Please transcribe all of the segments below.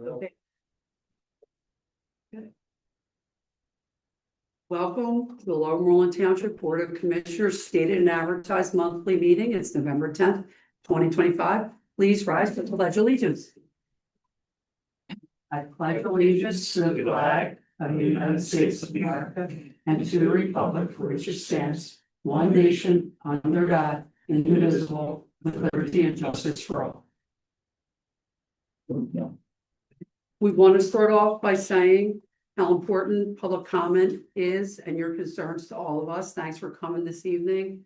Okay. Good. Welcome to the Moreland Township Board of Commissioners stated and advertised monthly meeting. It's November 10th, 2025. Please rise to the Pledge of Allegiance. I pledge allegiance to the flag of the United States of America and to the republic for which it stands, one nation, under God, indivisible, with liberty and justice for all. We want to start off by saying how important public comment is and your concerns to all of us. Thanks for coming this evening.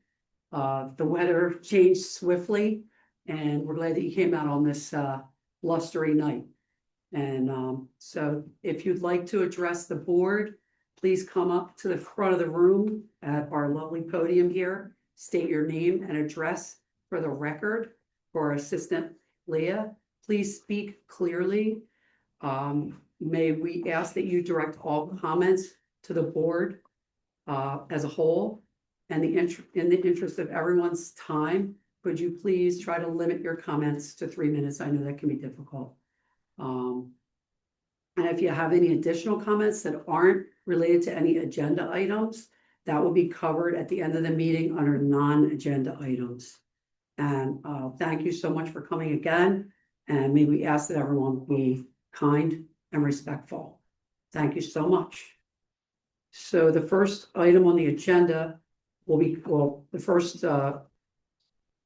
The weather changed swiftly, and we're glad that you came out on this blustery night. And so if you'd like to address the board, please come up to the front of the room at our lovely podium here. State your name and address for the record for Assistant Leah. Please speak clearly. May we ask that you direct all comments to the board as a whole, and in the interest of everyone's time, could you please try to limit your comments to 3 minutes? I know that can be difficult. And if you have any additional comments that aren't related to any agenda items, that will be covered at the end of the meeting under non-agenda items. And thank you so much for coming again. And may we ask that everyone be kind and respectful. Thank you so much. So the first item on the agenda will be, the first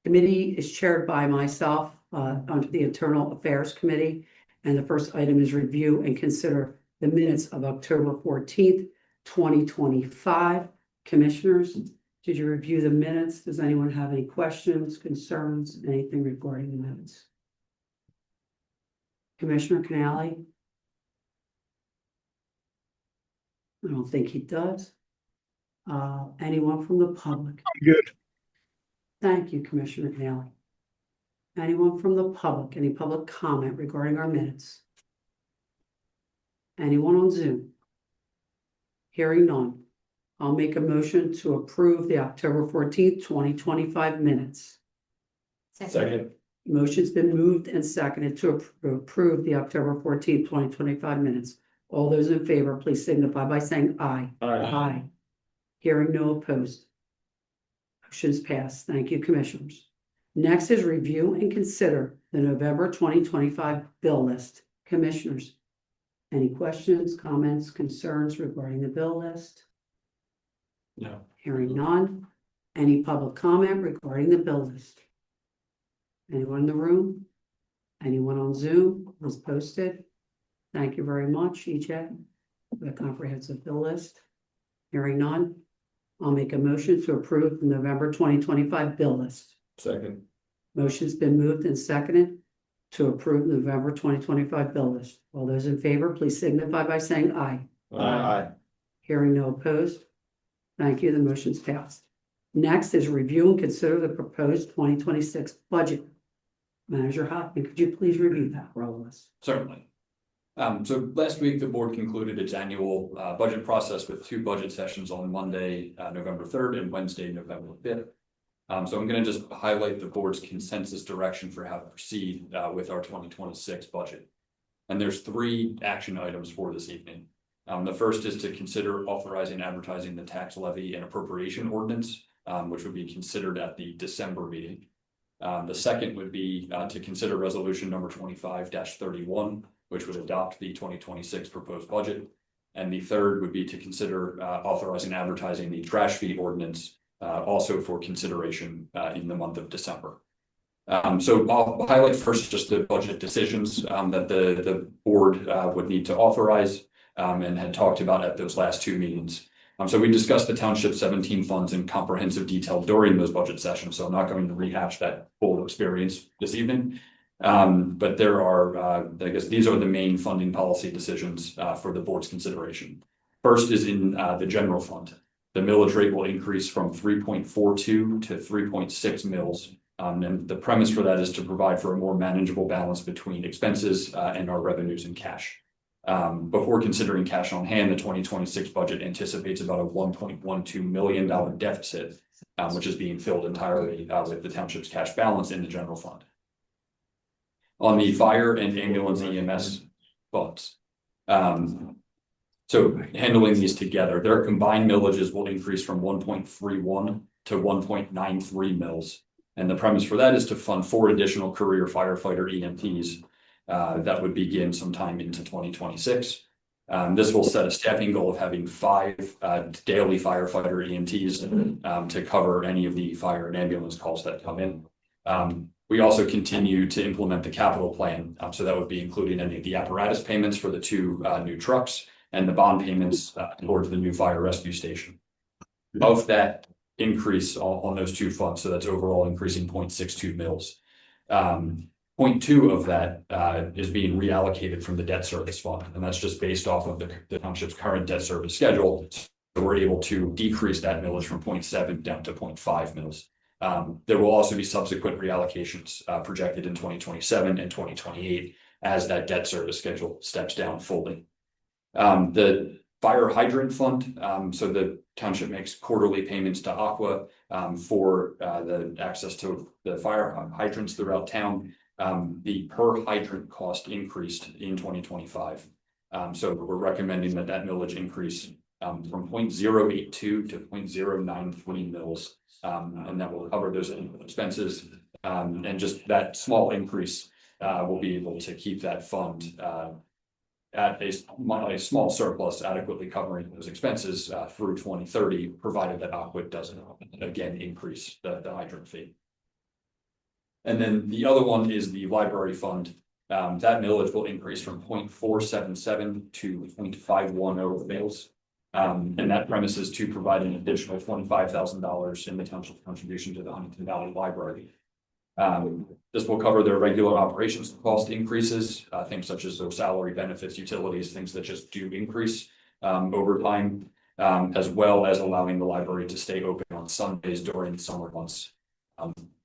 committee is chaired by myself under the Internal Affairs Committee. And the first item is review and consider the minutes of October 14th, 2025. Commissioners, did you review the minutes? Does anyone have any questions, concerns, anything regarding the minutes? Commissioner CANALE? I don't think he does. Anyone from the public? I'm good. Thank you, Commissioner CANALE. Anyone from the public? Any public comment regarding our minutes? Anyone on Zoom? Hearing none. I'll make a motion to approve the October 14th, 2025 minutes. Second. Motion's been moved and seconded to approve the October 14th, 2025 minutes. All those in favor, please signify by saying aye. Aye. Hearing no opposed. Motion's passed. Thank you, Commissioners. Next is review and consider the November 2025 bill list. Commissioners, any questions, comments, concerns regarding the bill list? No. Hearing none. Any public comment regarding the bill list? Anyone in the room? Anyone on Zoom was posted? Thank you very much, EJ, for the comprehensive bill list. Hearing none. I'll make a motion to approve the November 2025 bill list. Second. Motion's been moved and seconded to approve November 2025 bill list. All those in favor, please signify by saying aye. Aye. Hearing no opposed. Thank you. The motion's passed. Next is review and consider the proposed 2026 budget. Manager Hoffman, could you please review that for all of us? Certainly. So last week, the board concluded its annual budget process with 2 budget sessions on Monday, November 3rd and Wednesday, November 5th. So I'm going to just highlight the board's consensus direction for how to proceed with our 2026 budget. And there's 3 action items for this evening. The first is to consider authorizing advertising the tax levy and appropriation ordinance, which would be considered at the December meeting. The second would be to consider resolution number 25-31, which would adopt the 2026 proposed budget. And the third would be to consider authorizing advertising the trash fee ordinance, also for consideration in the month of December. So I'll highlight first just the budget decisions that the board would need to authorize and had talked about at those last 2 meetings. So we discussed the township 17 funds in comprehensive detail during those budget sessions, so I'm not going to rehash that full experience this evening. But there are, I guess these are the main funding policy decisions for the board's consideration. First is in the general fund. The millage rate will increase from 3.42 to 3.6 mils. And the premise for that is to provide for a more manageable balance between expenses and our revenues and cash. Before considering cash on hand, the 2026 budget anticipates about a $1.12 million deficit, which is being filled entirely with the township's cash balance in the general fund. On the fire and ambulance EMS funds. So handling these together, their combined millages will increase from 1.31 to 1.93 mils. And the premise for that is to fund 4 additional career firefighter EMTs that would begin sometime into 2026. This will set a staffing goal of having 5 daily firefighter EMTs to cover any of the fire and ambulance calls that come in. We also continue to implement the capital plan. So that would be including any of the apparatus payments for the 2 new trucks and the bond payments towards the new fire rescue station. Of that increase on those 2 funds, so that's overall increasing 0.62 mils. 0.2 of that is being reallocated from the debt service fund, and that's just based off of the township's current debt service schedule. So we're able to decrease that millage from 0.7 down to 0.5 mils. There will also be subsequent reallocations projected in 2027 and 2028 as that debt service schedule steps down fully. The fire hydrant fund, so the township makes quarterly payments to Aqua for the access to the fire hydrants throughout town. The per hydrant cost increased in 2025. So we're recommending that millage increase from 0.082 to 0.093 mils. And that will cover those expenses. And just that small increase will be able to keep that fund at a small surplus, adequately covering those expenses through 2030, provided that Aqua doesn't again increase the hydrant fee. And then the other one is the library fund. That millage will increase from 0.477 to 0.510 mils. And that premise is to provide an additional $25,000 in the township's contribution to the Huntington Valley Library. This will cover their regular operations cost increases, things such as their salary, benefits, utilities, things that just do increase over time, as well as allowing the library to stay open on Sundays during the summer months.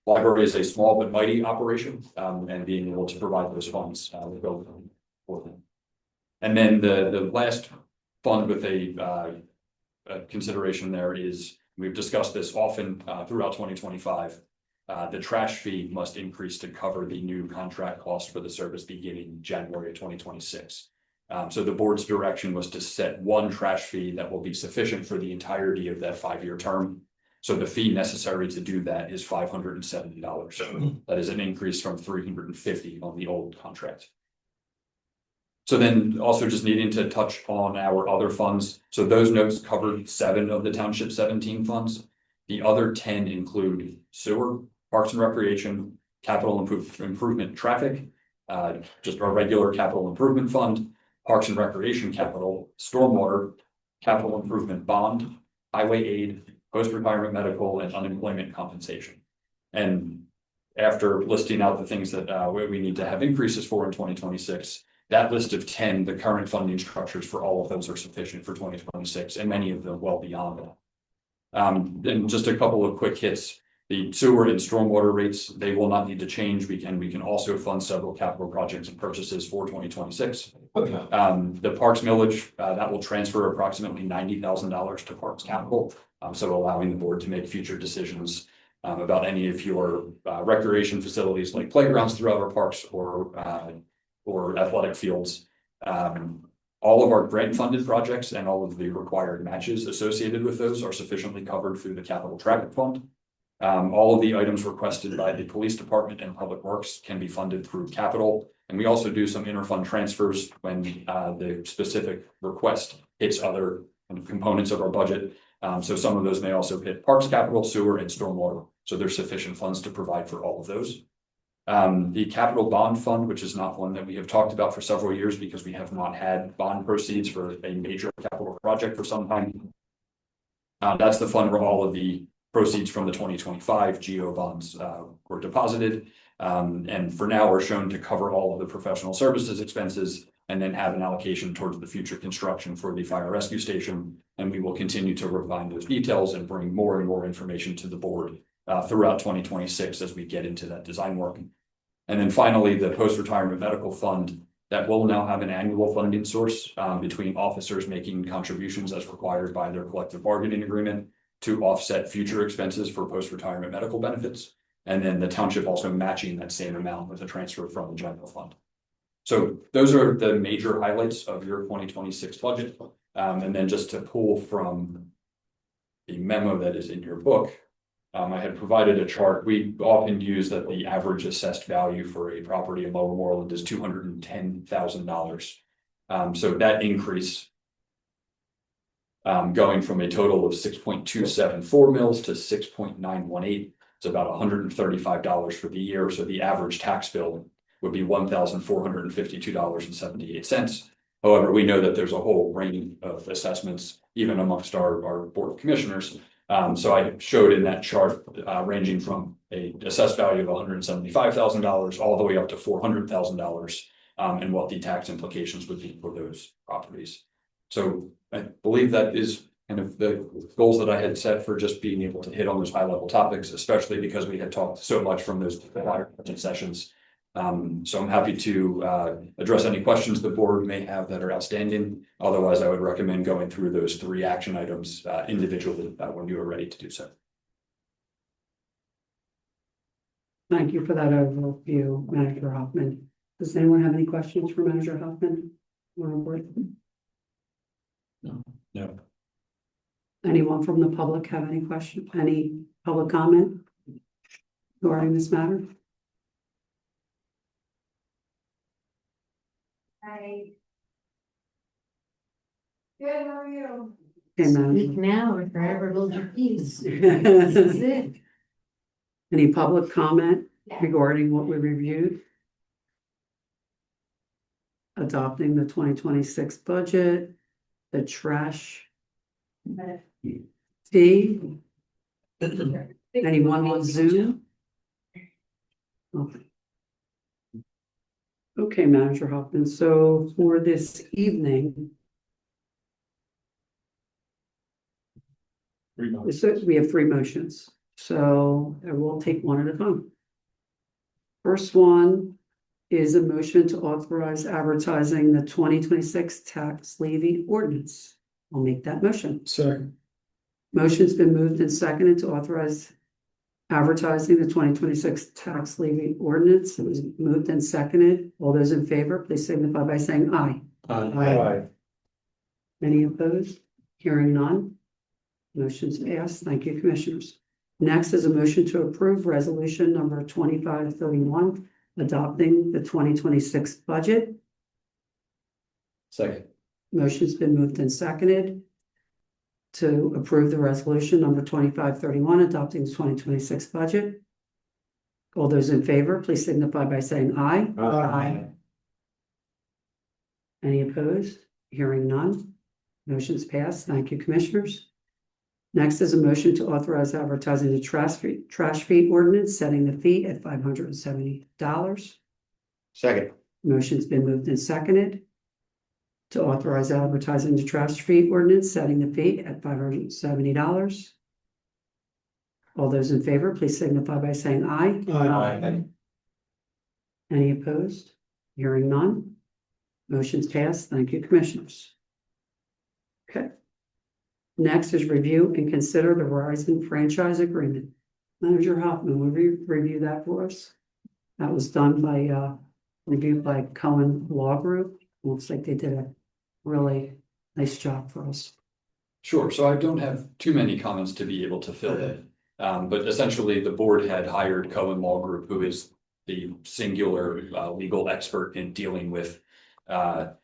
Library is a small but mighty operation, and being able to provide those funds will go for them. And then the last fund with a consideration there is, we've discussed this often throughout 2025. The trash fee must increase to cover the new contract cost for the service beginning January of 2026. So the board's direction was to set one trash fee that will be sufficient for the entirety of that 5-year term. So the fee necessary to do that is $570. That is an increase from $350 on the old contract. So then also just needing to touch on our other funds. So those notes covered 7 of the township 17 funds. The other 10 include sewer, parks and recreation, capital improvement traffic, just our regular capital improvement fund, parks and recreation capital, stormwater, capital improvement bond, highway aid, post-retirement medical, and unemployment compensation. And after listing out the things that we need to have increases for in 2026, that list of 10, the current funding structures for all of those are sufficient for 2026, and many of them well beyond that. Then just a couple of quick hits. The sewer and stormwater rates, they will not need to change. We can also fund several capital projects and purchases for 2026. The parks millage, that will transfer approximately $90,000 to parks capital. So allowing the board to make future decisions about any of your recreation facilities like playgrounds throughout our parks or athletic fields. All of our grant funded projects and all of the required matches associated with those are sufficiently covered through the capital traffic fund. All of the items requested by the police department and public works can be funded through capital. And we also do some interfund transfers when the specific request hits other components of our budget. So some of those may also hit parks capital, sewer, and stormwater. So there's sufficient funds to provide for all of those. The capital bond fund, which is not one that we have talked about for several years because we have not had bond proceeds for a major capital project for some time. That's the fund where all of the proceeds from the 2025 GO bonds were deposited. And for now, we're shown to cover all of the professional services expenses and then have an allocation towards the future construction for the fire rescue station. And we will continue to refine those details and bring more and more information to the board throughout 2026 as we get into that design work. And then finally, the post-retirement medical fund that will now have an annual funding source between officers making contributions as required by their collective bargaining agreement to offset future expenses for post-retirement medical benefits. And then the township also matching that same amount with a transfer from the general fund. So those are the major highlights of your 2026 budget. And then just to pull from the memo that is in your book, I had provided a chart. We often use that the average assessed value for a property in Lower Moreland is $210,000. So that increase going from a total of 6.274 mils to 6.918, it's about $135 for the year. So the average tax bill would be $1,452.78. However, we know that there's a whole range of assessments, even amongst our board of commissioners. So I showed in that chart ranging from a assessed value of $175,000 all the way up to $400,000, and what the tax implications would be for those properties. So I believe that is kind of the goals that I had set for just being able to hit on those high level topics, especially because we had talked so much from those prior sessions. So I'm happy to address any questions the board may have that are outstanding. Otherwise, I would recommend going through those 3 action items individually when you are ready to do so. Thank you for that overview, Manager Hoffman. Does anyone have any questions for Manager Hoffman? No. Anyone from the public have any question, any public comment regarding this matter? Hi. Good, how are you? Okay, Speak Manager. now or forever hold your peace. This is it. Any public comment regarding what we reviewed? Adopting the 2026 budget, the trash fee. Anyone on Zoom? Okay. Okay, Manager Hoffman, so for this evening, so we have 3 motions, so I will take one at a time. First one is a motion to authorize advertising the 2026 tax levy ordinance. I'll make that motion. Second. Motion's been moved and seconded to authorize advertising the 2026 tax levy ordinance. It was moved and seconded. All those in favor, please signify by saying aye. Aye. Any opposed? Hearing none. Motion's passed. Thank you, Commissioners. Next is a motion to approve resolution number 2531, adopting the 2026 budget. Second. Motion's been moved and seconded to approve the resolution number 2531, adopting the 2026 budget. All those in favor, please signify by saying aye. Aye. Any opposed? Hearing none. Motion's passed. Thank you, Commissioners. Next is a motion to authorize advertising the trash fee ordinance, setting the fee at $570. Second. Motion's been moved and seconded to authorize advertising the trash fee ordinance, setting the fee at $570. All those in favor, please signify by saying aye. Aye. Any opposed? Hearing none. Motion's passed. Thank you, Commissioners. Okay. Next is review and consider the Verizon franchise agreement. Manager Hoffman, will you review that for us? That was done by, reviewed by Cohen Law Group. Looks like they did a really nice job for us. Sure. So I don't have too many comments to be able to fill in. But essentially the board had hired Cohen Law Group, who is the singular legal expert in dealing with both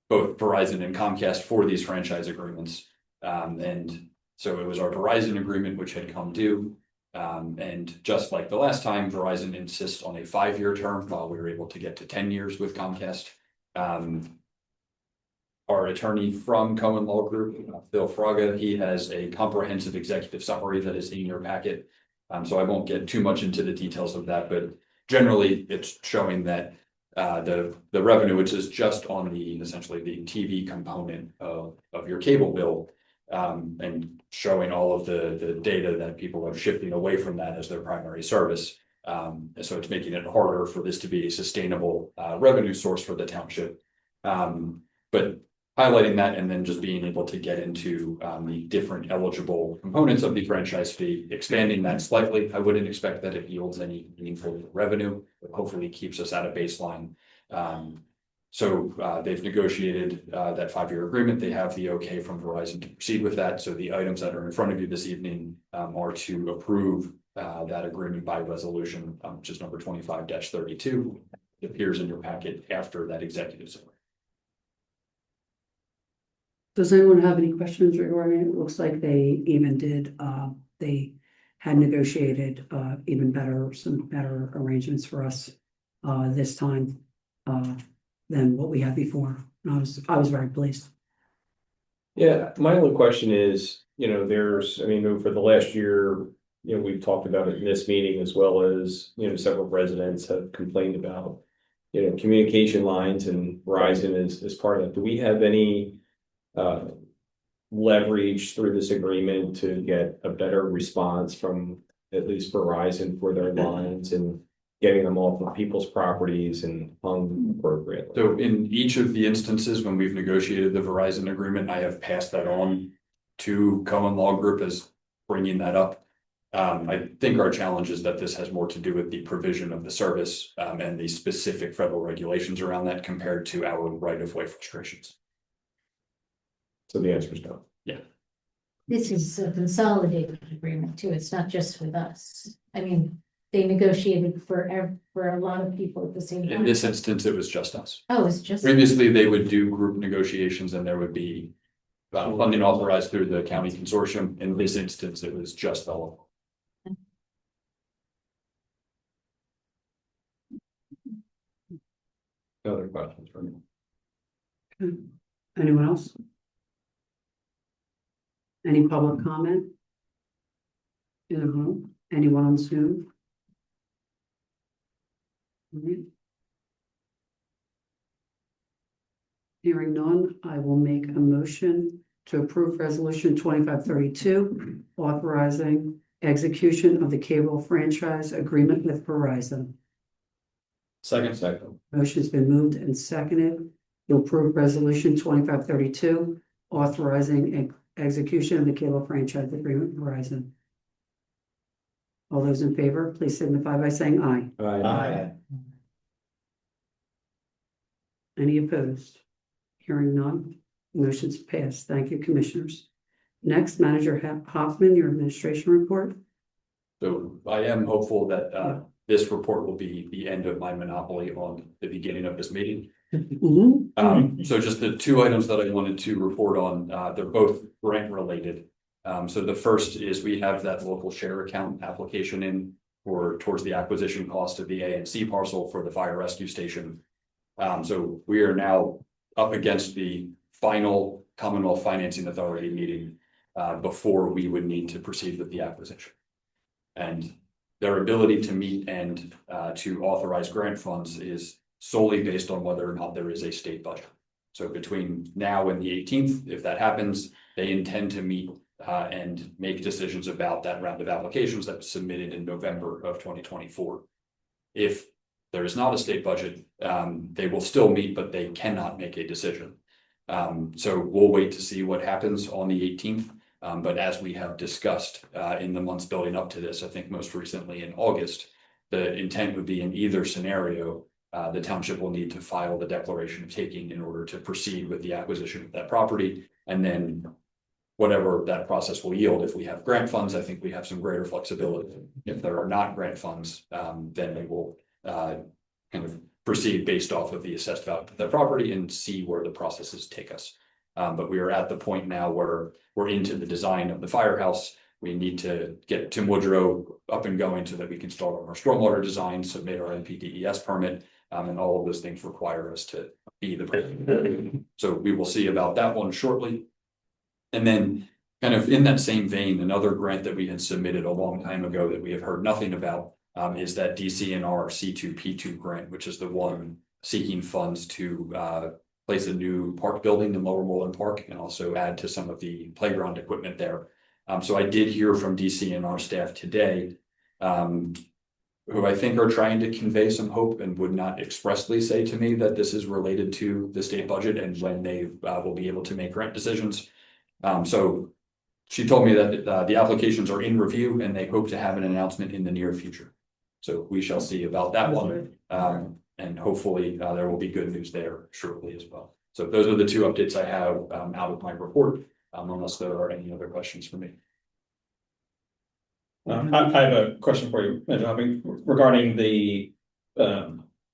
Verizon and Comcast for these franchise agreements. And so it was our Verizon agreement, which had come due. And just like the last time, Verizon insists on a 5-year term while we were able to get to 10 years with Comcast. Our attorney from Cohen Law Group, Phil Fraga, he has a comprehensive executive summary that is in your packet. So I won't get too much into the details of that, but generally it's showing that the revenue, which is just on the essentially the TV component of your cable bill, and showing all of the data that people are shifting away from that as their primary service. And so it's making it harder for this to be a sustainable revenue source for the township. But highlighting that and then just being able to get into the different eligible components of the franchise fee, expanding that slightly. I wouldn't expect that it yields any meaningful revenue, but hopefully keeps us at a baseline They've negotiated that 5-year agreement. They have the okay from Verizon to proceed with that. So the items that are in front of you this evening are to approve that agreement by resolution, which is number 25-32. It appears in your packet after that executive summary. Does anyone have any questions regarding it? It looks like they even did, they had negotiated some better arrangements for us this time than what we had before. And I was very pleased. Yeah, my only question is, for the last year, we've talked about it in this meeting as well as, several residents have complained about, communication lines, and Verizon is part of that. Do we have any leverage through this agreement to get a better response from at least Verizon for their lines and getting them off of people's properties and hung appropriately? So in each of the instances when we've negotiated the Verizon agreement, I have passed that on to Cohen Law Group as bringing that up. I think our challenge is that this has more to do with the provision of the service and the specific federal regulations around that compared to our right-of-way frustrations. So the answer is no. Yeah. This is a consolidated agreement too. It's not just with us. I mean, they negotiated for a lot of people at the same time. In this instance, it was just us. Oh, it's just. Previously, they would do group negotiations and there would be funding authorized through the county consortium. In this instance, it was just Philmont. Other questions for me? Anyone else? Any public comment? In the room? Anyone on Zoom? Hearing none, I will make a motion to approve resolution 2532, authorizing execution of the cable franchise agreement with Verizon. Second. Motion's been moved and seconded to approve resolution 2532, authorizing execution of the cable franchise agreement with Verizon. All those in favor, please signify by saying aye. Aye. Any opposed? Hearing none, motion's passed. Thank you, commissioners. Next, Manager Hoffman, your administration report. So I am hopeful that this report will be the end of my monopoly on the beginning of this meeting. So just the two items that I wanted to report on, they're both grant related. So the first is we have that local share account application in towards the acquisition cost of the A and C parcel for the fire rescue station. So we are now up against the final Commonwealth Financing Authority meeting before we would need to proceed with the acquisition. And their ability to meet and to authorize grant funds is solely based on whether or not there is a state budget. So between now and the 18th, if that happens, they intend to meet and make decisions about that round of applications that was submitted in November of 2024. If there is not a state budget, they will still meet, but they cannot make a decision. So we'll wait to see what happens on the 18th. But as we have discussed in the months building up to this, I think most recently in August, the intent would be in either scenario, the township will need to file the declaration of taking in order to proceed with the acquisition of that property. And then whatever that process will yield, if we have grant funds, I think we have some greater flexibility. If there are not grant funds, then we will kind of proceed based off of the assessed value of the property and see where the processes take us. But we are at the point now where we're into the design of the firehouse. We need to get Tim Woodrow up and going so that we can start on our stormwater design, submit our NPDES permit, and all of those things require us to be the. So we will see about that one shortly. And then kind of in that same vein, another grant that we had submitted a long time ago that we have heard nothing about is that DCNR C2P2 grant, which is the one seeking funds to place a new park building in Lower Moreland Park and also add to some of the playground equipment there. So I did hear from DCNR staff today, who I think are trying to convey some hope and would not expressly say to me that this is related to the state budget and when they will be able to make grant decisions. So she told me that the applications are in review and they hope to have an announcement in the near future. So we shall see about that one. And hopefully, there will be good news there shortly as well. So those are the two updates I have, out of my report, unless there are any other questions for me. I have a question for you, regarding the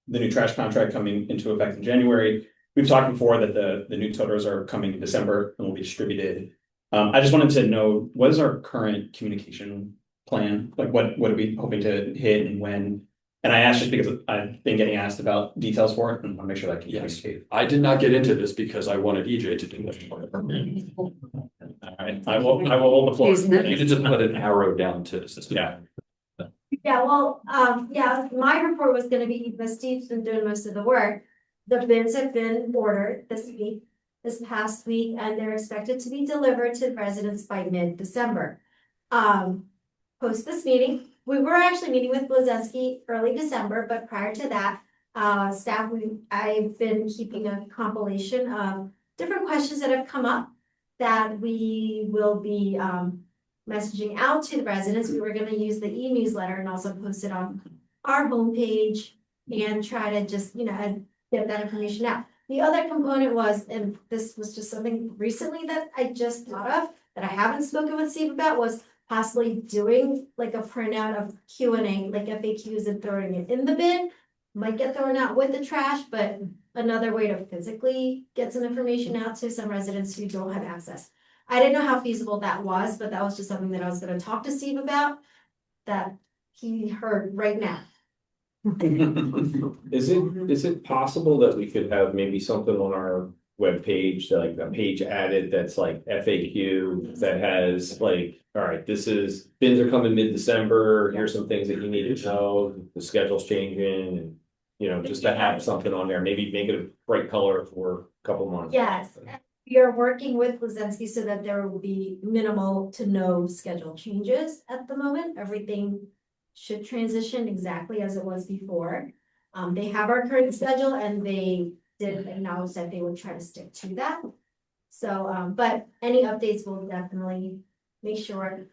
new trash contract coming into effect in January. We've talked before that the new toters are coming in December and will be distributed. I just wanted to know, what is our current communication plan? Like, what are we hoping to hit and when? And I asked just because I've been getting asked about details for it and want to make sure that I can Yes. communicate. I did not get into this because I wanted EJ to do this. All right, I will hold the floor. He's next. You can just put an arrow down to the system. Yeah. Yeah, well, yeah, my report was gonna be, but Steve's been doing most of the work. The bins have been ordered this past week, and they're expected to be delivered to residents by mid-December. Post this meeting, we were actually meeting with Blazinski early December, but prior to that, I've been keeping a compilation of different questions that have come up that we will be, messaging out to the residents. We were gonna use the e-newsletter and also post it on our homepage and try to just, get that information out. The other component was, and this was just something recently that I just thought of, that I haven't spoken with Steve about, was possibly doing like a printout of Q&A, like FAQs, and throwing it in the bin. Might get thrown out with the trash, but another way to physically get some information out to some residents who don't have access. I didn't know how feasible that was, but that was just something that I was gonna talk to Steve about, that he heard right now. Is it possible that we could have maybe something on our webpage, like a page added that's like FAQ that has like, all right, this is bins are coming mid-December, here's some things that you need to know, the schedule's changing, and just to have something on there, maybe make it a bright color for a couple months. Yes, we are working with Blazinski so that there will be minimal to no schedule changes at the moment. Everything should transition exactly as it was before. They have our current schedule and they did acknowledge that they would try to stick to that. So, but any updates will definitely make sure,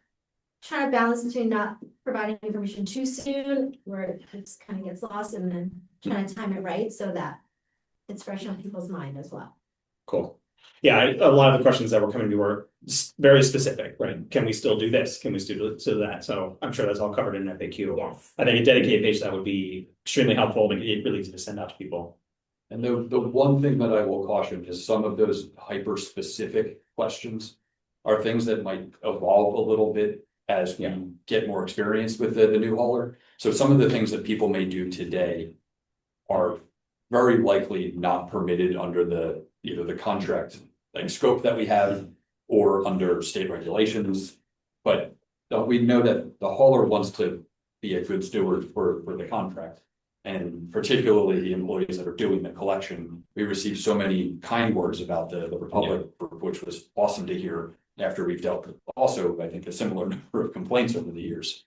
try to balance between not providing information too soon, where it just kind of gets lost, and then trying to time it right so that it's fresh on people's mind as well. Cool. Yeah, a lot of the questions that were coming to me were very specific, right? Can we still do this? Can we still do that? So I'm sure that's all covered in FAQ. Yes. I think a dedicated page that would be extremely helpful, but it really easy to send out to people. And the one thing that I will caution is some of those hyper specific questions are things that might evolve a little bit as we get more experience with the new hauler. So some of the things that people may do today are very likely not permitted under either the contract like scope that we have or under state regulations. But we know that the hauler wants to be a good steward for the contract. And particularly the employees that are doing the collection, we received so many kind words about the Republic, which was awesome to hear after we've dealt with also, I think, a similar number of complaints over the years.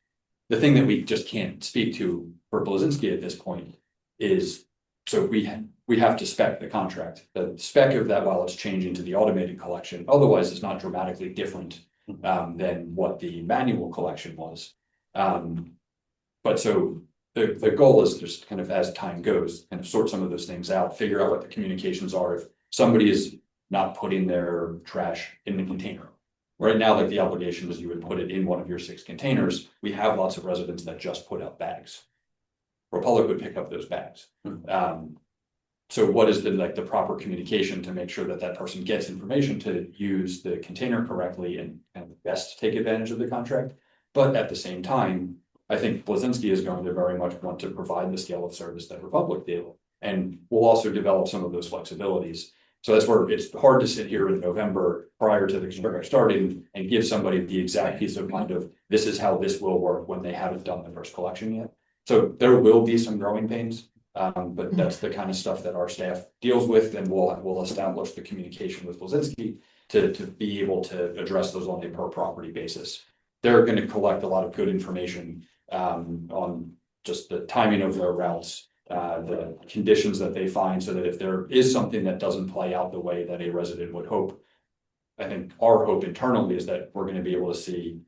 The thing that we just can't speak to for Blazinski at this point is, so we have to spec the contract. The spec of that, while it's changing to the automated collection, otherwise it's not dramatically different than what the manual collection was. But so the goal is just kind of, as time goes, kind of sort some of those things out, figure out what the communications are. If somebody is not putting their trash in the container. Right now, like the obligation is you would put it in one of your 6 containers. We have lots of residents that just put out bags. Republic would pick up those bags. So what is the proper communication to make sure that that person gets information to use the container correctly and best take advantage of the contract? But at the same time, I think Blazinski is going to very much want to provide the scale of service that Republic did. And we'll also develop some of those flexibilities. So that's where it's hard to sit here in November prior to the contract starting and give somebody the exact peace of mind of this is how this will work when they haven't done the first collection yet. So there will be some growing pains, but that's the kind of stuff that our staff deals with, and we'll establish the communication with Blazinski to be able to address those on a per property basis. They're going to collect a lot of good information on just the timing of their routes, the conditions that they find, so that if there is something that doesn't play out the way that a resident would hope, I think our hope internally is that we're going to be able to see,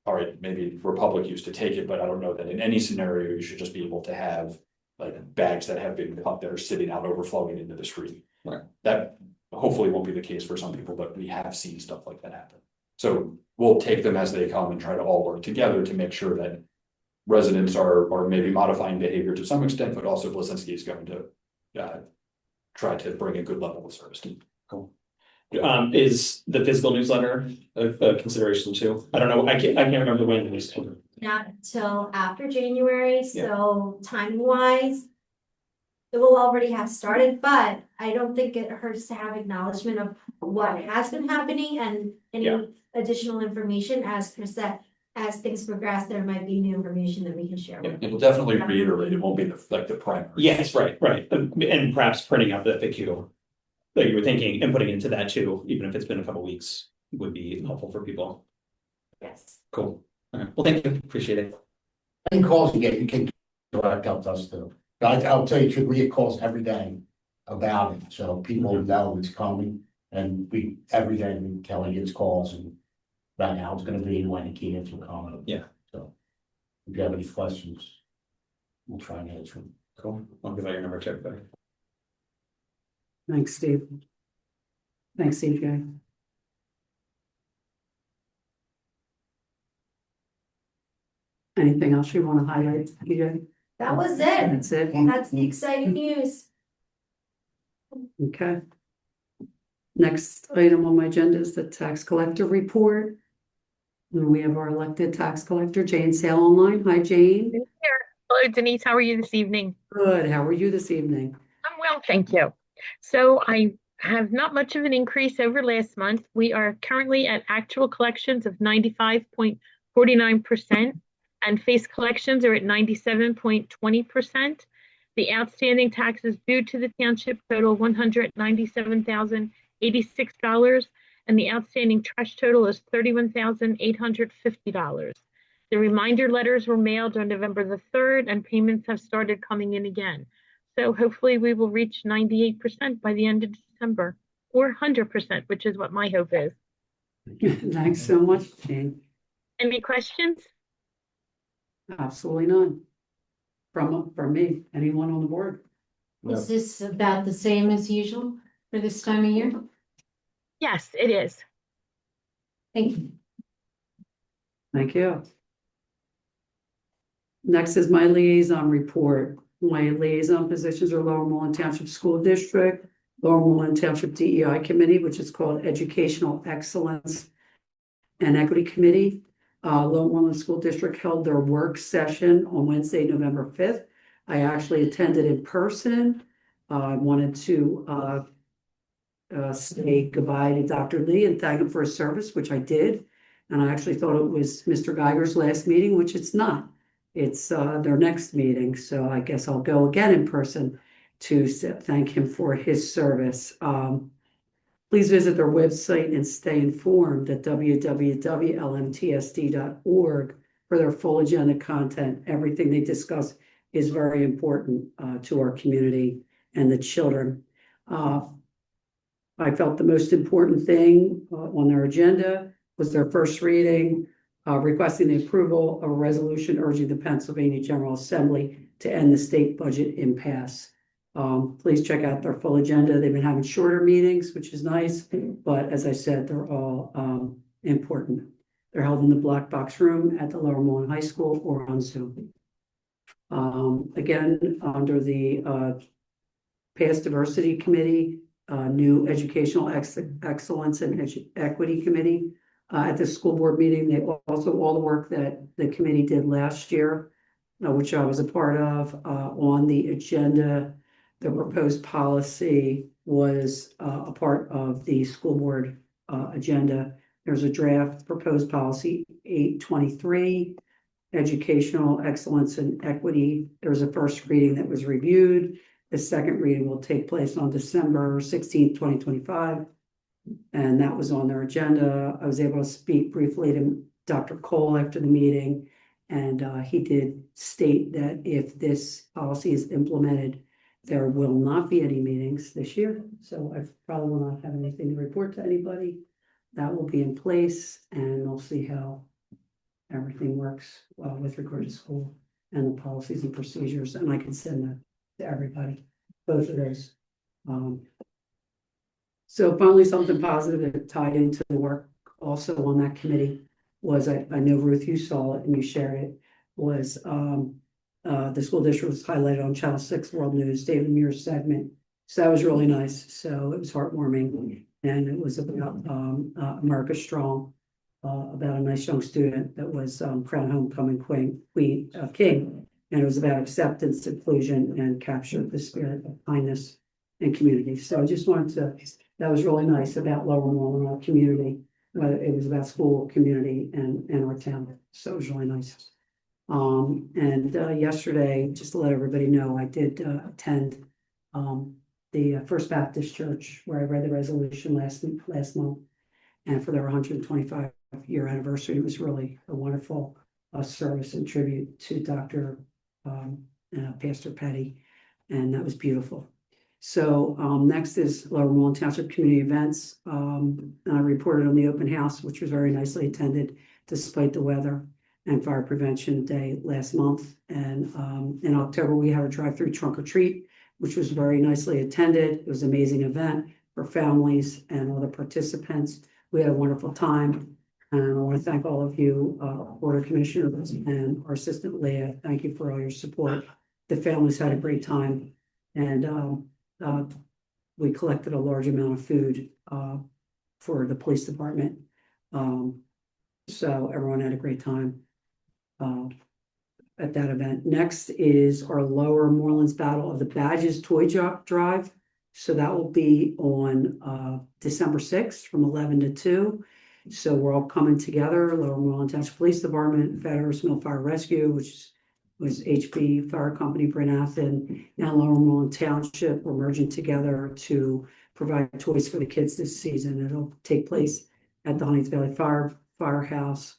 all right, maybe Republic used to take it, but I don't know that in any scenario you should just be able to have like bags that have been cut that are sitting out overflowing into the street. Right. That hopefully won't be the case for some people, but we have seen stuff like that happen. So we'll take them as they come and try to all work together to make sure that residents are maybe modifying behavior to some extent, but also Blazinski is going to try to bring a good level of service to. Cool. Is the physical newsletter a consideration too? I don't know, I can't remember when it was. Not until after January, so timing wise. It will already have started, but I don't think it hurts to have acknowledgement of what has been happening and any additional information as Chris said. As things progress, there might be new information that we can share with. It'll definitely reiterate, it won't be the primary. Yes, right. And perhaps printing out the FAQ that you were thinking and putting into that too, even if it's been a couple weeks, would be helpful for people. Yes. Cool. All right. Well, thank you. Appreciate it. Any calls you get, you can direct out to us too. I'll tell you, we get calls every day about it, so people know it's coming. And every day Kelly gets calls, and right now it's gonna be when the kids will come. Yeah. So if you have any questions, we'll try and answer them. Cool. I'll give out your number to everybody. Thanks, Steve. Thanks, CJ. Anything else you want to highlight, CJ? That was it. That's it. That's the exciting news. Okay. Next item on my agenda is the tax collector report. And we have our elected tax collector, Jane Sale, online. Hi, Jane. Here. Hello, Denise. How are you this evening? Good. How are you this evening? I'm well, thank you. So I have not much of an increase over last month. We are currently at actual collections of 95.49%, and face collections are at 97.20%. The outstanding taxes due to the township total $197,086, and the outstanding trash total is $31,850. The reminder letters were mailed on November the 3rd, and payments have started coming in again. So hopefully we will reach 98% by the end of December, or 100%, which is what my hope is. Thanks so much, Jane. Any questions? Absolutely none. From me, anyone on the board? Is this about the same as usual for this time of year? Yes, it is. Thank you. Thank you. Next is my liaison report. My liaison positions are Lower Moreland Township School District, Lower Moreland Township DEI Committee, which is called Educational Excellence and Equity Committee. Lower Moreland School District held their work session on Wednesday, November 5th. I actually attended in person. I wanted to say goodbye to Dr. Lee and thank him for his service, which I did. And I actually thought it was Mr. Geiger's last meeting, which it's not. It's their next meeting. So I guess I'll go again in person to thank him for his service. Please visit their website and stay informed at www.lmtsd.org for their full agenda content. Everything they discuss is very important to our community and the children. I felt the most important thing on their agenda was their first reading, requesting the approval of a resolution urging the Pennsylvania General Assembly to end the state budget impasse. Please check out their full agenda. They've been having shorter meetings, which is nice, but as I said, they're all important. They're held in the Black Box Room at the Lower Moreland High School or on Zoom. Again, under the Past Diversity Committee, new Educational Excellence and Equity Committee. At the school board meeting, they also all the work that the committee did last year, which I was a part of, on the agenda. The proposed policy was a part of the school board agenda. There's a draft proposed policy 823, educational excellence and equity. There was a first reading that was reviewed. The second reading will take place on December 16th, 2025. And that was on their agenda. I was able to speak briefly to Dr. Cole after the meeting. And he did state that if this policy is implemented, there will not be any meetings this year. So I probably will not have anything to report to anybody. That will be in place, and we'll see how everything works with regard to school and the policies and procedures. And I can send that to everybody, both of those. So finally, something positive that tied into the work also on that committee was, I know Ruth, you saw it and you shared it, was the school district was highlighted on Channel 6 World News, David Muir's segment. So that was really nice. So it was heartwarming. And it was about America Strong, about a nice young student that was crowned homecoming king. And it was about acceptance, inclusion, and capture the spirit of kindness and community. So I just wanted to, that was really nice about Lower Moreland, our community. It was about school, community, and our town. So it was really nice. Yesterday, just to let everybody know, I did attend the First Baptist Church where I read the resolution last month. And for their 125 year anniversary, it was really a wonderful service and tribute to Dr. Pastor Petty. And that was beautiful. So next is Lower Moreland Township community events. I reported on the open house, which was very nicely attended despite the weather, and Fire Prevention Day last month. And in October, we had a drive-through trunk or treat, which was very nicely attended. It was an amazing event for families and all the participants. We had a wonderful time. And I want to thank all of you, Board of Commissioners and our Assistant Leah. Thank you for all your support. The families had a great time. And we collected a large amount of food for the police department. So everyone had a great time at that event. Next is our Lower Moreland's Battle of the Badges Toy Drive. So that will be on December 6th from 11 to 2. So we're all coming together, Lower Moreland Township Police Department, Federal Mill Fire Rescue, which was HB Fire Company, Brenathan, and Lower Moreland Township. We're merging together to provide toys for the kids this season. It'll take place at the Huntington Valley Firehouse.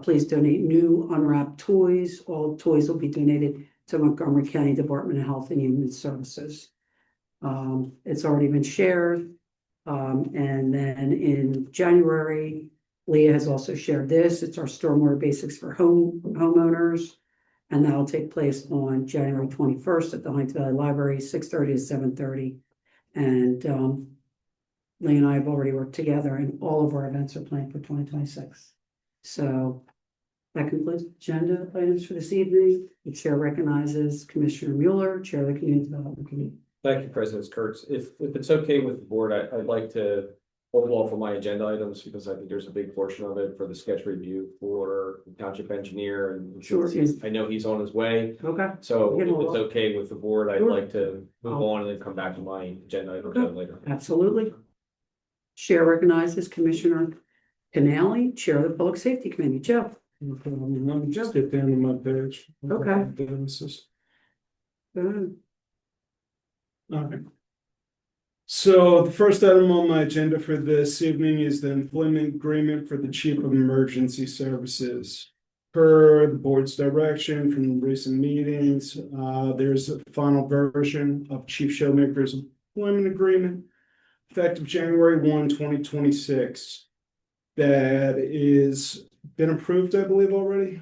Please donate new unwrapped toys. All toys will be donated to Montgomery County Department of Health and Human Services. It's already been shared. And then in January, Leah has also shared this. It's our Stormwater Basics for homeowners. And that'll take place on January 21st at the Huntington Valley Library, 6:30 to 7:30. And Leah and I have already worked together, and all of our events are planned for 2026. So that concludes agenda items for this evening. The chair recognizes Commissioner Mueller, Chair of the Community Development Committee. Thank you, President Kurtz. If it's okay with the board, I'd like to hold off on my agenda items because I think there's a big portion of it for the sketch review for the township engineer, and Sure. I know he's on his way. Okay. So You if can hold it's off. okay with the board, I'd Sure. like to move Oh. on and then come back to my agenda item Okay. later. Absolutely. Chair recognizes Commissioner CANALE, Chair of the Public Safety Committee. Joe. Let me just get down to my page. Okay. DENISE. Good. Okay. So the first item on my agenda for this evening is the employment agreement for the Chief of Emergency Services. Per the board's direction from recent meetings, there's a final version of Chief Showmaker's employment agreement effective January 1, 2026. That is been approved, I believe, already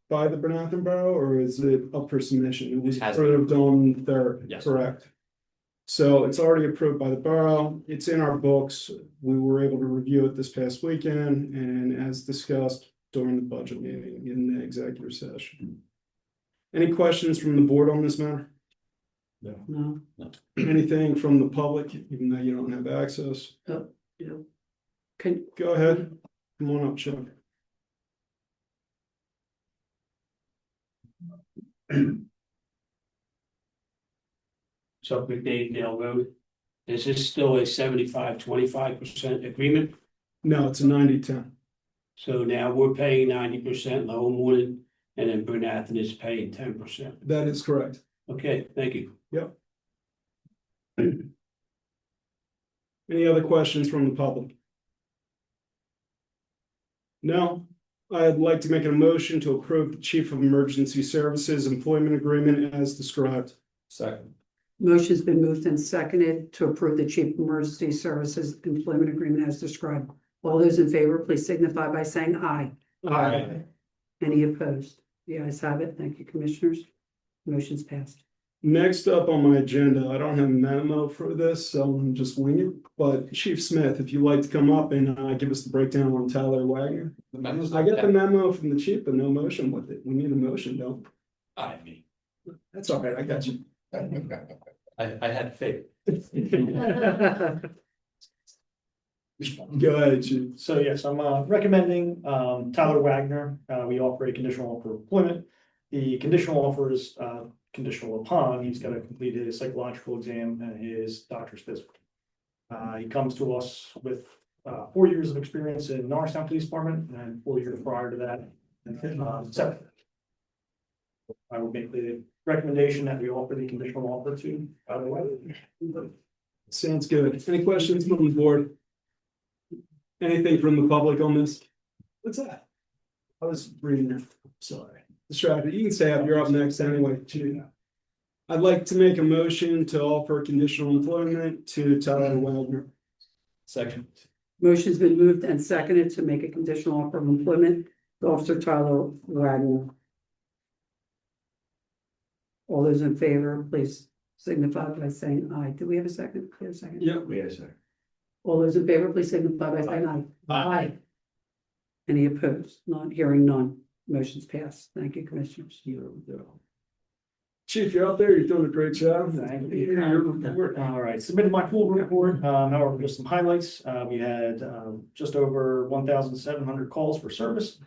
by the Bernathen Borough, or is it up for submission? It was It has been. approved on the 3rd, Yes. correct? So it's already approved by the borough. It's in our books. We were able to review it this past weekend, and as discussed during the budget meeting in the executive session. Any questions from the board on this matter? No. Anything from the public, even though you don't have access? Yeah. Can, Go ahead. Come on up, Chuck. Chuck McDade, Dale Road. Is this still a 75-25% agreement? No, it's a 90-10. So now we're paying 90%, Lower Moreland, and then Bernathen is paying 10%. That is correct. Okay, thank you. Any other questions from the public? No, I'd like to make a motion to approve the Chief of Emergency Services employment agreement as described. Second. motion's been moved and seconded to approve the Chief of Emergency Services employment agreement as described. All those in favor, please signify by saying aye. Aye. Any opposed? The ayes have it. Thank you, Commissioners. Motion's passed. Next up on my agenda, I don't have a memo for this, so I'm just winging it. But Chief Smith, if you'd like to come up and give us the breakdown on Tyler Wagner. The memos. I got the memo from the chief, but no motion with it. We need a motion, don't we? I mean, That's all right, I got you. I had faith. Go ahead, Chief. So yes, I'm recommending Tyler Wagner. We offer a conditional offer of employment. The conditional offer is conditional upon he's got to complete his psychological exam and his doctor's physical. He comes to us with 4 years of experience in Norristown Police Department and 4 years prior to that. Separate. I would make the recommendation that we offer the conditional offer to Tyler Wagner. Sounds good. Any questions from the board? Anything from the public on this? What's that? I was reading it. Sorry. Distracted. You can stay up. You're up next anyway. Chief. I'd like to make a motion to offer conditional employment to Tyler Wagner. Second. Motion's been moved and seconded to make a conditional offer of employment to Officer Tyler Wagner. All those in favor, please signify by saying aye. Do we have a second? We have a second? Yep. We had a second. All those in favor, please signify by saying aye. Aye. Any opposed? Not hearing none. Motion's passed. Thank you, Commissioners. Chief, you're out there. You're doing a great job. Thank you. All right, submitted my full report, however, just some highlights. We had just over 1,700 calls for service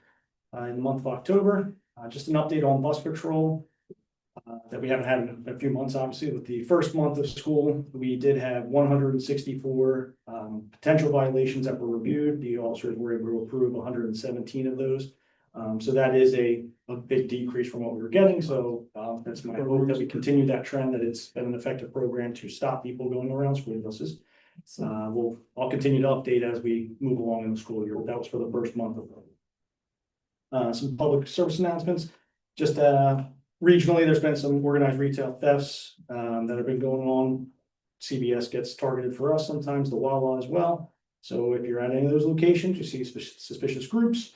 in the month of October. Just an update on bus patrol that we haven't had in a few months, obviously. With the first month of school, we did have 164 potential violations that were reviewed. The officers were able to approve 117 of those. So that is a big decrease from what we were getting. So that's my hope that we continue that trend, that it's been an effective program to stop people going around school buses. I'll continue to update as we move along in the school year. That was for the first month of some public service announcements. Just regionally, there's been some organized retail thefts that have been going on. CBS gets targeted for us sometimes, the Wawa as well. So if you're at any of those locations, you see suspicious groups,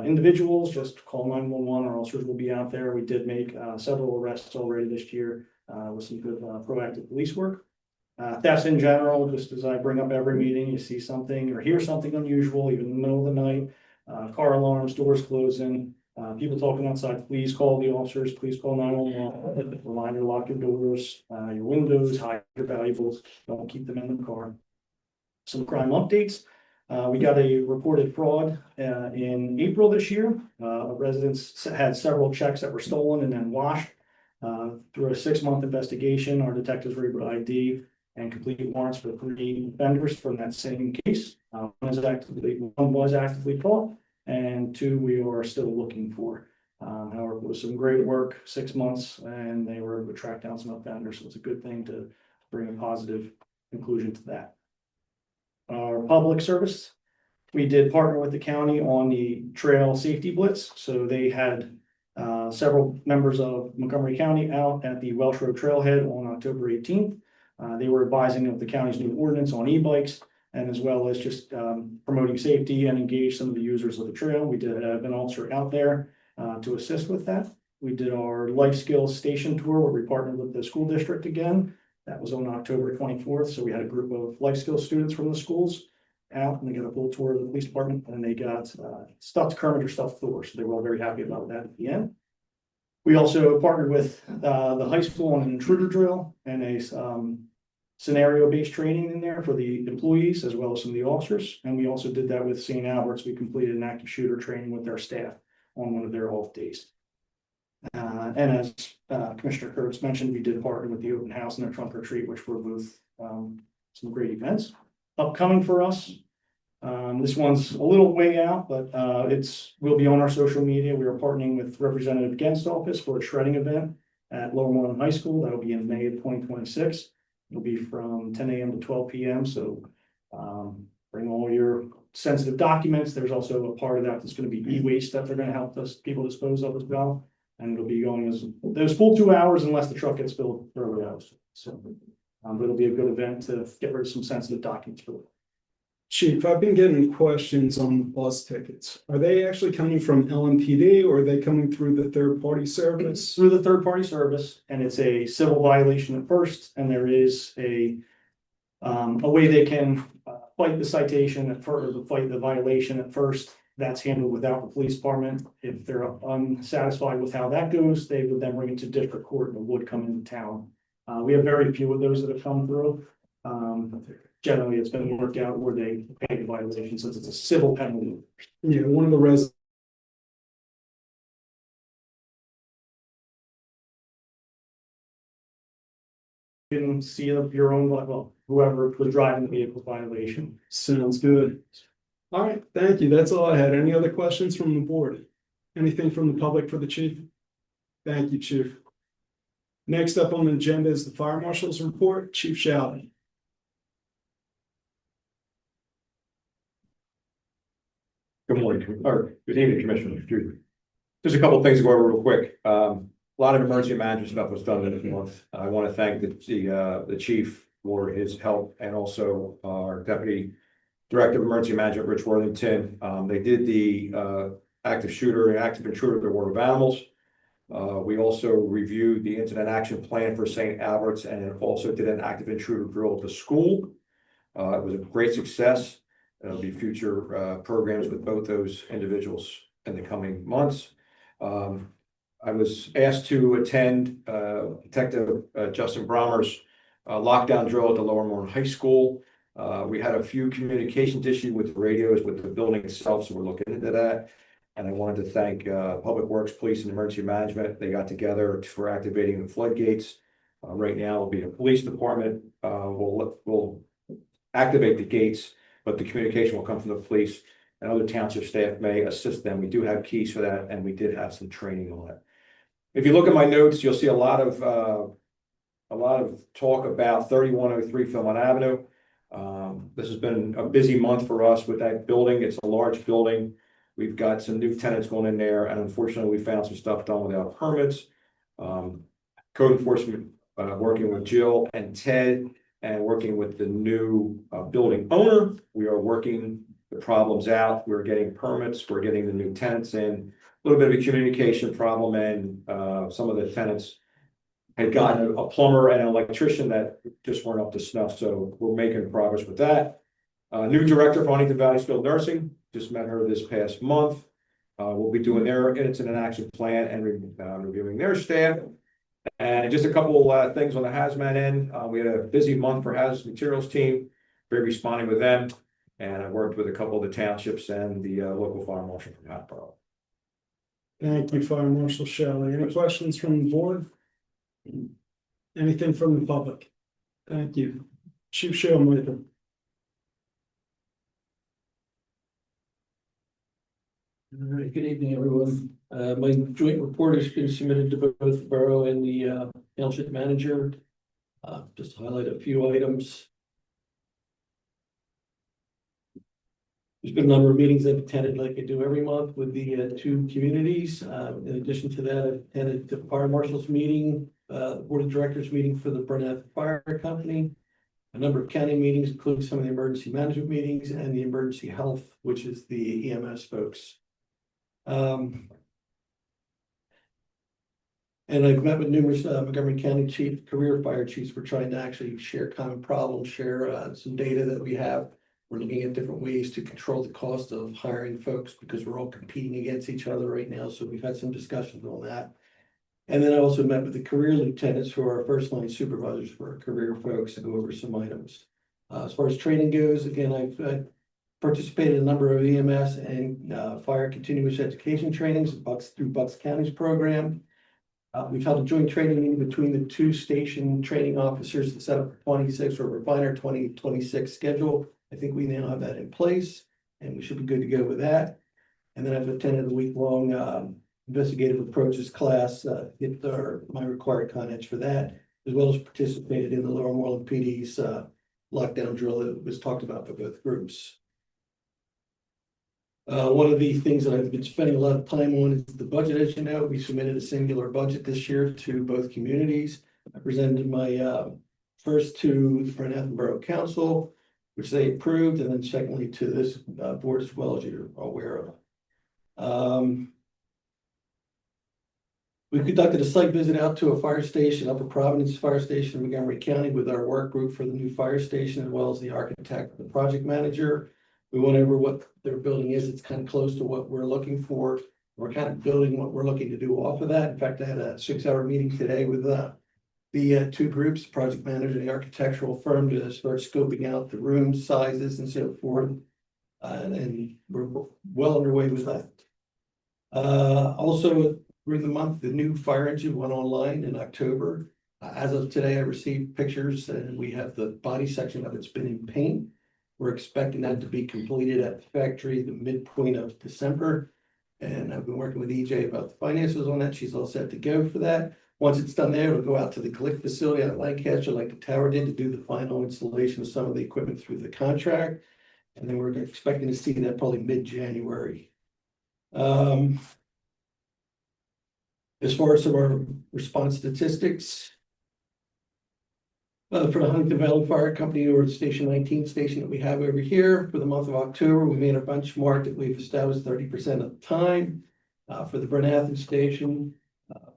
individuals, just call 911. Our officers will be out there. We did make several arrests already this year with some good proactive police work. Thefts in general, just as I bring up every meeting, you see something or hear something unusual, even in the middle of the night, car alarms, doors closing, people talking outside, please call the officers, please call 911. Reminder, lock your doors, your windows, hide your valuables, don't keep them in the car. Some crime updates. We got a reported fraud in April this year. Residents had several checks that were stolen and then washed. Through a 6-month investigation, our detectives were able to ID and complete warrants for 3 offenders from that same case. One was actively caught, and 2 we are still looking for. However, it was some great work, 6 months, and they were able to track down some offenders. So it's a good thing to bring a positive conclusion to that. Our public service, we did partner with the county on the trail safety blitz. So they had several members of Montgomery County out at the Welsh Road Trailhead on October 18th. They were advising of the county's new ordinance on e-bikes, and as well as just promoting safety and engage some of the users of the trail. We did have an officer out there to assist with that. We did our life skills station tour where we partnered with the school district again. That was on October 24th. So we had a group of life skills students from the schools out, and they got a full tour of the police department, and they got stuffed Kermit or stuffed Thor. So they were all very happy about that at the end. We also partnered with the high school on an intruder drill and a scenario-based training in there for the employees as well as some of the officers. And we also did that with St. Albert's. We completed an active shooter training with their staff on one of their off days. And as Commissioner KURITZ mentioned, we did partner with the open house and their trunk or treat, which were both some great events. Upcoming for us, this one's a little way out, but will be on our social media. We are partnering with Representative Gent's office for a shredding event at Lower Moreland High School. That will be in May of 2026. It'll be from 10 a.m. to 12 p.m. So bring all your sensitive documents. There's also a part of that that's going to be e-waste that they're going to help people dispose of as well. And it'll be going as those full 2 hours unless the truck gets filled early hours. So but it'll be a good event to get rid of some sensitive documents for them. Chief, I've been getting questions on the bus tickets. Are they actually coming from LMPD or are they coming through the third-party service? Through the third-party service, and it's a civil violation at first, and there is a way they can fight the citation at first, or fight the violation at first. That's handled without the police department. If they're unsatisfied with how that goes, they would then bring it to district court and would come into town. We have very few of those that have come through. Generally, it's been worked out where they pay the violation since it's a civil penalty. Yeah, one of the residents. Didn't see your own, well, whoever was driving the vehicle violation. Sounds good. All right, thank you. That's all I had. Any other questions from the board? Anything from the public for the chief? Thank you, Chief. Next up on the agenda is the fire marshal's report. Chief Shalley. Good morning, or good evening, Commissioner. Just a couple of things to go over real quick. A lot of emergency management stuff was done this month. I want to thank the chief for his help and also our deputy director of emergency management, Rich Worthington. They did the active shooter and active intruder of the World of Animals. We also reviewed the incident action plan for St. Albert's and also did an active intruder drill at the school. It was a great success. There'll be future programs with both those individuals in the coming months. I was asked to attend Detective Justin Brommer's lockdown drill at the Lower Moreland High School. We had a few communications issues with the radios with the building itself, so we're looking into that. And I wanted to thank Public Works, Police, and Emergency Management. They got together for activating the floodgates. Right now, it'll be the police department. We'll activate the gates, but the communication will come from the police, and other township staff may assist them. We do have keys for that, and we did have some training on it. If you look at my notes, you'll see a lot of talk about 3103 Philmont Avenue. This has been a busy month for us with that building. It's a large building. We've got some new tenants going in there, and unfortunately, we found some stuff done without permits. Code enforcement working with Jill and Ted and working with the new building owner. We are working the problems out. We're getting permits. We're getting the new tenants in. A little bit of a communication problem, and some of the tenants had gotten a plumber and an electrician that just weren't up to snuff. So we're making progress with that. New director for Huntington Valley Skilled Nursing, just met her this past month. We'll be doing their incident action plan and reviewing their staff. And just a couple things on the hazmat end. We had a busy month for hazardous materials team, very responding with them. And I worked with a couple of the townships and the local fire marshal from Hatboro. Thank you, Fire Marshal Shelley. Any questions from the board? Anything from the public? Thank you. Chief Shellmaker. All right, good evening, everyone. My joint report has been submitted to both the borough and the township manager. Just to highlight a few items. There's been a number of meetings I've attended like I do every month with the two communities. In addition to that, I've attended the fire marshal's meeting, the board of directors meeting for the Burnett Fire Company. A number of county meetings, including some of the emergency management meetings and the emergency health, which is the EMS folks. And I've met with numerous Montgomery County chief, career fire chiefs. We're trying to actually share common problems, share some data that we have. We're looking at different ways to control the cost of hiring folks because we're all competing against each other right now. So we've had some discussions on that. And then I also met with the career lieutenants who are our first line supervisors for our career folks to go over some items. As far as training goes, again, I've participated in a number of EMS and fire continuous education trainings through Bucks County's program. We've held a joint training meeting between the two station training officers to set up a 26 or refine our 2026 schedule. I think we now have that in place and we should be good to go with that. And then I've attended a week-long investigative approaches class, get my required contents for that, as well as participated in the Lower Moreland PD's lockdown drill that was talked about by both groups. One of the things that I've been spending a lot of time on is the budget. As you know, we submitted a singular budget this year to both communities. I presented my first to the Burnett Borough Council. which they approved, and then secondly to this board as well, as you're aware of. We conducted a site visit out to a fire station, Upper Providence Fire Station in Montgomery County, with our work group for the new fire station, as well as the architect, the project manager. We went over what their building is. It's kind of close to what we're looking for. We're kind of building what we're looking to do off of that. In fact, I had a 6-hour meeting today with the two groups, project manager and the architectural firm, to start scoping out the room sizes and so forth. And we're well underway with that. Also, during the month, the new fire engine went online in October. As of today, I received pictures and we have the body section of it's been in paint. We're expecting that to be completed at the factory the midpoint of December. And I've been working with EJ about the finances on that. She's all set to go for that. Once it's done there, it'll go out to the Glick facility at Lancaster, like the tower did, to do the final installation of some of the equipment through the contract. And then we're expecting to see that probably mid-January. As far as some of our response statistics, for the Huntington Valley Fire Company, or the Station 19 station that we have over here, for the month of October, we made a benchmark that we've established 30% of the time. For the Bernathen station,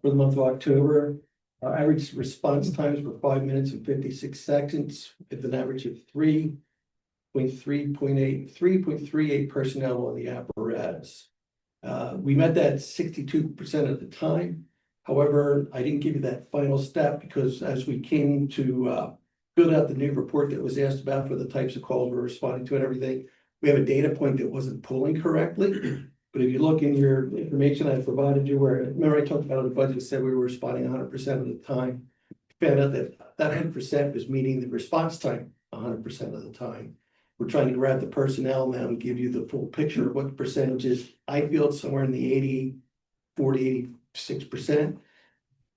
for the month of October, our average response times were 5 minutes and 56 seconds, with an average of 3.38 personnel on the apparatus. We met that 62% of the time. However, I didn't give you that final step because as we came to build out the new report that was asked about for the types of calls we're responding to and everything, we have a data point that wasn't pulling correctly. But if you look in your information I provided you, where, remember I talked about the budget, said we were responding 100% of the time. Found out that 100% was meeting the response time 100% of the time. We're trying to grab the personnel now and give you the full picture of what the percentage is. I feel it's somewhere in the 86%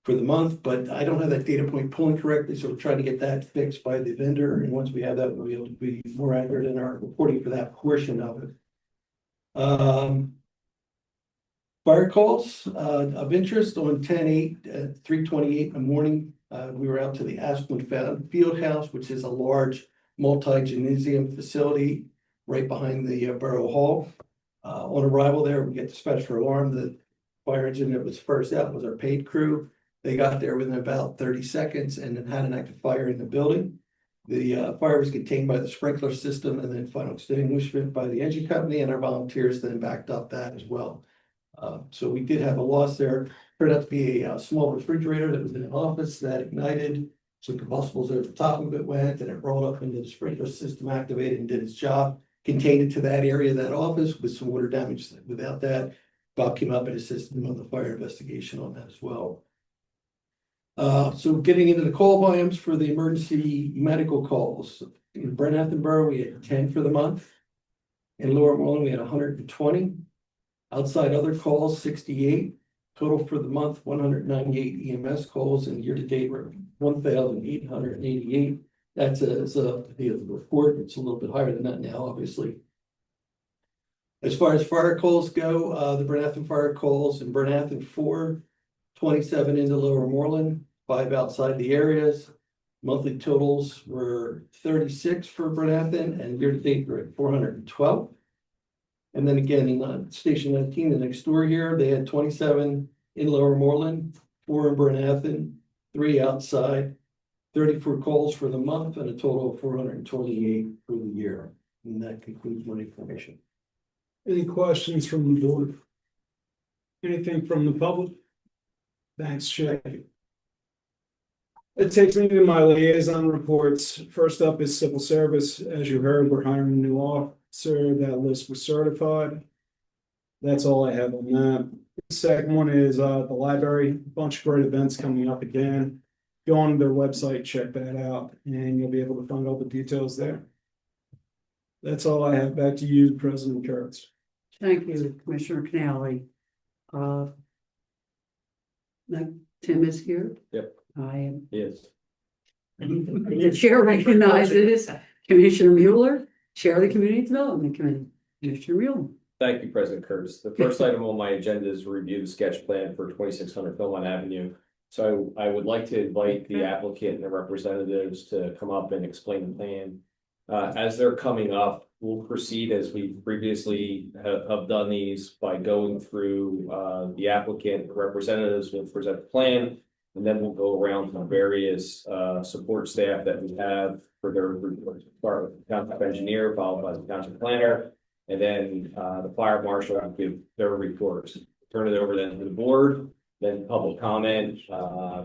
for the month, but I don't have that data point pulling correctly, so we're trying to get that fixed by the vendor. And once we have that, we'll be able to be more accurate in our reporting for that portion of it. Fire calls of interest on 10/8 at 3:28 in the morning. We were out to the Asplin Field House, which is a large multi-gymnasium facility right behind the Borough Hall. On arrival there, we get dispatched for alarm. The fire engine that was first out was our paid crew. They got there within about 30 seconds and then had an active fire in the building. The fire was contained by the sprinkler system and then final extinguishment by the engine company, and our volunteers then backed up that as well. So we did have a loss there. Turned out to be a small refrigerator that was in an office that ignited. Some combustibles over the top of it went, and it rolled up into the sprinkler system, activated and did its job. Contained it to that area of that office with some water damage. Without that, Bob came up and assisted him on the fire investigation on that as well. So getting into the call volumes for the emergency medical calls. In Bernathen Borough, we had 10 for the month. In Lower Moreland, we had 120. Outside other calls, 68. Total for the month, 198 EMS calls, and year-to-date we're 1,888. That's the report. It's a little bit higher than that now, obviously. As far as fire calls go, the Bernathen fire calls in Bernathen 4, 27 into Lower Moreland, 5 outside the areas. Monthly totals were 36 for Bernathen, and year-to-date we're at 412. And then again, in Station 19, the next door here, they had 27 in Lower Moreland, 4 in Bernathen, 3 outside, 34 calls for the month, and a total of 428 for the year. And that concludes my information. Any questions from the board? Anything from the public? Thanks, Jay. It takes me to my liaison reports. First up is civil service. As you heard, we're hiring a new officer. That list was certified. That's all I have on that. The second one is the library. A bunch of great events coming up again. Go on their website, check that out, and you'll be able to find all the details there. That's all I have. Back to you, President Kurtz. Thank you, Commissioner Canale. Now, Tim is here. Yep. I am. Yes. The chair recognizes Commissioner Mueller, Chair of the Community Development Committee. Commissioner Mueller. Thank you, President Curtis. The first item on my agenda is review the sketch plan for 2600 Philmont Avenue. So I would like to invite the applicant and the representatives to come up and explain the plan. As they're coming up, we'll proceed as we previously have done these by going through, the applicant representatives will present the plan. And then we'll go around to various, support staff that we have for their report. Start with the township engineer, followed by the township planner. And then, the fire marshal will give their reports. Turn it over then to the board, then public comment,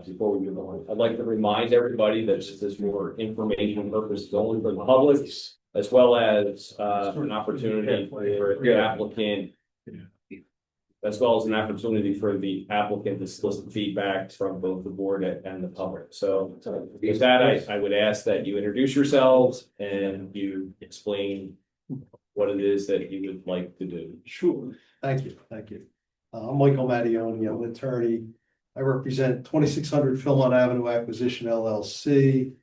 before we move on. I'd like to remind everybody that this is for information purposes only for the public, as well as, an opportunity for the applicant, as well as an opportunity for the applicant to solicit feedback from both the board and the public. So with that, I would ask that you introduce yourselves and you explain what it is that you would like to do. Sure, thank you, thank you. I'm Michael Mattioni, I'm an attorney. I represent 2600 Philmont Avenue Acquisition LLC.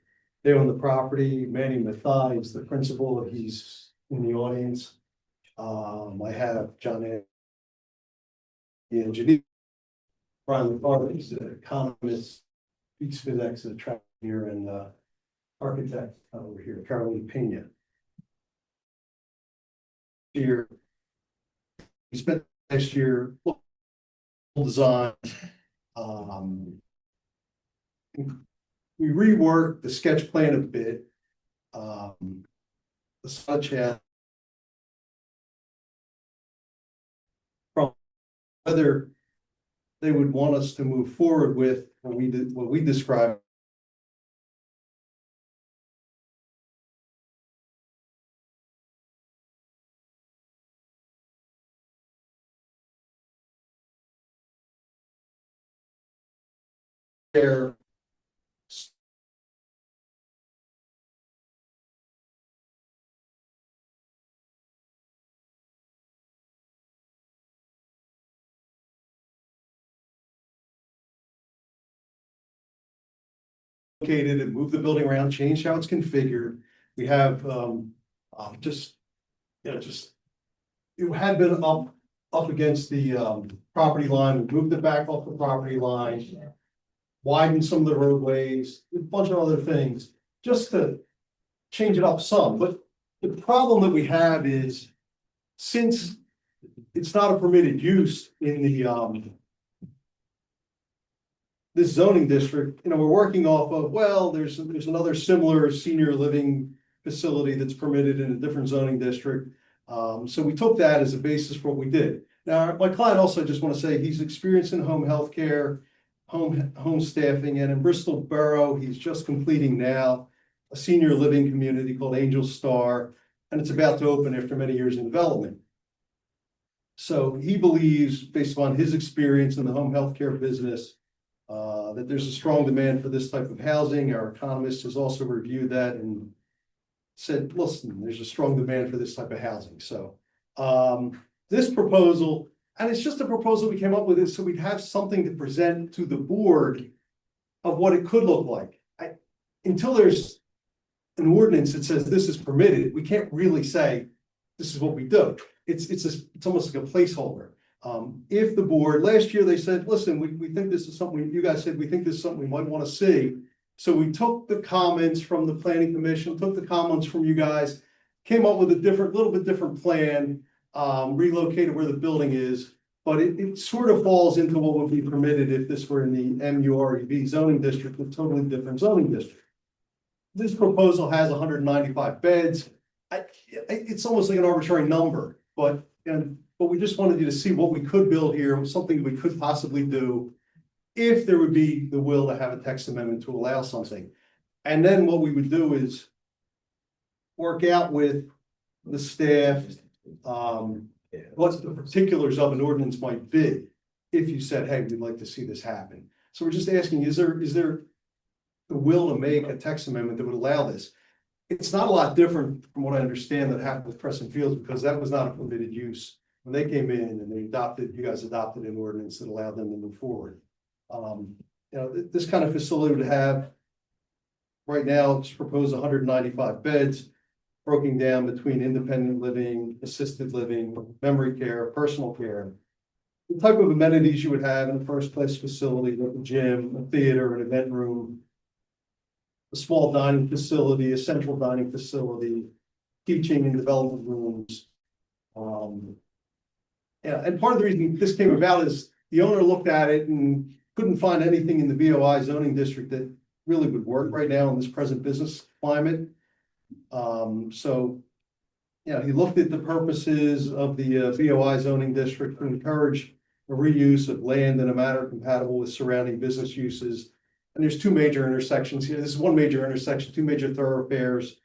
They own the property. Manny Mathai is the principal, he's in the audience. I have John A. the engineer. Brian LaFarge is the economist, Pete Spivak is the track here, and architect over here, Caroline Pena. Here, we spent last year design. We reworked the sketch plan a bit. The sketch had from whether they would want us to move forward with what we described. There. Located and move the building around, change how it's configured. We have just it had been up against the property line. We moved it back off the property line, widened some of the roadways, a bunch of other things, just to change it up some. But the problem that we have is, since it's not a permitted use in the this zoning district, we're working off of, well, there's another similar senior living facility that's permitted in a different zoning district. So we took that as a basis for what we did. Now, my client also, I just want to say, he's experienced in home healthcare, home staffing, and in Bristol Borough, he's just completing now a senior living community called Angel Star, and it's about to open after many years in development. So he believes, based on his experience in the home healthcare business, that there's a strong demand for this type of housing. Our economist has also reviewed that and said, listen, there's a strong demand for this type of housing. So this proposal, and it's just a proposal we came up with, so we'd have something to present to the board of what it could look like. Until there's an ordinance that says this is permitted, we can't really say this is what we do. It's almost like a placeholder. If the board, last year they said, listen, we think this is something, you guys said, we think this is something we might want to see. So we took the comments from the planning commission, took the comments from you guys, came up with a little bit different plan, relocated where the building is, but it sort of falls into what would be permitted if this were in the MUREB zoning district, a totally different zoning district. This proposal has 195 beds. It's almost like an arbitrary number, but we just wanted you to see what we could build here, something we could possibly do if there would be the will to have a text amendment to allow something. And then what we would do is work out with the staff what the particulars of an ordinance might be if you said, hey, we'd like to see this happen. So we're just asking, is there the will to make a text amendment that would allow this? It's not a lot different from what I understand that happened with Crescent Fields, because that was not a permitted use. When they came in and you guys adopted an ordinance that allowed them to move forward. This kind of facility would have, right now, it's proposed 195 beds, broken down between independent living, assisted living, memory care, personal care. The type of amenities you would have in a first class facility, like a gym, a theater, an event room. a small dining facility, a central dining facility, teaching and development rooms. Yeah, and part of the reason this came about is the owner looked at it and couldn't find anything in the BOI zoning district that really would work right now in this present business climate. So, yeah, he looked at the purposes of the BOI zoning district to encourage a reuse of land in a manner compatible with surrounding business uses. And there's two major intersections here. This is one major intersection, two major thoroughfares.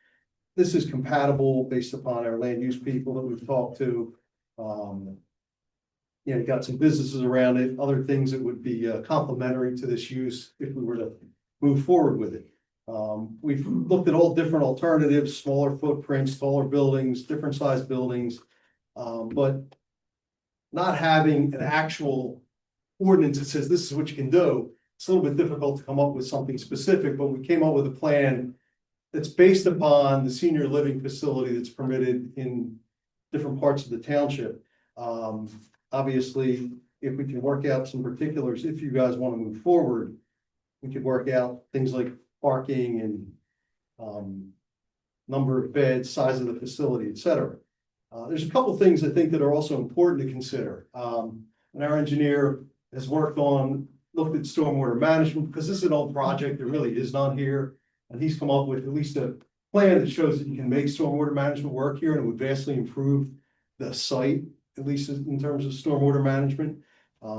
This is compatible based upon our land use people that we've talked to. You know, you got some businesses around it, other things that would be complementary to this use if we were to move forward with it. We've looked at all different alternatives, smaller footprints, taller buildings, different sized buildings. But not having an actual ordinance that says this is what you can do, it's a little bit difficult to come up with something specific, but we came up with a plan that's based upon the senior living facility that's permitted in different parts of the township. Obviously, if we can work out some particulars, if you guys want to move forward, we could work out things like parking and number of beds, size of the facility, et cetera. There's a couple things I think that are also important to consider. And our engineer has looked at stormwater management, because this is an old project, there really is none here. And he's come up with at least a plan that shows that you can make stormwater management work here, and it would vastly improve the site, at least in terms of stormwater management,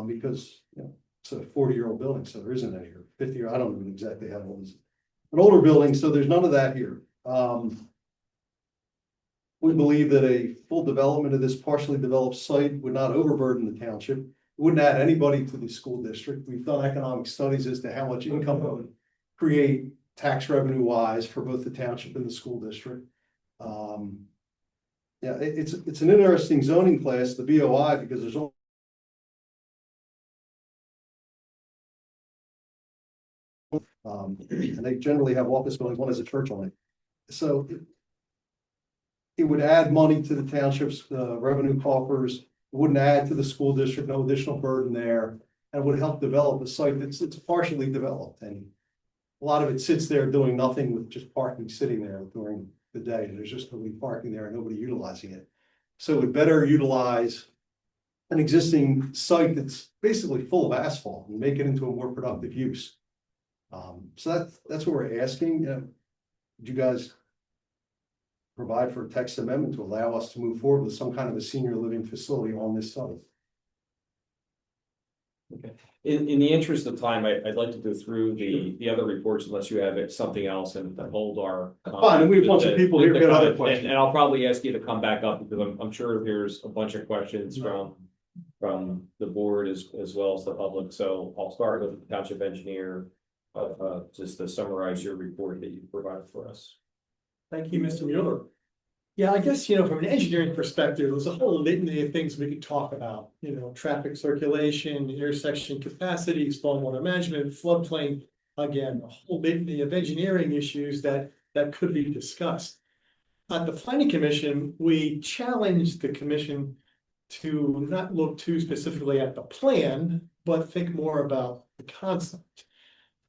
because you know, it's a 40-year-old building, so there isn't any, or 50, or I don't even exactly how old it is. An older building, so there's none of that here. We believe that a full development of this partially developed site would not overburden the township. It wouldn't add anybody to the school district. We've done economic studies as to how much income it would create tax revenue wise for both the township and the school district. Yeah, it's an interesting zoning class, the BOI, because there's only and they generally have office buildings, one has a church on it. So it would add money to the township's revenue coffers. It wouldn't add to the school district, no additional burden there, and would help develop a site that's partially developed. And a lot of it sits there doing nothing with just parking sitting there during the day. There's just nobody parking there and nobody utilizing it. So it would better utilize an existing site that's basically full of asphalt and make it into a more productive use. So that's what we're asking. Would you guys provide for a text amendment to allow us to move forward with some kind of a senior living facility on this site? Okay. In the interest of time, I'd like to go through the other reports unless you have something else and hold our. Fine, and we have a bunch of people here who got other questions. And I'll probably ask you to come back up because I'm sure there's a bunch of questions from the board as well as the public. So I'll start with the township engineer, just to summarize your report that you provided for us. Thank you, Mr. Mueller. Yeah, I guess, from an engineering perspective, there's a whole litany of things we could talk about, traffic circulation, intersection capacity, stormwater management, floodplain. Again, a whole litany of engineering issues that could be discussed. At the planning commission, we challenged the commission to not look too specifically at the plan, but think more about the concept.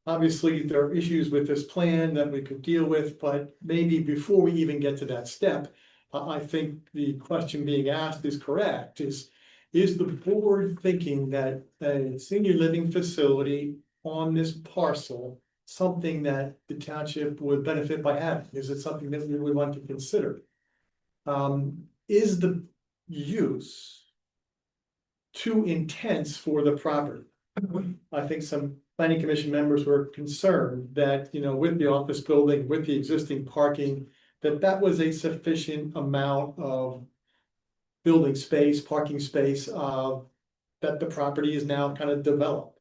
Obviously, there are issues with this plan that we could deal with, but maybe before we even get to that step, I think the question being asked is correct. Is the board thinking that a senior living facility on this parcel something that the township would benefit by having? Is it something that we would want to consider? Is the use too intense for the property? I think some planning commission members were concerned that, with the office building, with the existing parking, that was a sufficient amount of building space, parking space, that the property is now kind of developed.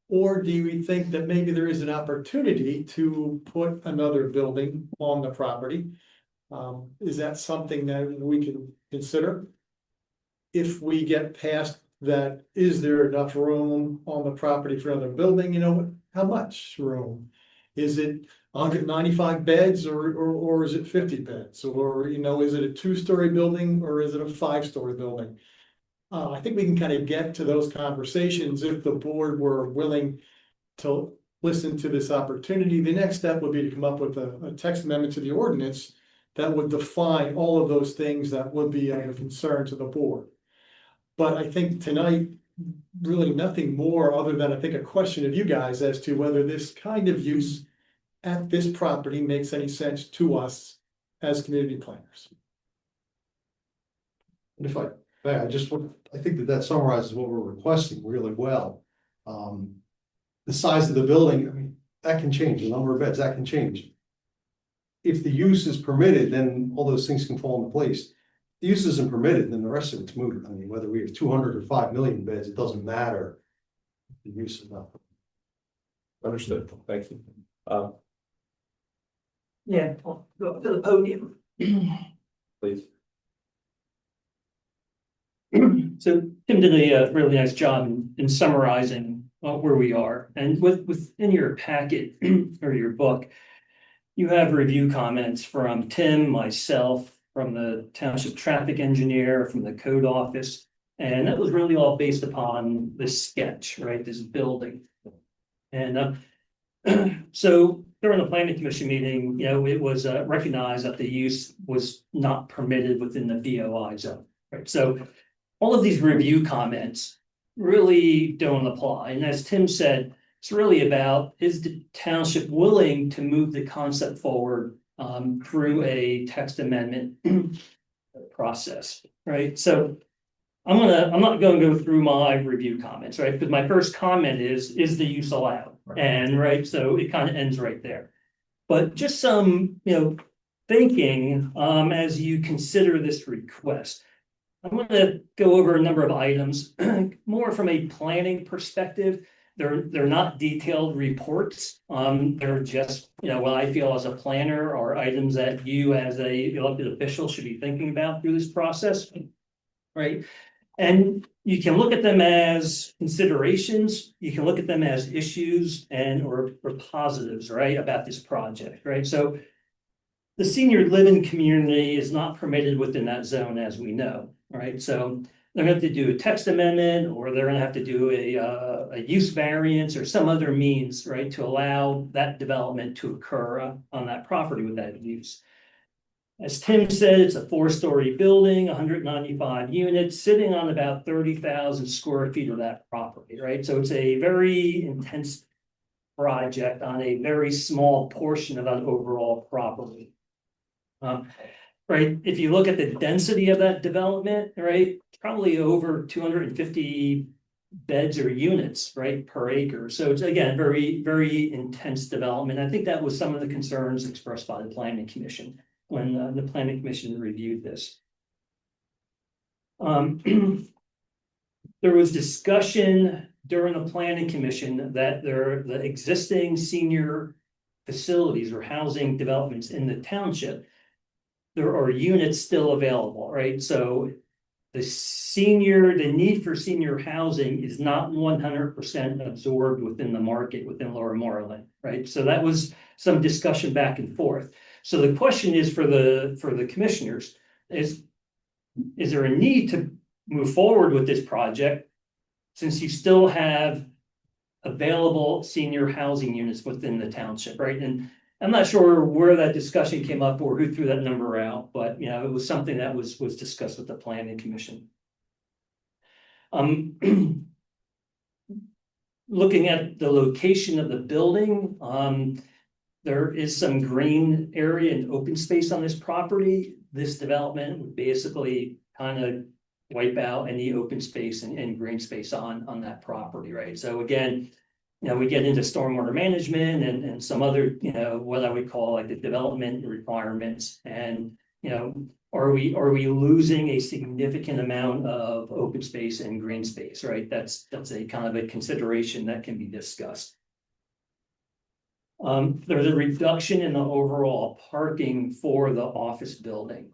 Or do we think that maybe there is an opportunity to put another building on the property? Is that something that we can consider? If we get past that, is there enough room on the property for another building? How much room? Is it 195 beds or is it 50 beds? Or, is it a 2-story building or is it a 5-story building? I think we can kind of get to those conversations if the board were willing to listen to this opportunity. The next step would be to come up with a text amendment to the ordinance that would define all of those things that would be of concern to the board. But I think tonight, really nothing more other than I think a question of you guys as to whether this kind of use at this property makes any sense to us as community planners. And if I think that summarizes what we're requesting really well. The size of the building, I mean, that can change, the number of beds, that can change. If the use is permitted, then all those things can fall into place. If the use isn't permitted, then the rest of it's moot. I mean, whether we have 200 or 5 million beds, it doesn't matter. The use is not. Understood, thank you. Yeah, go up to the podium. Please. So Tim did a really nice job in summarizing where we are, and within your packet or your book, you have review comments from Tim, myself, from the township traffic engineer, from the code office, and that was really all based upon this sketch, right? This building, and so during the planning commission meeting, it was recognized that the use was not permitted within the BOI zone, right? So all of these review comments really don't apply. And as Tim said, it's really about, is the township willing to move the concept forward through a text amendment process, right? So I'm not going to go through my review comments, right? Because my first comment is the use allowed? And right, so it kind of ends right there. But just some, thinking as you consider this request. I'm going to go over a number of items more from a planning perspective. They're not detailed reports. They're just, what I feel as a planner are items that you as a elected official should be thinking about through this process, right? And you can look at them as considerations. You can look at them as issues or positives, right, about this project, right? So the senior living community is not permitted within that zone, as we know, right? So they're going to have to do a text amendment, or they're going to have to do a use variance or some other means, right, to allow that development to occur on that property with that use. As Tim said, it's a 4-story building, 195 units, sitting on about 30,000 square feet of that property, right? So it's a very intense project on a very small portion of that overall property. Right, if you look at the density of that development, right, it's probably over 250 beds or units, right, per acre. So it's, again, very, very intense development. I think that was some of the concerns expressed by the planning commission when the planning commission reviewed this. There was discussion during the planning commission that the existing senior facilities or housing developments in the township, there are units still available, right? So the need for senior housing is not 100% absorbed within the market within Lower Moreland, right? So that was some discussion back and forth. So the question is for the commissioners is there a need to move forward with this project since you still have available senior housing units within the township, right? And I'm not sure where that discussion came up or who threw that number out, but it was something that was discussed with the planning commission. Looking at the location of the building, there is some green area and open space on this property. This development would basically kind of wipe out any open space and green space on that property, right? So again, we get into stormwater management and some other, what I would call like the development requirements. And, are we losing a significant amount of open space and green space, right? That's a kind of a consideration that can be discussed. There's a reduction in the overall parking for the office building,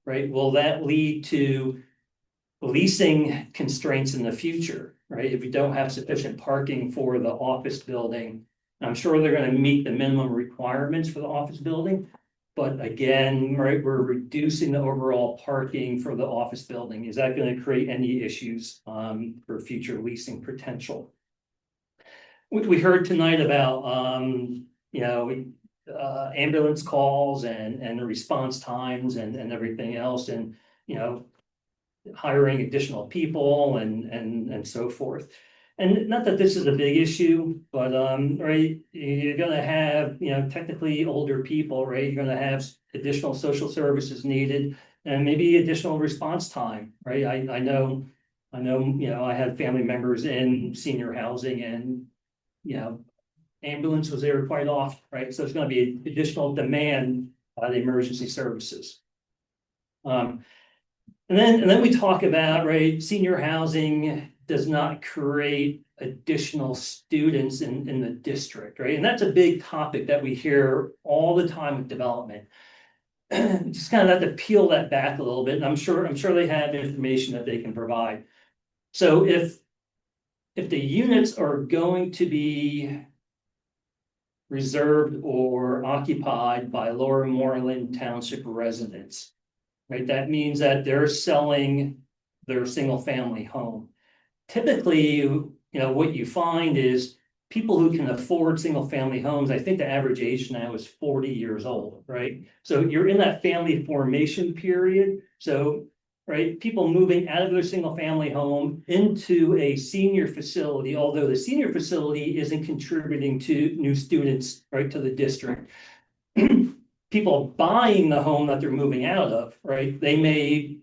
right? Will that lead to leasing constraints in the future, right? If we don't have sufficient parking for the office building, I'm sure they're going to meet the minimum requirements for the office building. But again, right, we're reducing the overall parking for the office building. Is that going to create any issues for future leasing potential? we heard tonight about, you know, ambulance calls and the response times and everything else and, you know, hiring additional people and so forth. And not that this is a big issue, but, right, you're gonna have, you know, technically older people, right? You're gonna have additional social services needed and maybe additional response time, right? I know, you know, I had family members in senior housing and, you know, ambulance was there quite often, right? So it's gonna be additional demand by the emergency services. And then we talk about, right, senior housing does not create additional students in the district, right? And that's a big topic that we hear all the time with development. Just kind of have to peel that back a little bit, and I'm sure they have information that they can provide. So if the units are going to be reserved or occupied by Lower Moreland Township residents, right? That means that they're selling their single family home. Typically, you know, what you find is people who can afford single family homes, I think the average age now is 40 years old, right? So you're in that family formation period. So, right, people moving out of their single family home into a senior facility, although the senior facility isn't contributing to new students, right, to the district. People buying the home that they're moving out of, right? They may,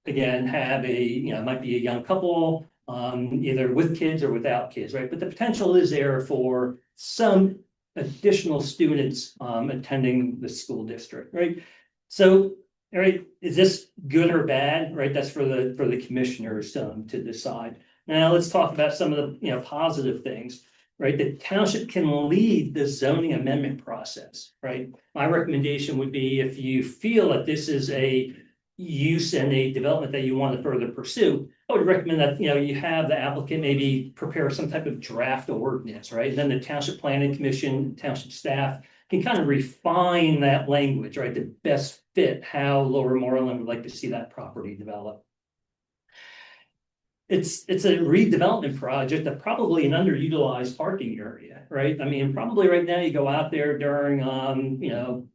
again, have a, you know, it might be a young couple, either with kids or without kids, right? But the potential is there for some additional students attending the school district, right? So, all right, is this good or bad, right? That's for the commissioners to decide. Now let's talk about some of the, you know, positive things. Right, the township can lead the zoning amendment process, right? My recommendation would be if you feel that this is a use and a development that you want to further pursue, I would recommend that, you know, you have the applicant maybe prepare some type of draft ordinance, right? And then the township planning commission, township staff can kind of refine that language, right? To best fit how Lower Moreland would like to see that property develop. It's a redevelopment project that probably an underutilized parking area, right? I mean, probably right now you go out there during, you know,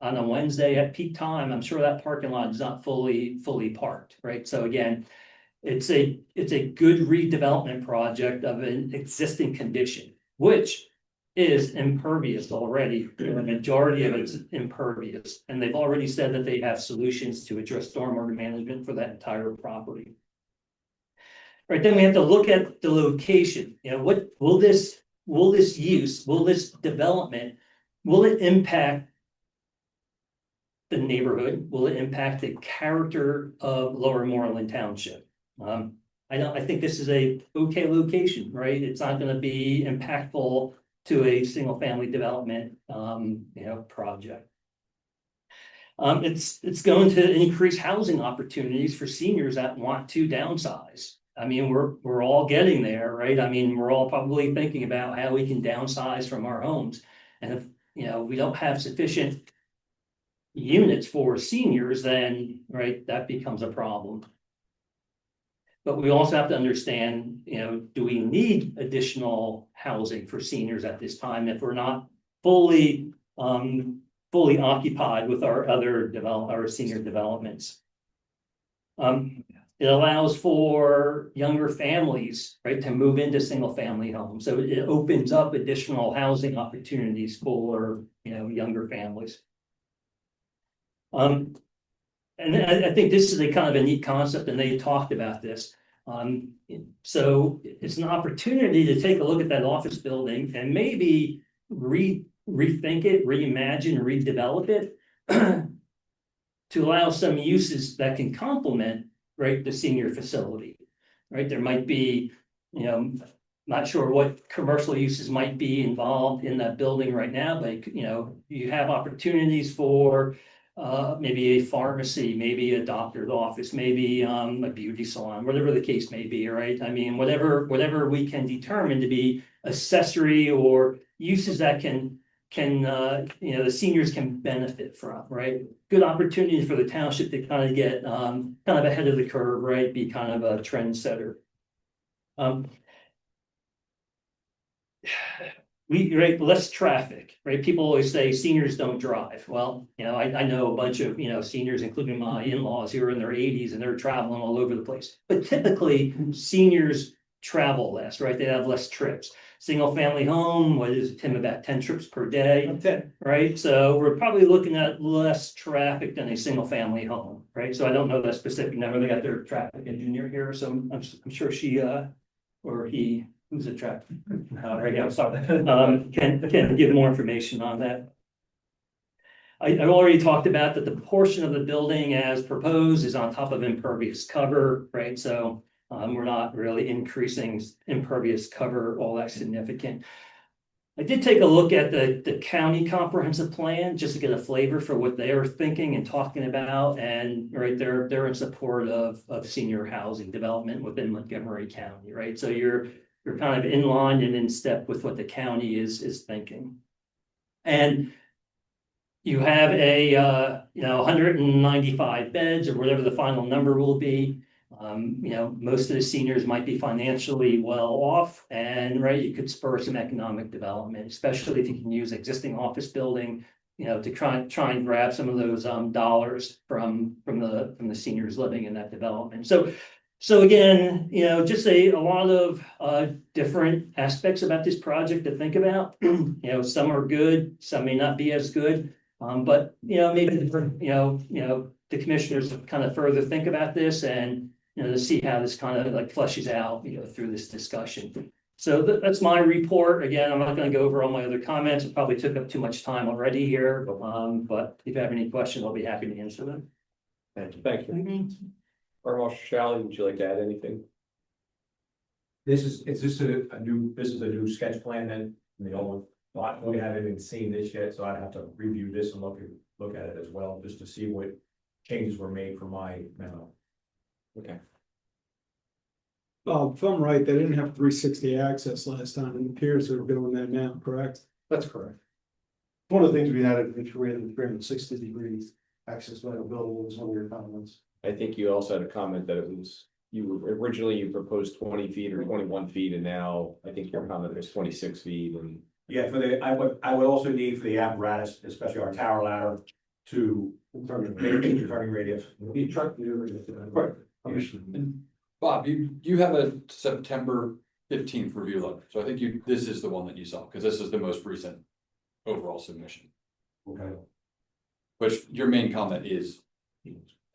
on a Wednesday at peak time, I'm sure that parking lot is not fully parked, right? So again, it's a good redevelopment project of an existing condition, which is impervious already. The majority of it's impervious, and they've already said that they have solutions to address stormwater management for that entire property. Right, then we have to look at the location. You know, what will this development, will it impact the neighborhood? Will it impact the character of Lower Moreland Township? I think this is a okay location, right? It's not going to be impactful to a single family development, you know, project. It's going to increase housing opportunities for seniors that want to downsize. I mean, we're all getting there, right? I mean, we're all probably thinking about how we can downsize from our homes. And if, you know, we don't have sufficient units for seniors, then, right, that becomes a problem. But we also have to understand, you know, do we need additional housing for seniors at this time if we're not fully occupied with our senior developments? It allows for younger families, right, to move into single family homes. So it opens up additional housing opportunities for, you know, younger families. And I think this is a kind of a neat concept, and they talked about this. So it's an opportunity to take a look at that office building and maybe rethink it, reimagine, redevelop it to allow some uses that can complement, right, the senior facility, right? There might be, you know, not sure what commercial uses might be involved in that building right now, but, you know, you have opportunities for maybe a pharmacy, maybe a doctor's office, maybe a beauty salon, whatever the case may be, right? I mean, whatever we can determine to be accessory or uses that can you know, the seniors can benefit from, right? Good opportunities for the township to kind of get kind of ahead of the curve, right? Be kind of a trendsetter. right, less traffic, right? People always say seniors don't drive. Well, I know a bunch of, seniors, including my in-laws who are in their eighties and they're traveling all over the place. But typically, seniors travel less, right? They have less trips. Single family home, what is it, Tim, about 10 trips per day? 10. Right? So we're probably looking at less traffic than a single family home, right? So I don't know that specific number. They got their traffic engineer here, so I'm sure she or he, who's a traffic. Right, yeah, I'm sorry. Can give more information on that. I've already talked about that the portion of the building as proposed is on top of impervious cover, right? So we're not really increasing impervious cover all that significant. I did take a look at the county comprehensive plan just to get a flavor for what they are thinking and talking about. And right, they're in support of senior housing development within Montgomery County, right? So you're kind of in line and in step with what the county is thinking. And you have a 195 beds or whatever the final number will be. Most of the seniors might be financially well off, and right, you could spur some economic development, especially if you can use existing office building, to try and grab some of those dollars from the seniors living in that development. So again, just a lot of different aspects about this project to think about. Some are good, some may not be as good. But maybe the commissioners kind of further think about this and to see how this kind of like fleshes out through this discussion. So that's my report. Again, I'm not going to go over all my other comments. It probably took up too much time already here. But if you have any questions, I'll be happy to answer them. Thank you. Thank you. Thank you. Fire Marshal Shalley, would you like to add anything? Is this a new sketch plan then? The old one? We haven't even seen this yet, so I'd have to review this and look at it as well, just to see what changes were made for my memo. Okay. If I'm right, they didn't have 360 access last time, and it appears they're doing that now, correct? That's correct. One of the things we added, which we had 360 degrees access to the building, was one of your comments. I think you also had a comment that it was, originally you proposed 20 feet or 21 feet, and now I think your comment was 26 feet and. Yeah, I would also need for the apparatus, especially our tower ladder, to turning radius. The truck And Bob, you have a September 15th review letter, so I think this is the one that you saw, because this is the most recent overall submission. Okay. Which your main comment is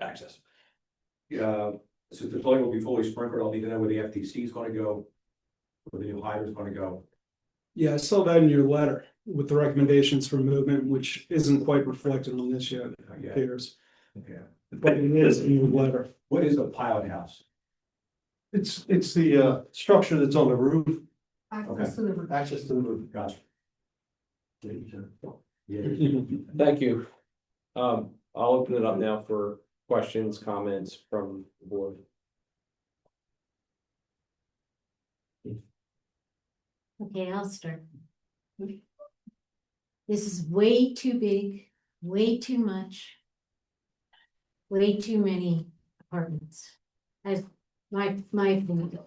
access. So the building will be fully sprinkled. I'll need to know where the FTC is going to go, where the new hydrant is going to go. Yeah, I saw that in your letter with the recommendations for movement, which isn't quite reflected on this yet, it appears. Yeah. But it is in your letter. What is a pilot house? It's the structure that's on the roof. Access to the roof. Access to the roof. Gotcha. Thank you. I'll open it up now for questions, comments from the board. Okay, I'll start. This is way too big, way too much, way too many apartments. As my opinion.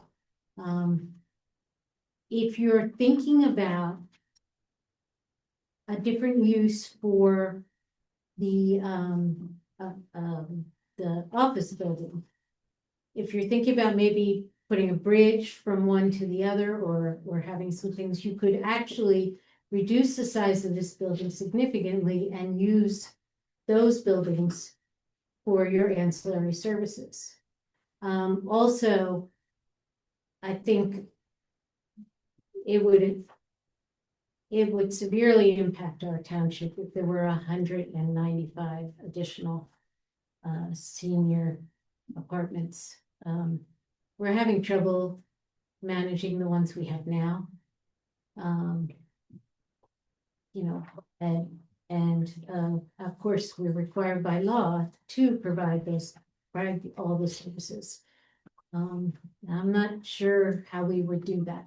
If you're thinking about a different use for the office building, if you're thinking about maybe putting a bridge from one to the other or having some things, you could actually reduce the size of this building significantly and use those buildings for your ancillary services. Also, I think it would severely impact our township if there were 195 additional senior apartments. We're having trouble managing the ones we have now. And of course, we're required by law to provide all the services. I'm not sure how we would do that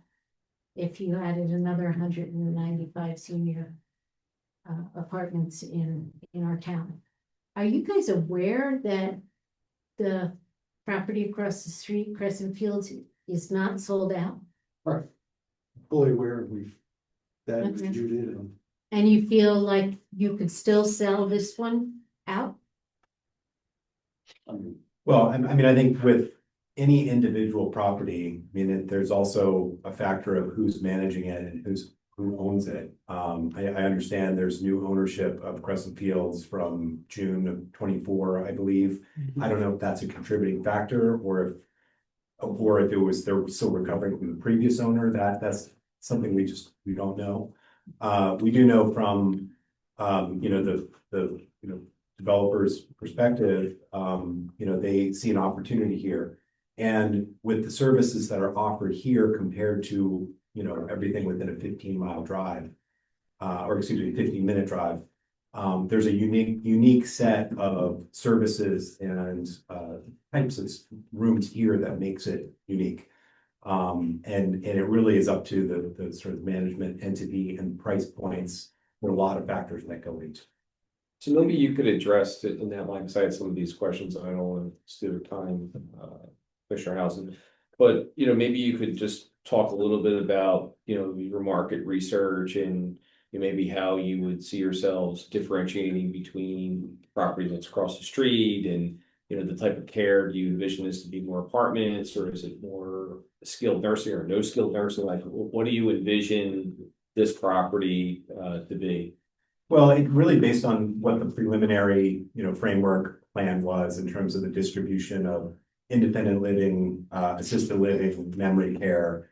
if you added another 195 senior apartments in our town. Are you guys aware that the property across the street, Crescent Fields, is not sold out? Right. Fully aware, we've that Okay. reviewed it and. And you feel like you could still sell this one out? Well, I mean, I think with any individual property, I mean, there's also a factor of who's managing it and who owns it. I understand there's new ownership of Crescent Fields from June of 24, I believe. I don't know if that's a contributing factor or if it was, they're still recovering from the previous owner. That's something we don't know. We do know from, you know, the developer's perspective, you know, they see an opportunity here. And with the services that are offered here compared to, you know, everything within a 15-mile drive, or excuse me, 15-minute drive, there's a unique set of services and types of rooms here that makes it unique. And it really is up to the sort of management entity and price points. There are a lot of factors that go into. So maybe you could address it in that line, besides some of these questions. I don't want to steal time, Commissioner Housen. But, you know, maybe you could just talk a little bit about, you know, your market research and maybe how you would see yourselves differentiating between property that's across the street and, you know, the type of care. Do you envision this to be more apartments, or is it more skilled nursing or no skilled nursing? Like, what do you envision this property to be? Well, it really based on what the preliminary, you know, framework plan was in terms of the distribution of independent living, assisted living, memory care,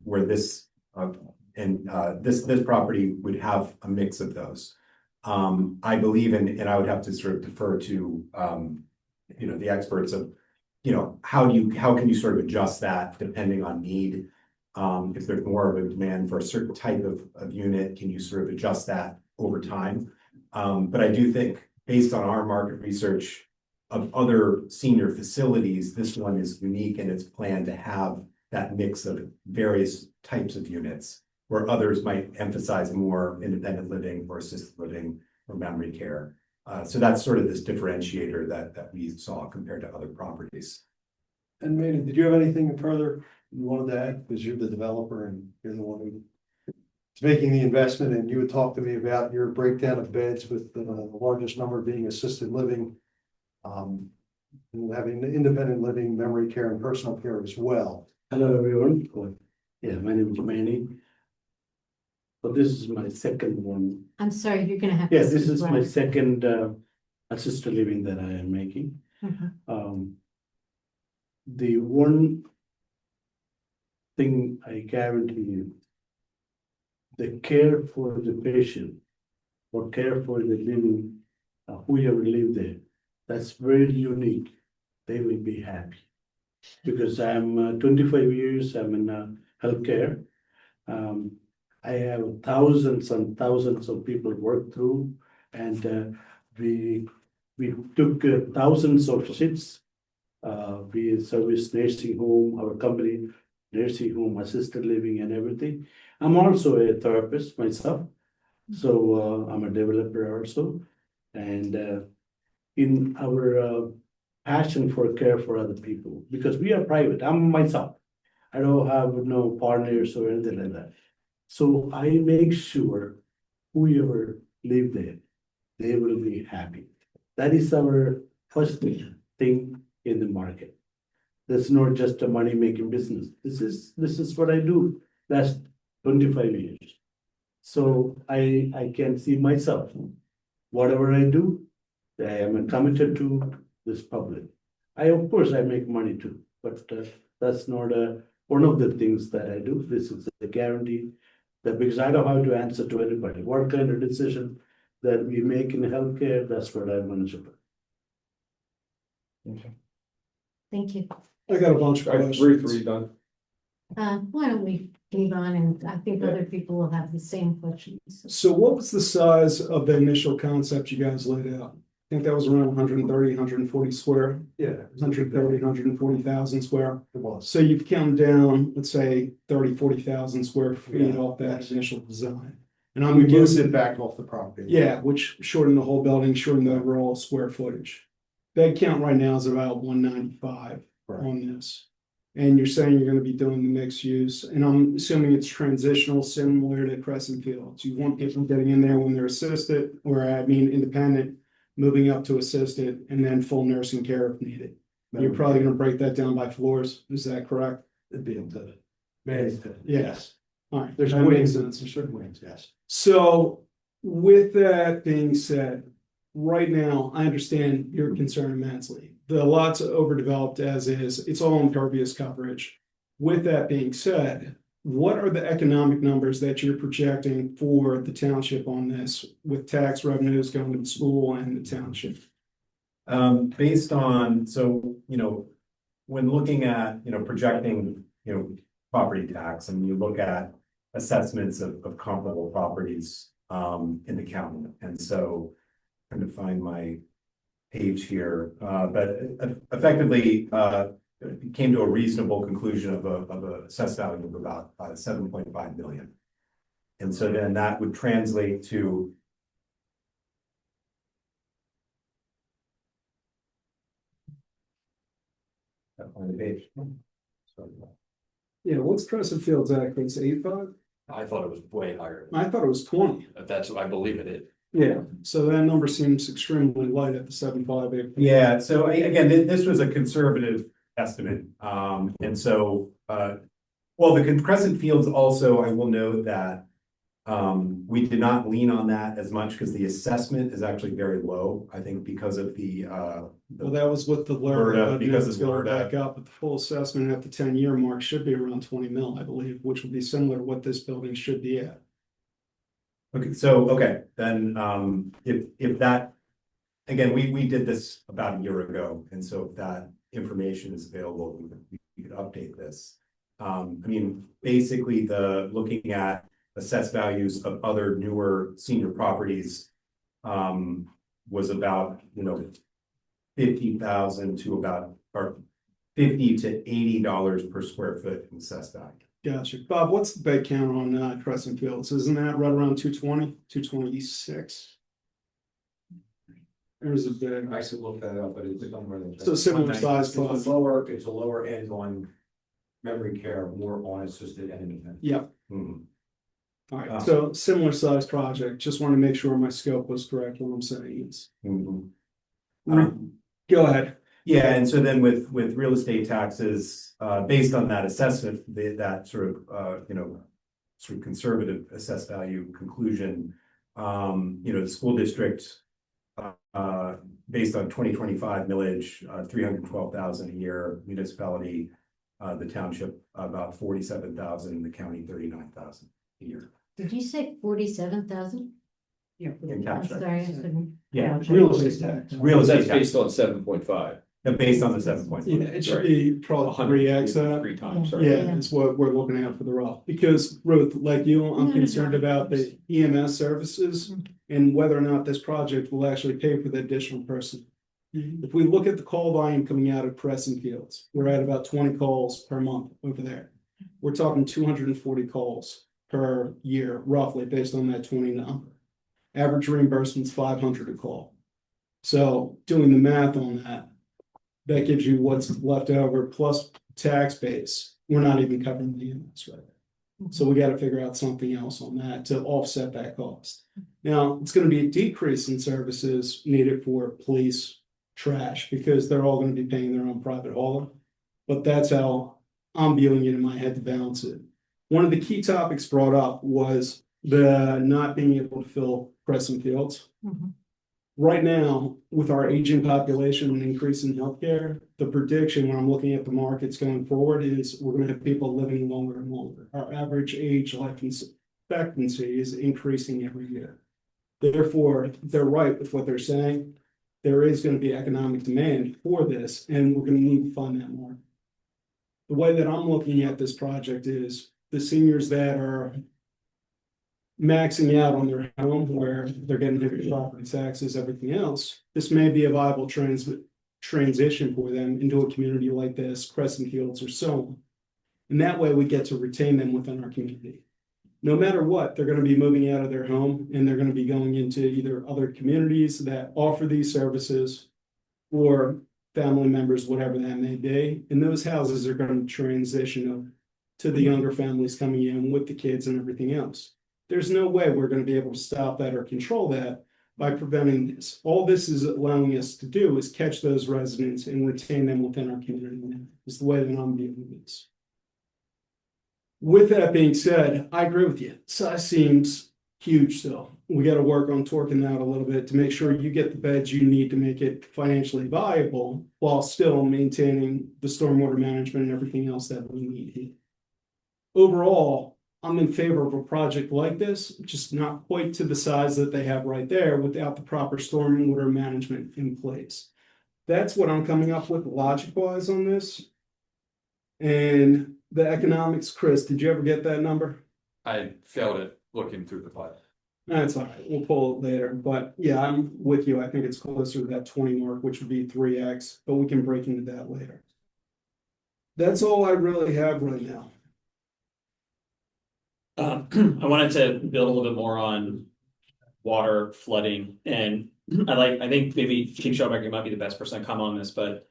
where this this property would have a mix of those. I believe in, and I would have to sort of defer to, you know, the experts of, you know, how can you sort of adjust that depending on need? If there's more of a demand for a certain type of unit, can you sort of adjust that over time? But I do think, based on our market research of other senior facilities, this one is unique in its plan to have that mix of various types of units, where others might emphasize more independent living or assisted living or memory care. So that's sort of this differentiator that we saw compared to other properties. And Maynard, did you have anything further you wanted to add? Because you're the developer and you're the one who is making the investment, and you would talk to me about your breakdown of beds with the largest number being assisted living, and having independent living, memory care, and personal care as well. Hello, everyone. Yeah, my name is Manny. So this is my second one. I'm sorry, you're gonna have. to Yes, this speak is my louder. second assisted living that I am making. Mhm. The one thing I guarantee you, the care for the patient or care for the living, whoever live there, that's very unique. They will be happy. Because I'm 25 years, I'm in healthcare. I have thousands and thousands of people work through, and we took thousands of shifts. We service nursing home, our company, nursing home, assisted living and everything. I'm also a therapist myself. So I'm a developer also. And in our passion for care for other people, because we are private, I'm myself. I don't have no partners or anything like that. So I make sure whoever live there, they will be happy. That is our first thing in the market. That's not just a money-making business. This is what I do last 25 years. So I can see myself, whatever I do, I am committed to this public. Of course, I make money too, but that's not one of the things that I do. This is a guarantee that, because I don't have to answer to anybody. What kind of decision that we make in healthcare, that's what I'm answerable. Okay. Thank you. I got a bunch of Ruth, questions. were you done? Why don't we move on, and I think other people will have the same questions. So what was the size of the initial concept you guys laid out? I think that was around 130, 140 square, Yeah, 130, 140,000 square. it was. So you've come down, let's say 30, 40,000 square feet Yeah. off that Yes. initial design. And We I'm moved guessing, it back off the property. yeah, which shortened the whole building, shortened the overall square footage. Bed count right now is about 195 Right. on this. And you're saying you're gonna be doing the mixed use, and I'm assuming it's transitional, similar to Crescent Fields. You want people getting in there when they're assisted, or I mean independent, moving up to assisted, and then full nursing care if needed. You're probably gonna break that down by floors, is that correct? It'd be up to management. Yes. All right, There's that makes wings, sense. there's certain wings, yes. So with that being said, right now, I understand your concern immensely. The lot's overdeveloped as is, it's all impervious coverage. With that being said, what are the economic numbers that you're projecting for the township on this with tax revenues going to the school and the township? Based on, so, when looking at, projecting, property tax, and you look at assessments of comparable properties in the county. And so I'm trying to find my page here, but effectively came to a reasonable conclusion of a assessed value of about 7.5 million. And so then that would translate to on the page. Sorry. Yeah, what's Crescent Fields at? It's 8.5? I thought it was way higher. I thought it was 20. That's, I believe it is. Yeah, so that number seems extremely light at the 7.5. Yeah, so again, this was a conservative estimate. And so, well, the Crescent Fields also, I will note that we did not lean on that as much because the assessment is actually very low. I think because of the Well, that was with the Blurred LERTA, up but because now it's it's going blurred back up, but the full assessment at the 10-year mark should be around 20 mil, I believe, which would be similar to what this building should be at. Okay, so, okay, then, if that, again, we did this about a year ago, and so if that information is available, we could update this. I mean, basically looking at assessed values of other newer senior properties, was about, 50,000 to about, or $50 to $80 per square foot in assessed value. Gotcha. Bob, what's the bed count on Crescent Fields? Isn't that right around 220, 226? There's a bed. I should look that up, but it's somewhere. So similar size It's plus. a lower end on memory care, more on assisted and independent. Yep. Mhm. All right, so similar size project. Just want to make sure my scope was correct. What I'm saying is. Mhm. Go ahead. Yeah, and so then with real estate taxes, based on that assessment, that sort of, sort of conservative assessed value conclusion, the school district, based on 2025 millage, 312,000 a year, municipality, the township, about 47,000, and the county 39,000 a year. Did you say 47,000? Yeah. In I'm township. sorry, I couldn't. Yeah, Real estate tax. real estate That's tax, based on 7.5. based on the 7.5. Yeah, it should be probably 3x that. 3 times, Yeah. sorry. Yeah, it's what we're looking at for the rough, because Ruth, like you, No, I'm no, concerned no. about the EMS services and whether or not this project will actually pay for the additional person. If we look at the call volume coming out of Crescent Fields, we're at about 20 calls per month over there. We're talking 240 calls per year, roughly, based on that 20 number. Average reimbursement's 500 a call. So doing the math on that, that gives you what's left over plus tax base. We're not even covering the EMS right now. So we got to figure out something else on that to offset that cost. Now, it's going to be a decrease in services needed for police, trash, because they're all going to be paying their own private hauler. But that's how I'm viewing it in my head to balance it. One of the key topics brought up was the not being able to fill Crescent Fields. Mhm. Right now, with our aging population and increase in healthcare, the prediction when I'm looking at the markets going forward is we're gonna have people living longer and longer. Our average age life expectancy is increasing every year. Therefore, they're right with what they're saying. There is gonna be economic demand for this, and we're gonna need to fund that more. The way that I'm looking at this project is the seniors that are maxing out on their home where they're getting different property taxes, everything else. This may be a viable transition for them into a community like this, Crescent Fields or so on. And that way we get to retain them within our community. No matter what, they're going to be moving out of their home and they're going to be going into either other communities that offer these services, or family members, whatever that may be. And those houses are going to transition to the younger families coming in with the kids and everything else. There's no way we're going to be able to stop that or control that by preventing this. All this is allowing us to do is catch those residents and retain them within our community. Is the way that I'm viewing this. With that being said, I agree with you. Size seems huge still. We got to work on torquing that a little bit to make sure you get the beds you need to make it financially viable while still maintaining the stormwater management and everything else that we need here. Overall, I'm in favor of a project like this, just not quite to the size that they have right there without the proper stormwater management in place. That's what I'm coming up with logic-wise on this. And the economics, Chris, did you ever get that number? I failed at looking through the file. That's all right, we'll pull it later, but yeah, I'm with you, I think it's closer to that 20 mark, which would be 3x, but we can break into that later. That's all I really have right now. I wanted to build a little bit more on water flooding, and I think maybe Chief Shelbecker might be the best person to comment on this, but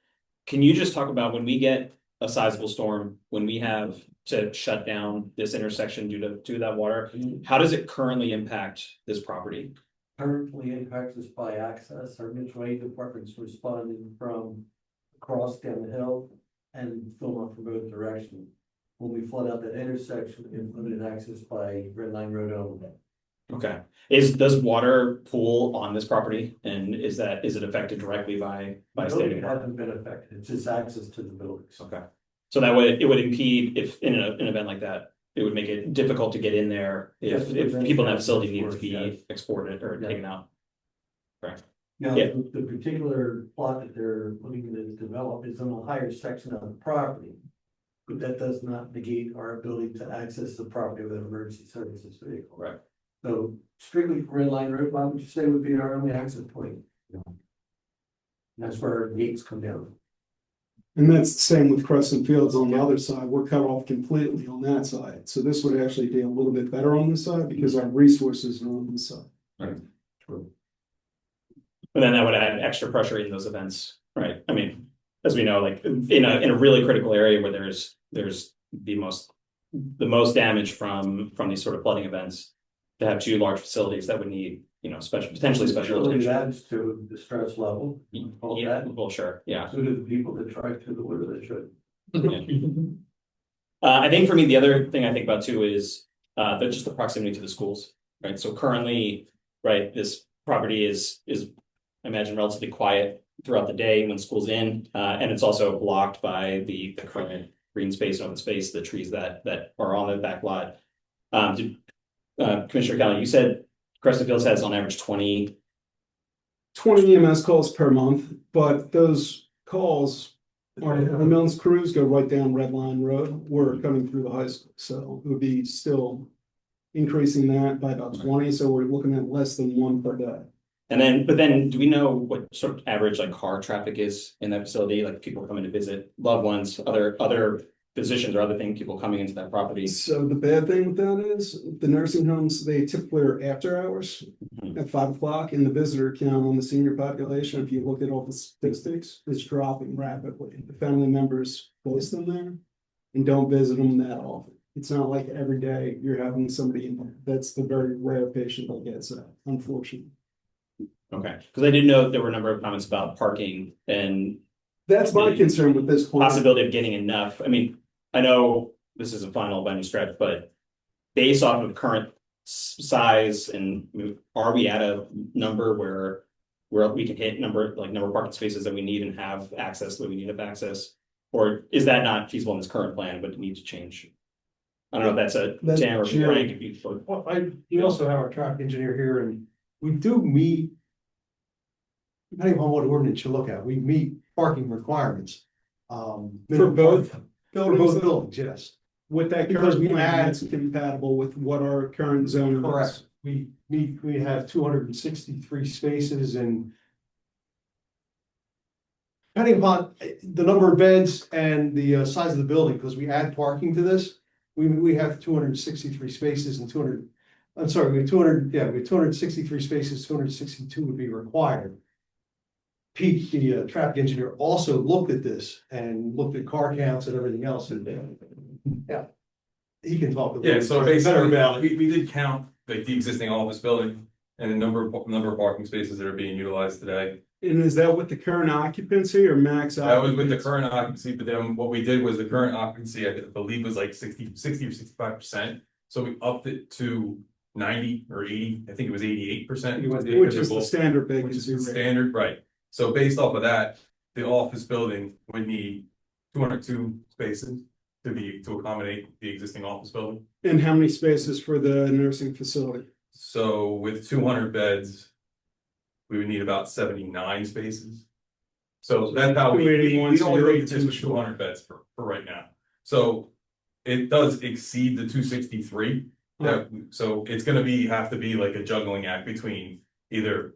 can you just talk about when we get a sizable storm, when we have to shut down this intersection due to that water, how does it currently impact this property? Currently impacts us by access. Our mutual aid department's responding from across down the hill and Philmont from both directions. When we flood out that intersection, we have limited access by Red Line Road only. Okay, does water pool on this property, and is it affected directly by Building hasn't been affected, it's just access to the buildings. Okay, so that would, it would impede if in an event like that, it would make it difficult to get in there if people in that facility need to be exported or taken out. Correct. Now, Yeah. the particular plot that they're looking to develop is on a higher section of the property. But that does not negate our ability to access the property with an emergency services vehicle. Right. So strictly for Red Line Road, what would you say would be our only access point? And that's where our gates come down. And that's the same with Crescent Fields on the other side. We're cut off completely on that side. So this would actually be a little bit better on this side because our resources are on this side. Right. True. But then that would add extra pressure in those events, right? I mean, as we know, like in a really critical area where there's the most damage from these sort of flooding events, to have two large facilities that would need, potentially special Really attention. adds to the stress level. All Yeah, that. well, sure, yeah. So do the people that drive through the winter, they should. I think for me, the other thing I think about too is just the proximity to the schools, right? So currently, right, this property is I imagine relatively quiet throughout the day when school's in, and it's also blocked by the current green space, open space, the trees that are on the back lot. Commissioner Kelly, you said Crescent Fields has on average 20 EMS calls per month, but those calls, our ambulance crews go right down Red Line Road. We're coming through the high school, so it would be still increasing that by about 20. So we're looking at less than one per day. but then do we know what sort of average like car traffic is in that facility? Like people coming to visit loved ones, other physicians or other things, people coming into that property? So the bad thing with that is the nursing homes, they typically are after hours at 5 o'clock, and the visitor count on the senior population, if you look at all the statistics, is dropping rapidly. The family members place them there and don't visit them that often. It's not like every day you're having somebody in there. That's the very rare patient that gets that, unfortunately. Okay, because I did know there were a number of comments about parking and That's my concern with this point. possibility of getting enough. I mean, I know this is a final by any stretch, but based off of current size and are we at a number where we can hit number of parking spaces that we need and have access that we need access, or is that not feasible in this current plan, but it needs to change? I don't know if that's Dan or Frank. If you Well, we also have our traffic engineer here, and we do meet, depending on what ordinance you look at, we meet parking requirements. For both buildings, yes. With that Because current we plan, add- it's compatible with what our current zone is. Correct. We have 263 spaces, and depending upon the number of beds and the size of the building, because we add parking to this, we have 263 spaces and 200, I'm sorry, we have 200, we have 263 spaces, 262 would be required. Pete, the traffic engineer, also looked at this and looked at car counts and everything else, and yeah. He can talk a little Yeah, so better basically, about it. we did count like the existing office building and the number of parking spaces that are being utilized today. And is that with the current occupancy or max? That was with the occupancy? current occupancy, but then what we did was the current occupancy, I believe, was like 60 or 65%. So we upped it to 90 or 80, I think it was 88%. Which is the standard Which is vacancy the rate. standard, right? So based off of that, the office building would need 202 spaces to accommodate the existing office building. And how many spaces for the nursing facility? So with 200 beds, we would need about 79 spaces. So that's how we 281, so only you're looked at this with 82 200 beds for right now. So it does exceed the 263. That, so it's gonna have to be like a juggling act between either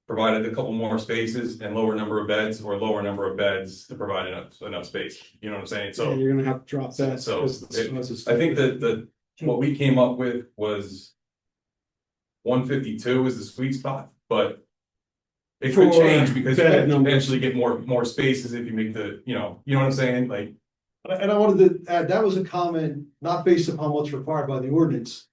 provided a couple more spaces and lower number of beds, or lower number of beds to provide enough space. You know what I'm saying? So Yeah, you're gonna have to drop that. so because it's- I think that what we came up with was 152 is the sweet spot, but it could For change because you bed could numbers. potentially get more spaces if you make you know what I'm saying? Like, And I wanted to add, that was a comment not based upon what's required by the ordinance,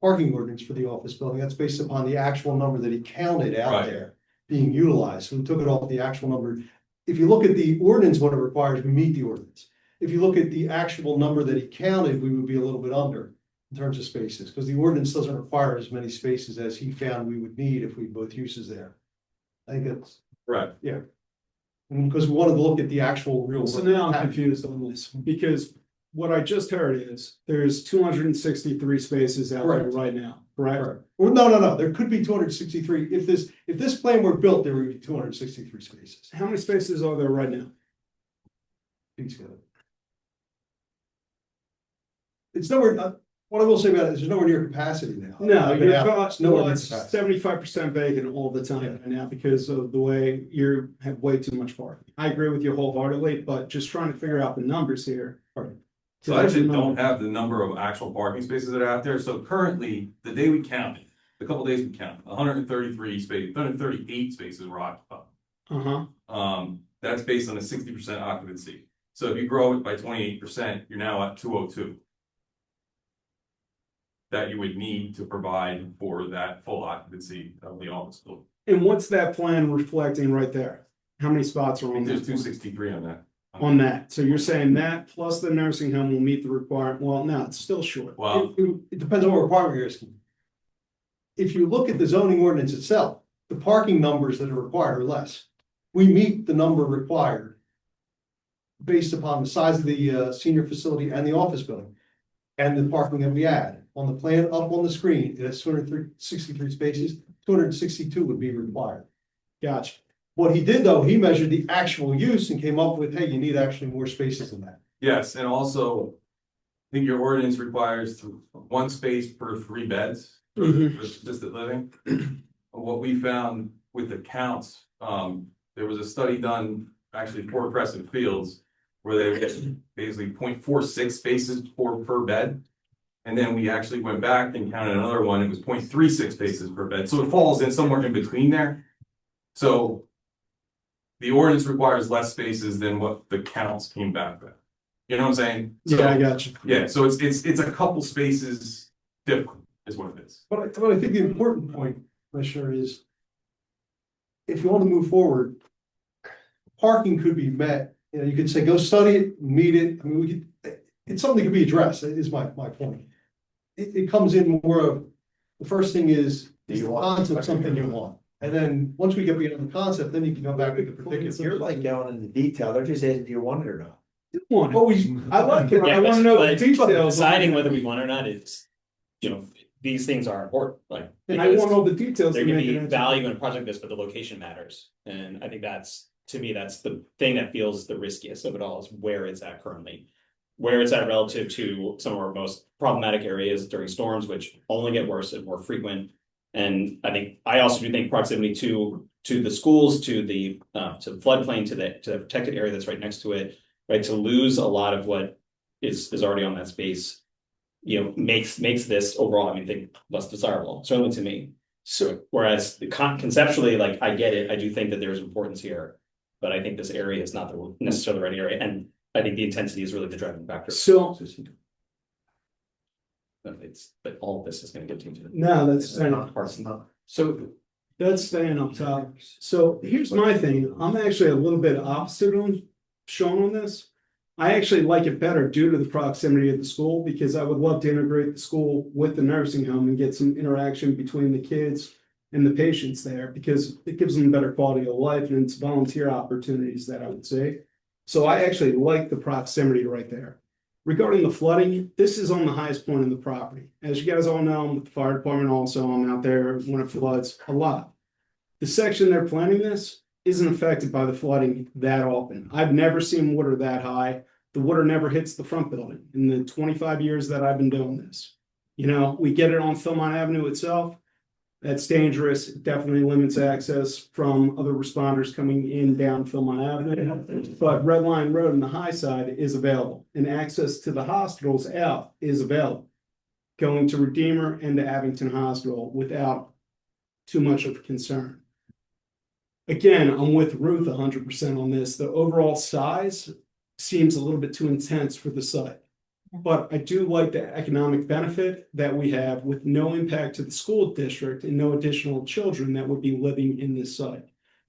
parking ordinance for the office building. That's based upon the actual number that he counted out Right. there being utilized. So we took it off the actual number. If you look at the ordinance, what it requires, we meet the ordinance. If you look at the actual number that he counted, we would be a little bit under in terms of spaces, because the ordinance doesn't require as many spaces as he found we would need if we both uses there. I think that's, right. because we wanted to look at the actual real. So now I'm confused on this, because what I just heard is there's 263 spaces out there Correct. right now, correct? Right. Well, no, there could be 263. If this plan were built, there would be 263 spaces. How many spaces are there right now? It's good. It's nowhere, what I will say about it is there's nowhere near capacity now. No, I've been you're out, it's nowhere near it's capacity. 75% vacant all the time right now because of the way you have way too much parking. I agree with you wholeheartedly, but just trying to figure out the numbers here. Right. So I actually don't have the number of actual parking spaces that are out there. So currently, the day we counted, the couple days we counted, 133 spaces, 138 spaces were occupied. That's based on a 60% occupancy. So if you grow it by 28%, you're now at 202. That you would need to provide for that full occupancy of the office building. And what's that plan reflecting right there? How many spots are I on think there's that? 263 on that. On that, so you're saying that plus the nursing home will meet the requirement, well, no, it's still short. Well, It depends on what requirement you're asking. If you look at the zoning ordinance itself, the parking numbers that are required are less. We meet the number required based upon the size of the senior facility and the office building and the parking that we add. On the plan up on the screen, it has 263 spaces, 262 would be required. Gotcha. What he did though, he measured the actual use and came up with, hey, you need actually more spaces than that. yes, and also, I think your ordinance requires 1 space per 3 beds for assisted living. What we found with the counts, there was a study done actually for Crescent Fields where they basically 0.46 spaces per bed. And then we actually went back and counted another one, it was 0.36 spaces per bed, so it falls in somewhere in between there. So the ordinance requires less spaces than what the counts came back with. You know what I'm saying? So, Yeah, I got you. yeah, so it's a couple spaces different is what it is. But I think the important point, Commissioner, is if you want to move forward, parking could be met. You know, you could say, go study it, meet it. I mean, it's something that could be addressed, is my point. It comes in more of, the first thing is the concept something you want? And then once we get beyond the concept, then you can go back to the particulars. You're like going into detail, they're just asking, do you want it or not? I like it, I wanna know the details. Deciding whether we want it or not is, you know, these things are important, like. And I want all the details. There to can make be it value in a project like this, but the location matters. And I think that's, to me, that's the thing that feels the riskiest of it all, is where it's at currently. Where it's at relative to some of our most problematic areas during storms, which only get worse and more frequent. And I also do think proximity to the schools, to the floodplain, to the protected area that's right next to it, right? To lose a lot of what is already on that space, you know, makes this overall, I think, less desirable, certainly to me. So whereas conceptually, like, I get it, I do think that there's importance here. but I think this area is not the necessarily the right area, and I think the intensity is really the driving factor. So, But all of this is gonna get into the. no, that's fair enough. So, That's staying up top. So here's my thing. I'm actually a little bit opposite on Sean on this. I actually like it better due to the proximity of the school because I would love to integrate the school with the nursing home and get some interaction between the kids and the patients there because it gives them a better quality of life and it's volunteer opportunities that I would say. So I actually like the proximity right there. Regarding the flooding, this is on the highest point of the property. As you guys all know, I'm with the fire department also. I'm out there when it floods a lot. The section they're planning this isn't affected by the flooding that often. I've never seen water that high. The water never hits the front building in the 25 years that I've been doing this. You know, we get it on Philmont Avenue itself. That's dangerous. It definitely limits access from other responders coming in down Philmont Avenue. But Red Line Road on the high side is available and access to the hospitals out is available. Going to Redeemer and to Abington Hospital without too much of a concern. Again, I'm with Ruth 100% on this. The overall size seems a little bit too intense for the site. But I do like the economic benefit that we have with no impact to the school district and no additional children that would be living in this site.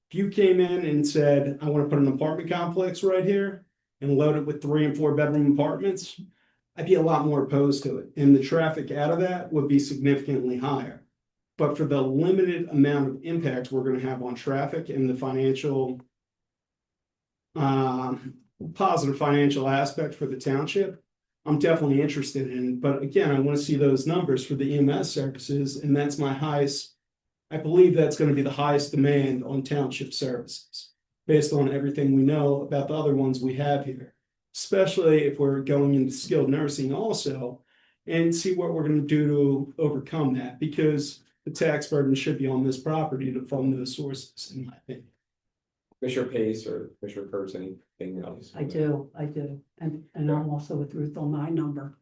If you came in and said, I want to put an apartment complex right here and load it with 3 and 4 bedroom apartments, I'd be a lot more opposed to it. And the traffic out of that would be significantly higher. But for the limited amount of impact we're going to have on traffic and the financial, positive financial aspect for the township, I'm definitely interested in it. But again, I want to see those numbers for the EMS services, and that's my highest. I believe that's going to be the highest demand on township services, based on everything we know about the other ones we have here, especially if we're going into skilled nursing also, and see what we're going to do to overcome that, because the tax burden should be on this property to fund those sources, in my opinion. Commissioner Pace or Commissioner Kurtz, anything else? I do. And I'm also with Ruth on my number.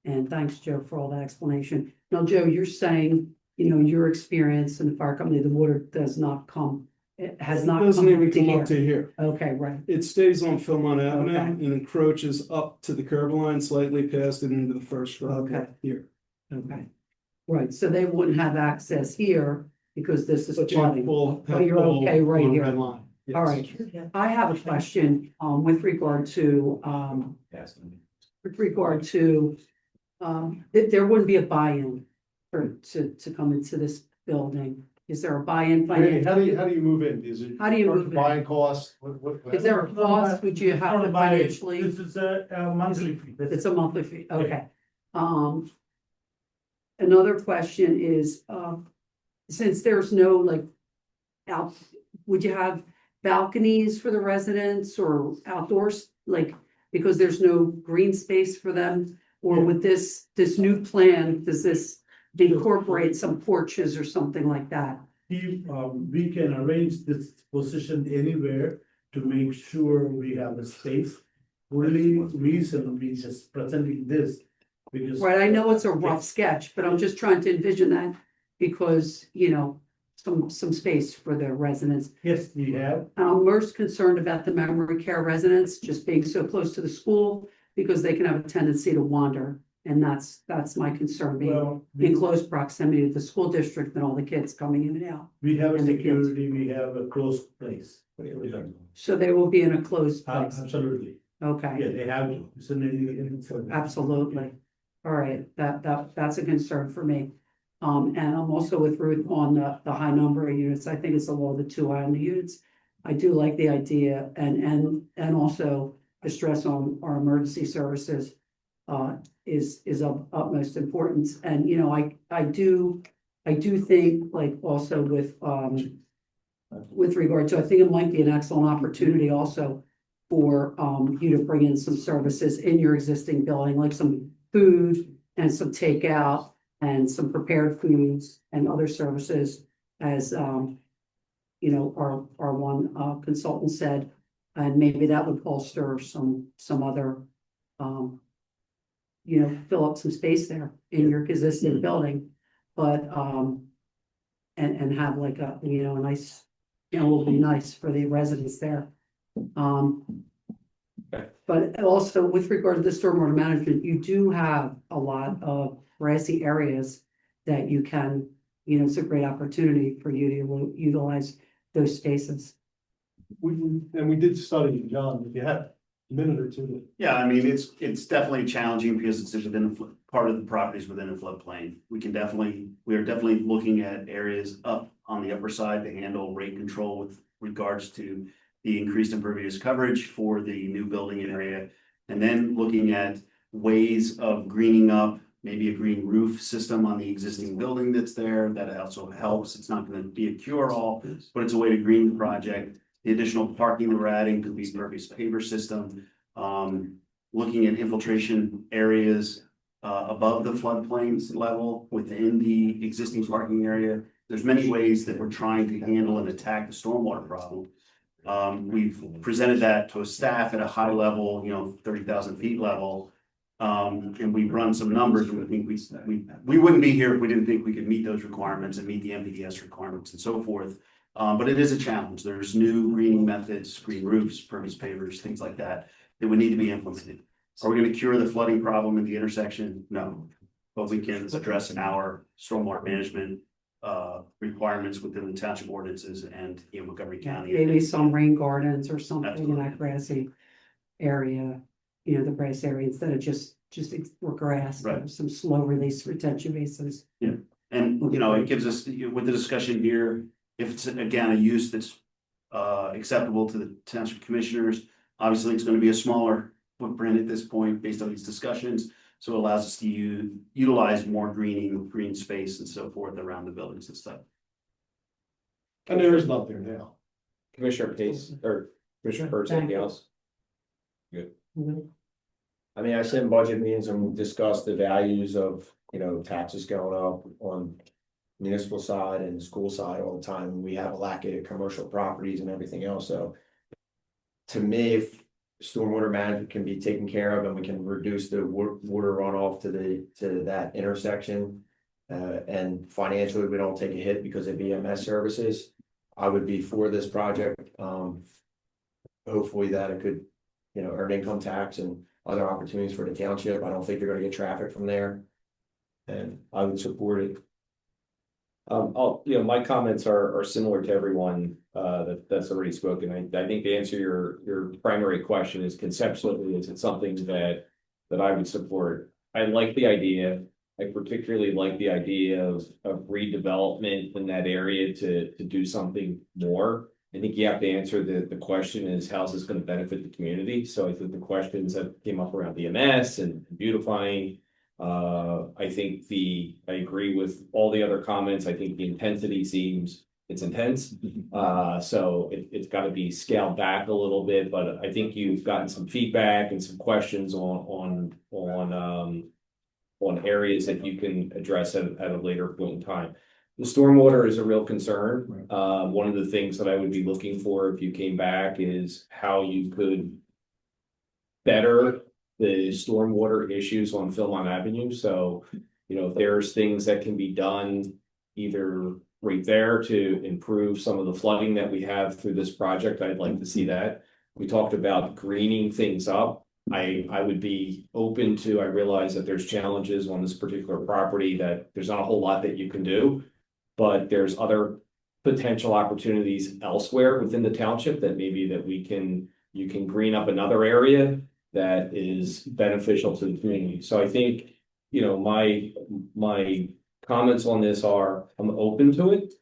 And thanks, Joe, for all that explanation. Now, Joe, you're saying, you know, your experience in the fire company, the water does not come, it has not. Doesn't come even up to come here. up to here. Okay, right. It stays on Philmont Avenue Okay. and encroaches up to the curb line, slightly past it into the first driveway Okay. here. Okay. Right, so they wouldn't have access here because this is But flooding. you're okay right here. Line. Yes. All right, I have a question, with regard to, if there wouldn't be a buy-in to come into this building. Is there a buy-in How do financially? you move in? Is it? How do you move in? Buying costs? What? Is there a cost, would you have to financially? This is a monthly fee. It's a monthly fee, okay. Another question is, since there's no like would you have balconies for the residents or outdoors, like, because there's no green space for them? Or with this new plan, does this incorporate some porches or something like that? We can arrange this position anywhere to make sure we have a space. Only reason we just presenting this because. Right, I know it's a rough sketch, but I'm just trying to envision that because, you know, some space for the residents. Yes, we have. I'm most concerned about the memory care residents just being so close to the school because they can have a tendency to wander. And that's my concern, being Well, in close proximity to the school district and all the kids coming in and out. we have a and the kids. security, we have a closed place. So they will be in a closed place. Absolutely. Okay, Yeah, they have to. It's an. absolutely. All right, that's a concern for me. And I'm also with Ruth on the high number of units. I think it's a little bit too high on the units. I do like the idea and also the stress on our emergency services is of utmost importance. And, you know, I do think, like, also with regard to, I think it might be an excellent opportunity also for you to bring in some services in your existing building, like some food and some takeout and some prepared foods and other services, as you know, our one consultant said, and maybe that would bolster some other you know, fill up some space there in your existing building, but and have like a, you know, a nice, you know, will be nice for the residents there. But also with regard to the stormwater management, you do have a lot of grassy areas that you can, it's a great opportunity for you to utilize those spaces. We did study, John, if you had a minute or two. Yeah, I mean, it's definitely challenging because it's within part of the properties within a floodplain. We are definitely looking at areas up on the upper side to handle rate control with regards to the increased impervious coverage for the new building area. And then looking at ways of greening up, maybe a green roof system on the existing building that's there. That also helps. It's not going to be a cure-all, but it's a way to green the project. The additional parking that we're adding could be impervious paver system. Looking at infiltration areas above the floodplains level within the existing parking area. There's many ways that we're trying to handle and attack the stormwater problem. We've presented that to a staff at a high level, 30,000 feet level. And we've run some numbers, and we think we wouldn't be here if we didn't think we could meet those requirements and meet the MPDS requirements and so forth. But it is a challenge. There's new greening methods, green roofs, impervious pavers, things like that would need to be implemented. Are we going to cure the flooding problem at the intersection? No, but we can address our stormwater management requirements within the township ordinances and in Montgomery County. Maybe some rain gardens or something in that grassy area, the grass area instead of just or grass, Right. some slow release retention basins. Yeah, and it gives us, with the discussion here, if it's again a use that's acceptable to the township commissioners, obviously it's going to be a smaller footprint at this point based on these discussions. So it allows us to utilize more green space and so forth around the buildings and stuff. And there is none there now. Commissioner Pace or Commissioner Kurtz, anything else? Good. I mean, I sit in budget meetings and we discuss the values of, taxes going up on municipal side and the school side all the time. We have a lack of commercial properties and everything else. So to me, if stormwater management can be taken care of and we can reduce the water runoff to that intersection, and financially we don't take a hit because of EMS services, I would be for this project. Hopefully that it could, earn income tax and other opportunities for the township. I don't think you're going to get traffic from there, and I would support it. My comments are similar to everyone that's already spoken. I think to answer your primary question is conceptually, is it something that I would support? I like the idea. I particularly like the idea of redevelopment in that area to do something more. I think you have to answer the question is how's this going to benefit the community? So I think the questions that came up around EMS and beautifying. I agree with all the other comments. I think the intensity seems it's intense. So it's got to be scaled back a little bit, but I think you've gotten some feedback and some questions on areas that you can address at a later point in time. The stormwater is a real concern. One of the things that I would be looking for if you came back is how you could better the stormwater issues on Philmont Avenue. So, if there's things that can be done either right there to improve some of the flooding that we have through this project, I'd like to see that. We talked about greening things up. I would be open to, I realize that there's challenges on this particular property that there's not a whole lot that you can do, but there's other potential opportunities elsewhere within the township that maybe that you can green up another area that is beneficial to the community. So I think, my comments on this are, I'm open to it.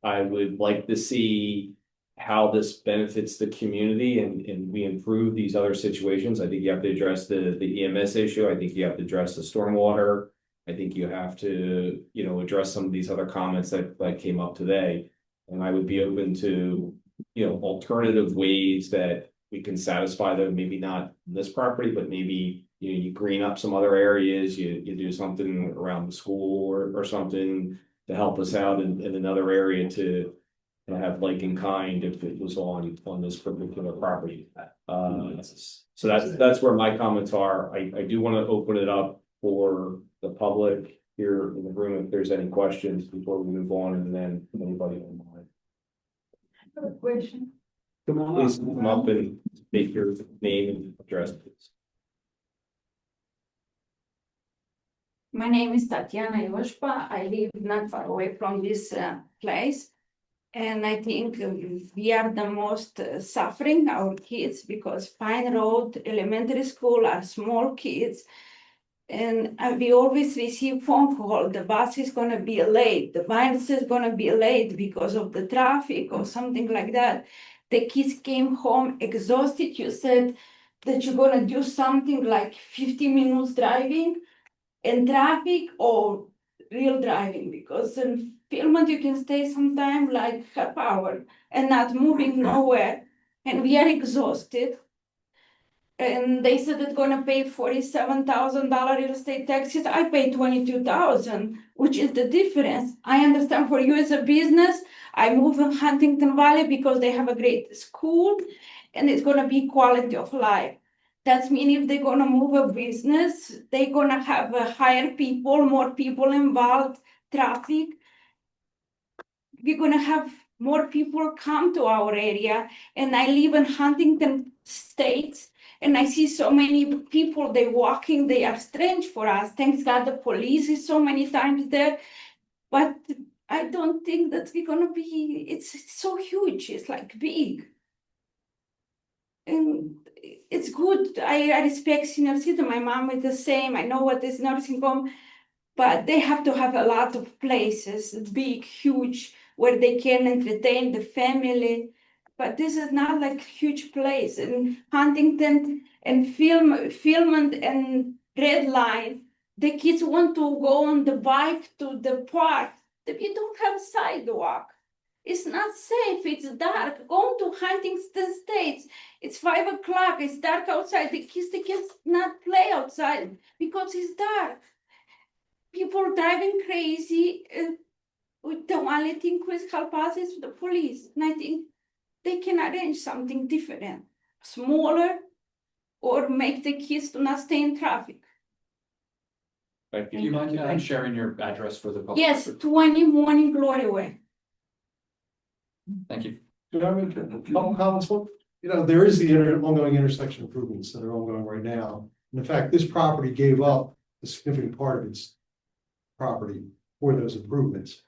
I would like to see how this benefits the community and we improve these other situations. I think you have to address the EMS issue. I think you have to address the stormwater. I think you have to, address some of these other comments that came up today. And I would be open to, alternative ways that we can satisfy them, maybe not this property, but maybe you green up some other areas, you do something around the school or something to help us out in another area to have like in kind if it was on this particular property. So that's where my comments are. I do want to open it up for the public here in the room if there's any questions before we move on, and then anybody online. I have a question. Come on Please up. come up and state your name and address, please. My name is Tatiana Yoshpa. I live not far away from this place. And I think we are the most suffering, our kids, because Pine Road Elementary School are small kids. And we always receive phone call, the bus is gonna be late, the bus is gonna be late because of the traffic or something like that. The kids came home exhausted. You said that you're gonna do something like 50 minutes driving in traffic or real driving, because in Philmont you can stay sometime like half hour and not moving nowhere, and we are exhausted. And they said it's gonna pay $47,000 real estate taxes. I pay 22,000, which is the difference. I understand for you as a business, I move in Huntington Valley because they have a great school and it's gonna be quality of life. That's mean if they're gonna move a business, they're gonna have higher people, more people involved, traffic. We're gonna have more people come to our area, and I live in Huntington States, and I see so many people, they walking, they are strange for us. Thanks God the police is so many times there, but I don't think that we're gonna be, it's so huge, it's like big. And it's good. I respect senior citizen. My mom is the same. I know what is nursing home, but they have to have a lot of places, big, huge, where they can entertain the family. But this is not like huge place. In Huntington and Philmont and Red Line, the kids want to go on the bike to the park. We don't have sidewalk. It's not safe. It's dark. Going to Huntington States. It's 5 o'clock. It's dark outside. The kids not play outside because it's dark. People driving crazy. The only thing which help us is the police. And I think they can arrange something different, smaller, or make the kids to not stay in traffic. Thank Do you mind sharing your address for the public? Yes, 20 Morning Glory Way. Thank you. Do I have a couple comments? Well, you know, there is the ongoing intersection improvements that are ongoing right now. And in fact, this property gave up a significant part of its property for those improvements.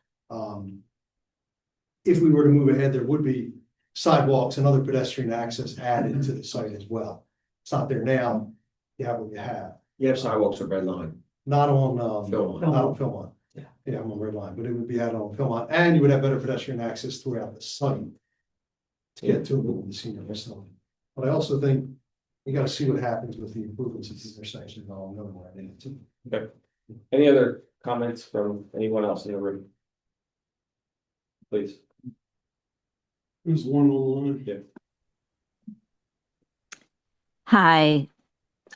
If we were to move ahead, there would be sidewalks and other pedestrian access added to the site as well. It's not there now. You have what you have. You have sidewalks at Red Line. Not on, Philmont. not on Philmont. Yeah, I'm on Red Line, but it would be added on Philmont, and you would have better pedestrian access throughout the site to get to the senior facility. But I also think you gotta see what happens with the improvements at the intersection and all another way in it too. Okay. Any other comments from anyone else in the room? Please. There's one online. Yeah. Hi,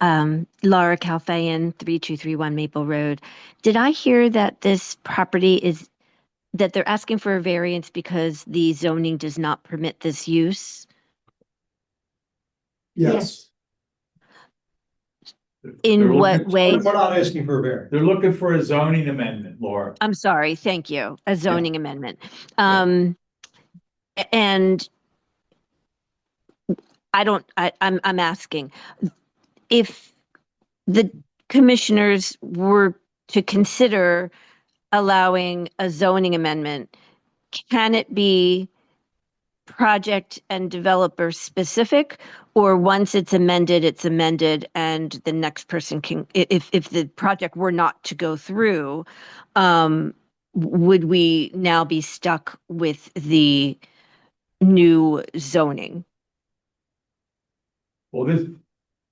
Laura Calfayan, 3231 Maple Road. Did I hear that this property is, that they're asking for a variance because the zoning does not permit this use? Yes. In what way? We're not asking for a variance. They're looking for a zoning amendment, Laura. I'm sorry, thank you. A zoning amendment. And I'm asking, if the commissioners were to consider allowing a zoning amendment, can it be project and developer specific, or once it's amended and the next person can, if the project were not to go through, would we now be stuck with the new zoning? Well,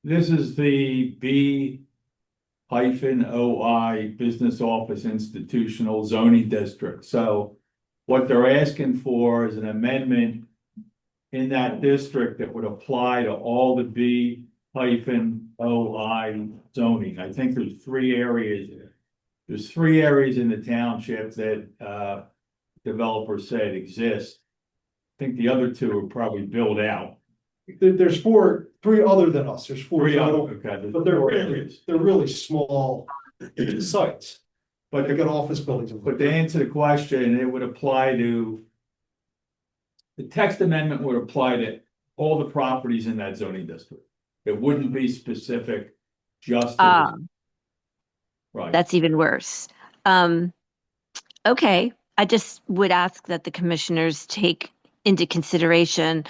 this is the B-OI Business Office Institutional Zoning District. So what they're asking for is an amendment in that district that would apply to all the B-OI zoning. I think there's 3 areas. There's 3 areas in the township that developers said exist. I think the other 2 are probably built out. There's 3 other than us. There's 4 total, Okay. but they're really small sites. But they got office buildings. But to answer the question, it would apply to, the text amendment would apply to all the properties in that zoning district. It wouldn't be specific just to Ah, this. Right. that's even worse. Okay, I just would ask that the commissioners take into consideration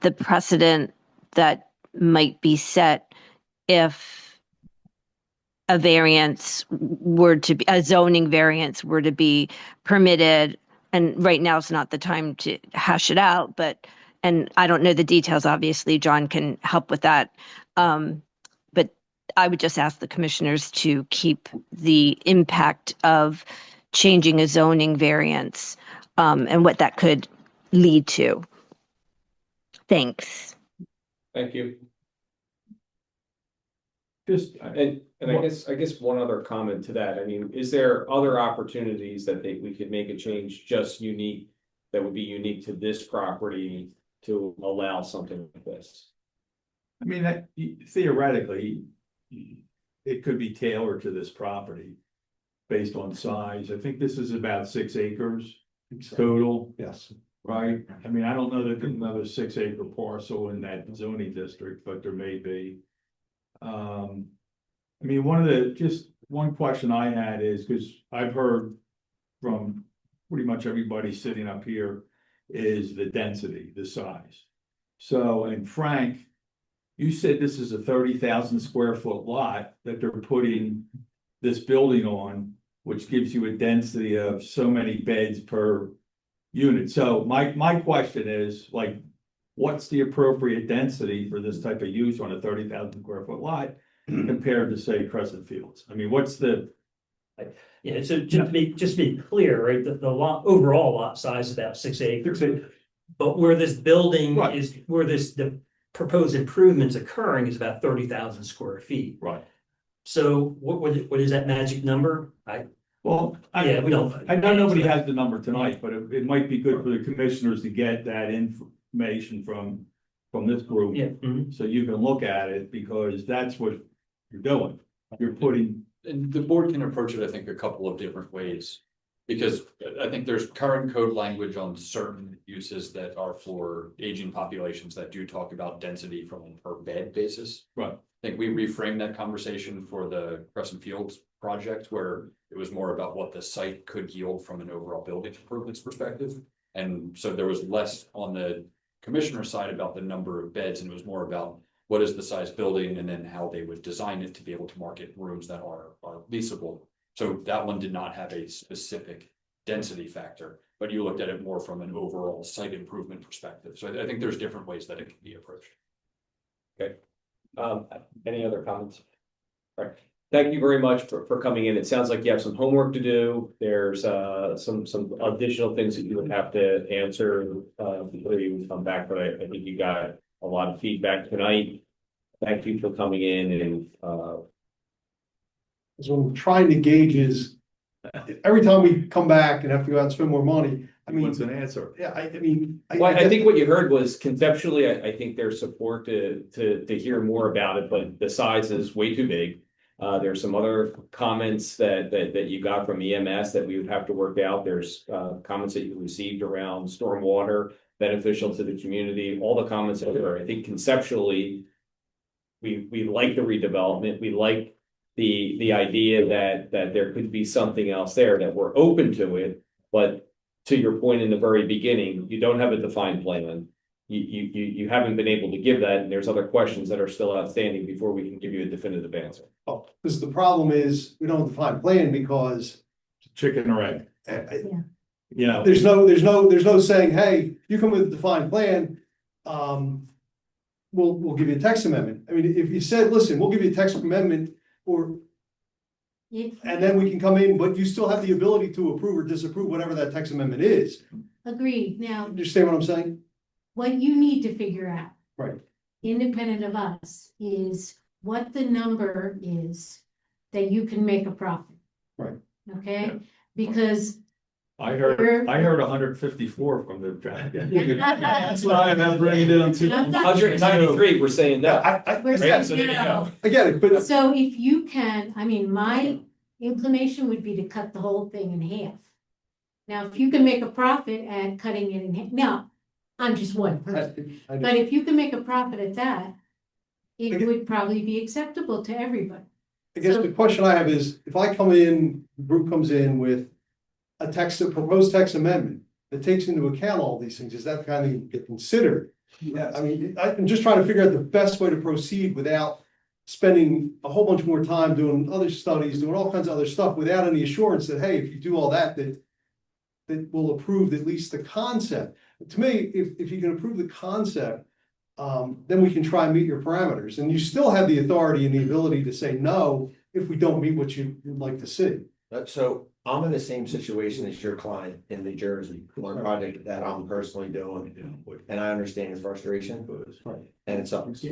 the precedent that might be set if a zoning variance were to be permitted. And right now is not the time to hash it out, and I don't know the details, obviously, John can help with that. But I would just ask the commissioners to keep the impact of changing a zoning variance, and what that could lead to. Thanks. Thank you. Just, And I guess one other comment to that, I mean, is there other opportunities that we could make a change just unique, that would be unique to this property to allow something like this? I mean, that theoretically, it could be tailored to this property based on size. I think this is about 6 acres total, Yes. right? I mean, I don't know that there's another 6-acre parcel in that zoning district, but there may be. I mean, one question I had is, because I've heard from pretty much everybody sitting up here, is the density, the size. So, and Frank, you said this is a 30,000 square foot lot that they're putting this building on, which gives you a density of so many beds per unit. So my question is, like, what's the appropriate density for this type of use on a 30,000 square foot lot compared to, say, Crescent Fields? I mean, what's the? Yeah, so just to be clear, right, the lot, overall lot size is about 6 acres. But where this building Right. is, the proposed improvements occurring is about 30,000 square feet. Right. So what is that magic number? Well, Yeah, we don't. I know nobody has the number tonight, but it might be good for the commissioners to get that information from this group. Yeah. So you can look at it, because that's what you're doing. You're putting. And the board can approach it, I think, a couple of different ways. Because I think there's current code language on certain uses that are for aging populations that do talk about density from a per bed basis. Right. I think we reframed that conversation for the Crescent Fields project, where it was more about what the site could yield from an overall building improvements perspective. And so there was less on the commissioner side about the number of beds, and it was more about what is the size building, and then how they would design it to be able to market rooms that are leasable. So that one did not have a specific density factor, but you looked at it more from an overall site improvement perspective. So I think there's different ways that it can be approached. Okay. Any other comments? All right. Thank you very much for coming in. It sounds like you have some homework to do. There's some additional things that you would have to answer before you come back, but I think you got a lot of feedback tonight. Thank you for coming in, and So what I'm trying to gauge is, every time we come back and have to go out and spend more money, I mean. What's an answer? Yeah, I mean. well, I think what you heard was conceptually, I think there's support to hear more about it, but the size is way too big. There's some other comments that you got from EMS that we would have to work out. There's comments that you received around stormwater, beneficial to the community, all the comments that are, I think conceptually, we like the redevelopment. We like the idea that there could be something else there, that we're open to it. But to your point in the very beginning, you don't have a defined plan. You haven't been able to give that, and there's other questions that are still outstanding before we can give you a definitive answer. Oh, because the problem is, we don't have a defined plan, because. Chicken or egg? You know. There's no saying, hey, you come with a defined plan, we'll give you a text amendment. I mean, if you said, listen, we'll give you a text amendment, and then we can come in, but you still have the ability to approve or disapprove whatever that text amendment is. Agreed. Now, Understand what I'm saying? what you need to figure out, Right. independent of us, is what the number is that you can make a profit. Right. Okay, because I heard 154 from the dragon. That's why I'm bringing it down to. 193, we're saying that. we're Yeah, saying so there you no. go. I get it, but So if you can, I mean, my inclination would be to cut the whole thing in half. Now, if you can make a profit at cutting it in half, now, I'm just one person. But if you can make a profit at that, it would probably be acceptable to everybody. I guess the question I have is, if I come in, the group comes in with a proposed text amendment that takes into account all these things, is that kind of get considered? Yeah, I mean, I'm just trying to figure out the best way to proceed without spending a whole bunch more time doing other studies, doing all kinds of other stuff without any assurance that, hey, if you do all that, that will approve at least the concept. To me, if you can approve the concept, then we can try and meet your parameters, and you still have the authority and the ability to say no if we don't meet what you'd like to see. So I'm in the same situation as your client in New Jersey, one project that I'm personally doing, and I understand your frustration. And it's up. And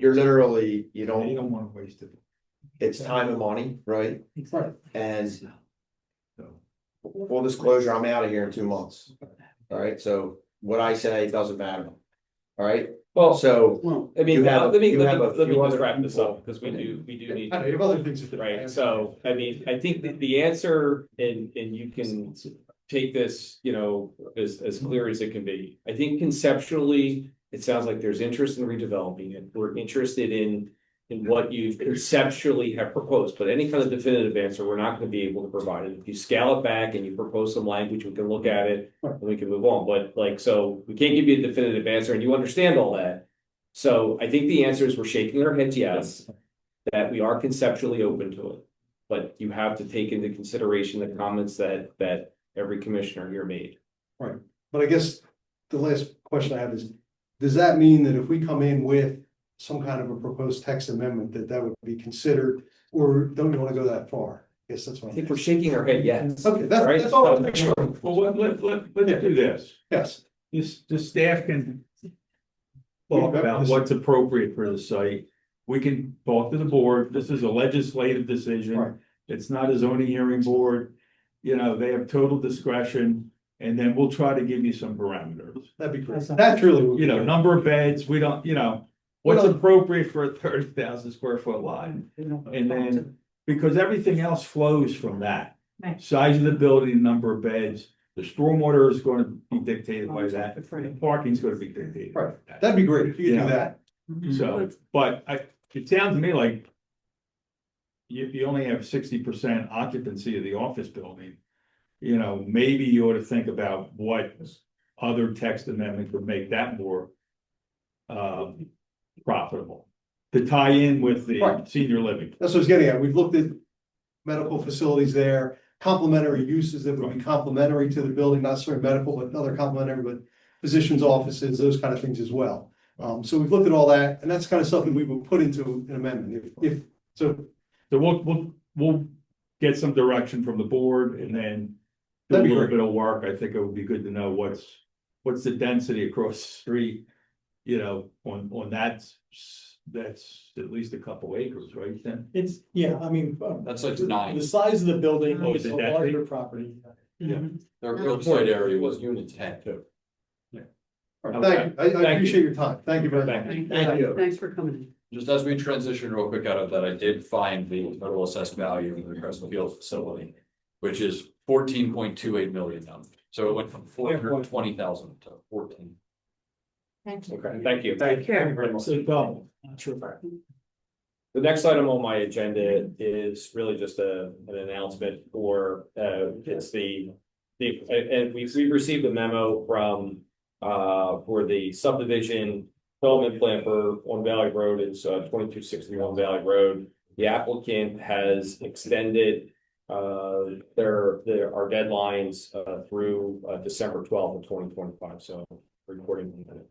you're literally, you don't want to waste it. It's time and money, right? Right. And full disclosure, I'm out of here in 2 months. All right, so what I say doesn't matter. All right, Well, so I mean, you have a- let me you have a just few other wrap this people. up, because we do need. I know, you have other things to do. Right, so, I mean, I think that the answer, and you can take this, you know, as clear as it can be. I think conceptually, it sounds like there's interest in redeveloping it, we're interested in what you conceptually have proposed, but any kind of definitive answer, we're not gonna be able to provide it. If you scale it back and you propose some language, we can look at it, and we can move on, but like, so we can't give you a definitive answer, and you understand all that. So I think the answer is we're shaking our heads yes, that we are conceptually open to it. But you have to take into consideration the comments that every commissioner here made. Right, but I guess the last question I have is, does that mean that if we come in with some kind of a proposed text amendment, that would be considered, or don't we want to go that far? I guess that's what I think we're shaking our head yes. Okay, Right? that's all. Make sure. Well, let's do this. Yes. The staff can talk about what's appropriate for the site. We can talk to the board. This is a legislative Right. decision. It's not a zoning hearing board. You know, they have total discretion, and then we'll try to give you some parameters. That'd be great. That's really. You know, number of beds, we don't, what's appropriate for a 30,000 square foot lot. And then, because everything else flows from that. Right. Size of the building, number of beds, the stormwater is going to be dictated by that. The parking's going to be dictated. by Right. that. That'd be great if you could Yeah. do that. So, but it sounds to me like you only have 60% occupancy of the office building. You know, maybe you ought to think about what other text amendment could make that more profitable to tie in with the Right. senior living. That's what I was getting at. We've looked at medical facilities there, complementary uses that would be complementary to the building, not necessarily medical, but other complementary, but physicians' offices, those kind of things as well. So we've looked at all that, and that's kind of something we would put into an amendment if so. So we'll get some direction from the board and then do a That'd be little great. bit of work. I think it would be good to know what's the density across the street, on that's at least a couple acres, right, then? It's, yeah, I mean. That's like 9. The size of the building Oh, is is a it that larger big? property. Yeah. Their real estate area was unit 10 too. All right, thank you. I Thank you. appreciate your time. Thank you very much. Thank you. Thanks for coming in. Just as we transition real quick out of that, I did find the total assessed value of the Crescent Field facility, which is 14.28 million now. So it went from 420,000 to 14. Thank you. Okay, thank you. Take care. very much. So double. The next item on my agenda is really just an announcement for, it's and we've received a memo from, for the subdivision development plan for on Valley Road, it's 2261 Valley Road. The applicant has extended our deadlines through December 12th of 2025, so recording in a minute.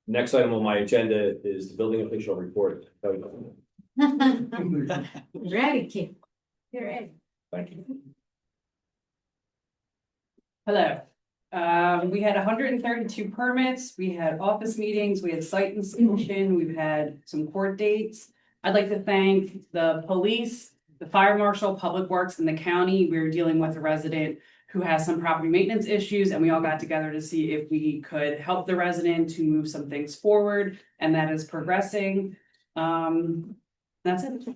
Next item on my agenda is the building official report. Ready, kid. You're ready. Thank you. Hello. We had 132 permits, we had office meetings, we had site inspection, we've had some court dates. I'd like to thank the police, the fire marshal, public works, and the county. We were dealing with a resident who has some property maintenance issues, and we all got together to see if we could help the resident to move some things forward, and that is progressing. That's it.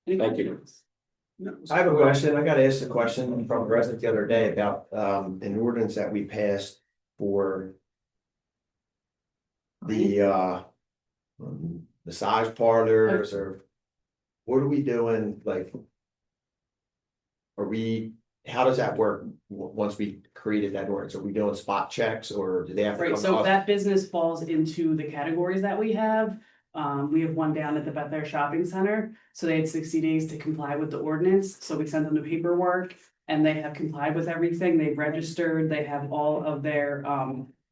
Any Thank you. questions? I have a question. I got asked a question from a resident the other day about an ordinance that we passed for the massage parlors, or what are we doing? Like, how does that work once we created that ordinance? Are we doing spot checks, or do they have to Right, come to so us? that business falls into the categories that we have. We have one down at the Beth Air Shopping Center, so they had 60 days to comply with the ordinance, so we sent them the paperwork. And they have complied with everything, they've registered, they have all of their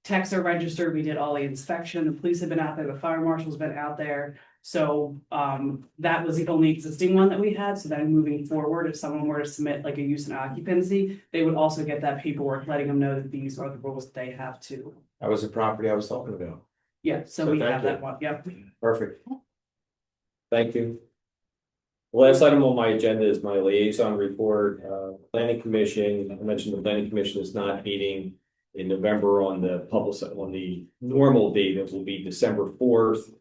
techs are registered, we did all the inspection, the police have been out there, the fire marshal's been out there. So that was the only existing one that we had, so then moving forward, if someone were to submit like a use and occupancy, they would also get that paperwork letting them know that these are the rules that they have to. That was the property I was talking about. Yeah, so So we thank have you. that one, yep. Perfect. Thank you. The last item on my agenda is my liaison report. Planning Commission, I mentioned the Planning Commission is not meeting in November on the normal date. It will be December 4th,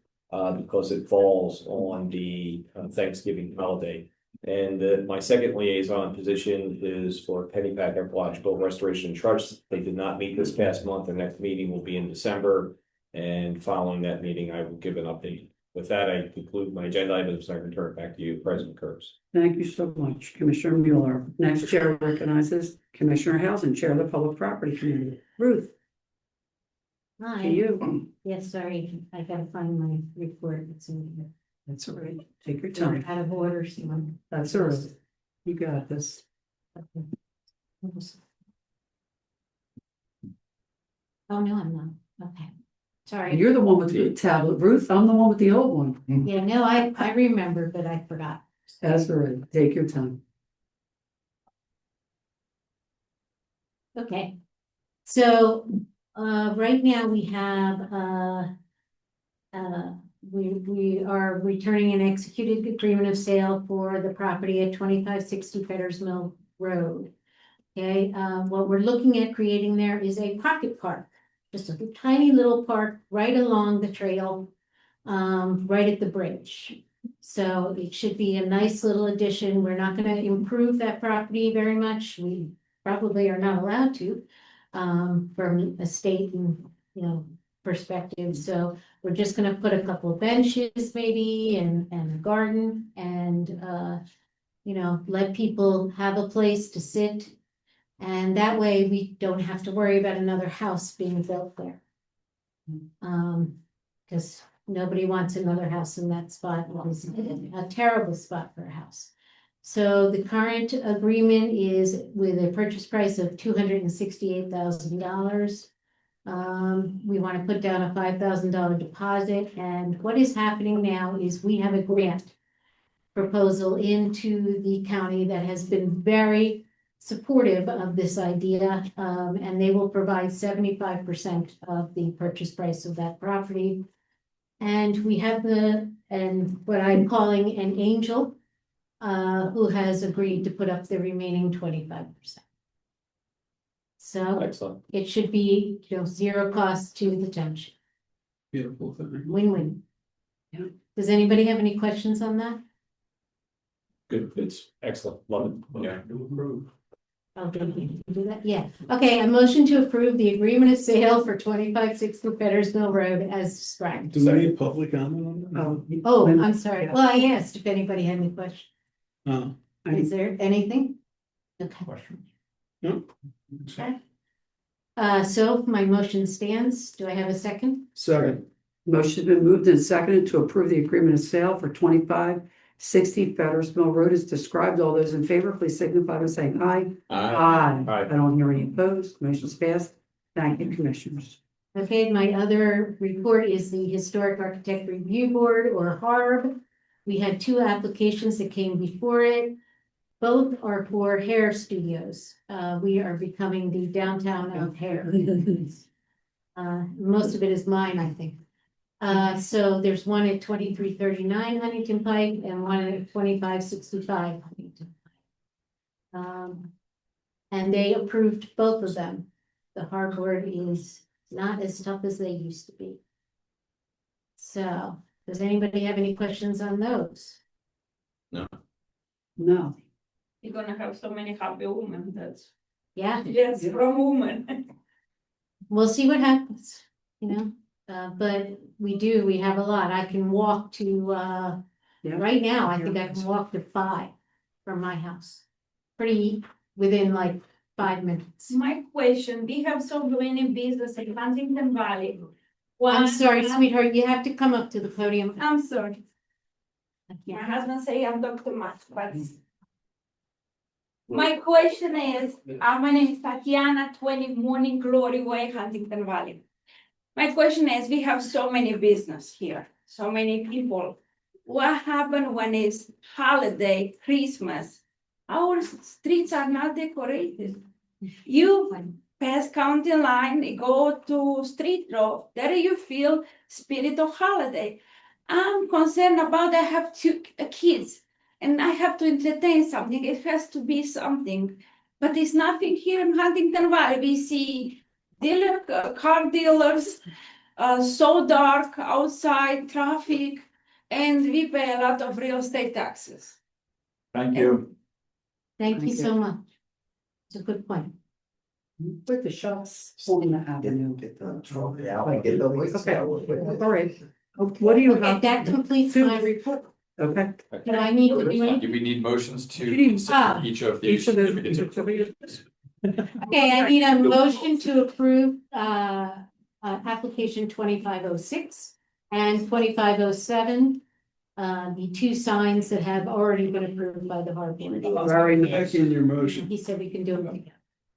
because it falls on the Thanksgiving holiday. And my second liaison position is for Pennypack Ecological Restoration Trust. They did not meet this past month. Their next meeting will be in December. And following that meeting, I will give an update. With that, I conclude my agenda items. I return it back to you, President Curbs. Thank you so much, Commissioner Mueller. Next chair recognizes Commissioner Housen, Chair of the Public Property Committee. Ruth, to Hi, you. yes, sorry, I gotta find my report. It's in here. That's all right. Take your It's time. out of order, so. That's all right. You got this. Oh, no, I'm not. Okay. Sorry. You're the one with the tablet, Ruth. I'm the one with the old one. Yeah, no, I remember, but I forgot. That's all right. Take your time. Okay. So, right now we have, we are returning an executed agreement of sale for the property at 2560 Fetters Mill Road. Okay, what we're looking at creating there is a pocket park, just a tiny little park right along the trail, right at the bridge. So it should be a nice little addition. We're not gonna improve that property very much. We probably are not allowed to, from a state and, perspective. So we're just gonna put a couple of benches maybe and a garden and, let people have a place to sit. And that way we don't have to worry about another house being built there. Because nobody wants another house in that spot. It's a terrible spot for a house. So the current agreement is with a purchase price of $268,000. We want to put down a $5,000 deposit, and what is happening now is we have a grant proposal into the county that has been very supportive of this idea, and they will provide 75% of the purchase price of that property. And we have what I'm calling an angel, who has agreed to put up the remaining 25%. So Excellent. it should be, zero cost to the township. Beautiful. Win-win. Yeah. Does anybody have any questions on that? Good. It's excellent. Love it. Yeah. Oh, do we do that? Yeah. Okay, a motion to approve the agreement of sale for 2560 Fetters Mill Road as described. Do we need public comment on that? Oh, I'm sorry. Well, I asked if anybody had any questions. Oh, Is there anything? Okay. no. Okay. So my motion stands. Do I have a second? Second. Motion's been moved and seconded to approve the agreement of sale for 2560 Fetters Mill Road as described. All those in favor, please signify by saying aye. Aye. Aye. I don't hear any opposed. Motion's passed. Thank you, Commissioners. Okay, my other report is the Historic Architect Review Board, or HARB. We had 2 applications that came before it. Both are for hair studios. We are becoming the downtown of hair. Most of it is mine, I think. So there's one at 2339 Huntington Pike and one at 2565 Huntington Pike. And they approved both of them. The HARB board is not as tough as they used to be. So, does anybody have any questions on those? No. You're gonna have so many happy women, that's, Yeah, yes, from women. we'll see what happens, you know, but we have a lot. I can walk to, Yeah. right now, I think I can walk to 5 from my house. Pretty, within like 5 minutes. My question, we have so many businesses in Huntington Valley. I'm One- sorry, sweetheart, you have to come up to the podium. I'm sorry, my Yeah. husband say I'm talking too much, but. My question is, my name is Tatiana, 20 Morning Glory Way, Huntington Valley. My question is, we have so many business here, so many people. What happen when it's holiday, Christmas? Our streets are not decorated. You pass county line, go to street road, there you feel spirit of holiday. I'm concerned about, I have 2 kids. And I have to entertain something, it has to be something, but it's nothing here in Huntington Valley. We see car dealers, so dark outside, traffic, and we pay a lot of real estate taxes. Thank you. Thank you so much. It's a good point. Put the shops on the avenue. Okay, all right. What do you Okay, have? that completes my report. Okay. Do I need to do anything? Do we need motions to You need- consider each of these? Each of those. Okay, I need a motion to approve, application 2506 and 2507. The 2 signs that have already been approved by the harbor. Very nice. In your motion. He said we can do it together.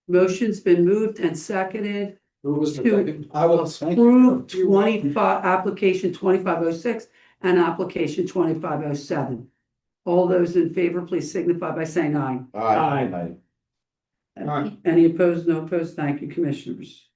Motion's been moved and seconded Who was the to second? approve 25, application 2506 and application 2507. All those in favor, please signify by saying aye. Aye. Aye. Any opposed? No opposed? Thank you, commissioners.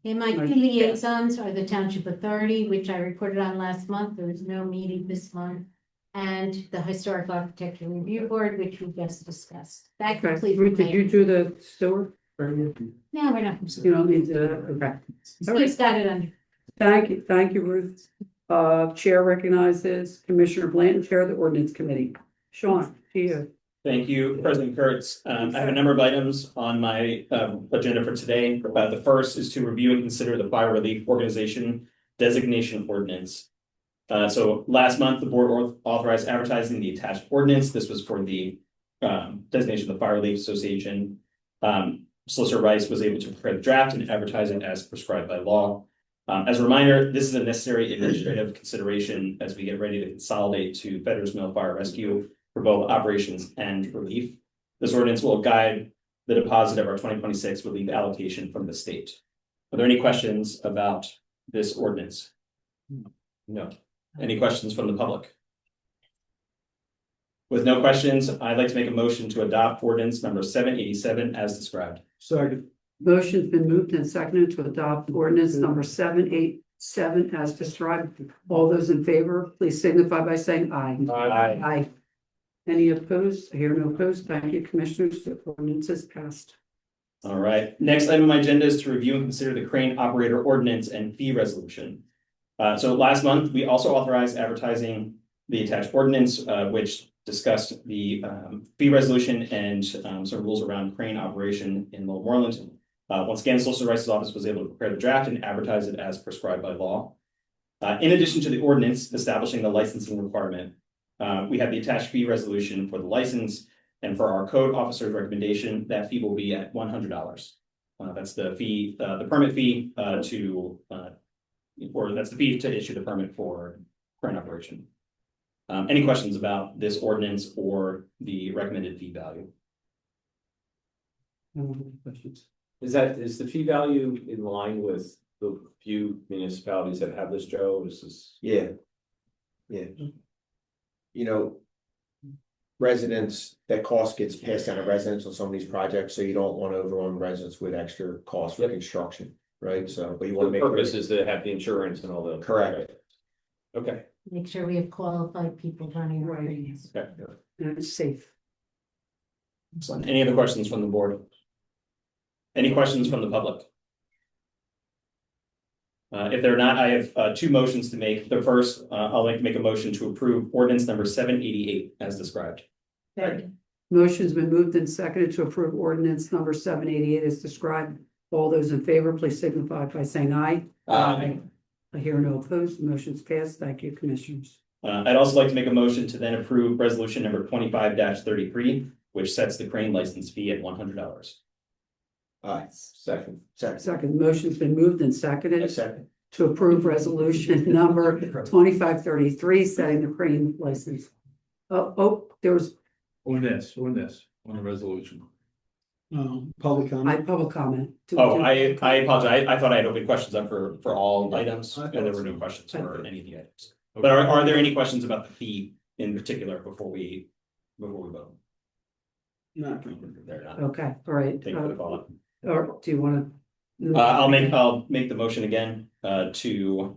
And my 2 liaisons are the Township Authority, which I reported on last month. There was no meeting this month. And the Historic Architecture Review Board, which we just discussed. That Okay, completes. Ruth, did you do the store? No, we're not. You don't need to, okay. Steve's got it under. Thank you, Ruth. Chair recognizes Commissioner Blanton, Chair of the Ordinance Committee. Sean, to you. Thank you, President Kurtz. I have a number of items on my agenda for today. The first is to review and consider the Fire Relief Organization Designation Ordinance. So last month, the board authorized advertising the attached ordinance. This was for the designation of the Fire Relief Association. Solicitor Rice was able to prepare the draft and advertise it as prescribed by law. As a reminder, this is a necessary administrative consideration as we get ready to consolidate to Fedor's Mill Fire Rescue for both operations and relief. This ordinance will guide the deposit of our 2026 relief allocation from the state. Are there any questions about this ordinance? No. Any questions from the public? With no questions, I'd like to make a motion to adopt ordinance number 787 as described. Second. Motion's been moved and seconded to adopt ordinance number 787 as described. All those in favor, please signify by saying aye. Aye. Aye. Any opposed? I hear no opposed. Thank you, commissioners. The ordinance is passed. All right, next item on my agenda is to review and consider the crane operator ordinance and fee resolution. So last month, we also authorized advertising the attached ordinance, which discussed the fee resolution and some rules around crane operation in Moreland. Once again, Solicitor Rice's office was able to prepare the draft and advertise it as prescribed by law. In addition to the ordinance establishing the licensing requirement, we have the attached fee resolution for the license, and for our code officer's recommendation, that fee will be at $100. That's the fee, the permit fee or that's the fee to issue the permit for crane operation. Any questions about this ordinance or the recommended fee value? Questions? Is the fee value in line with the few municipalities that have this, Joe? This is. Yeah. You know, residents, that cost gets passed down to residents on some of these projects, so you don't want to overwhelm residents with extra costs for construction, right? So, but you want to make. The purpose is to have the insurance and all that. Correct. Okay. Make sure we have qualified people running. our meetings. Okay. And it's safe. Excellent. Any other questions from the board? Any questions from the public? If there are not, I have 2 motions to make. The first, I'd like to make a motion to approve ordinance number 788 as described. Motion's been moved and seconded to approve ordinance number 788 as described. All those in favor, please signify by saying aye. Aye. I hear no opposed. Motion's passed. Thank you, Commissioners. I'd also like to make a motion to then approve resolution number 25-33, which sets the crane license fee at $100. Second. Second, motion's been moved and seconded Second. to approve resolution number 2533, setting the crane license. There was On this, on the resolution. Public comment. public comment. Oh, I apologize. I thought I had open questions up for all items, and there were no questions for any of the items. But are there any questions about the fee in particular before we vote? No. They're not. Okay, all right. Thank you for the follow-up. Or do you want to? I'll make the motion again, to,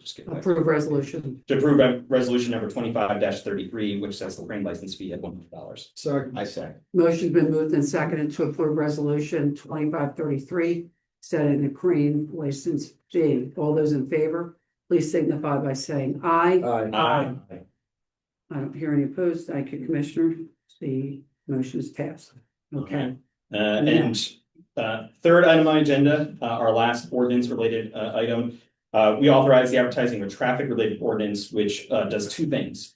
just get back. Approve resolution. To approve resolution number 25-33, which sets the crane license fee at $100. Sorry. I second. Motion's been moved and seconded to approve resolution 2533, setting the crane license fee. All those in favor, please signify by saying aye. Aye. I don't hear any opposed. Thank you, Commissioner. The motion is passed. Okay. Third item on agenda, our last ordinance related item. We authorize the advertising of a traffic related ordinance, which does two things.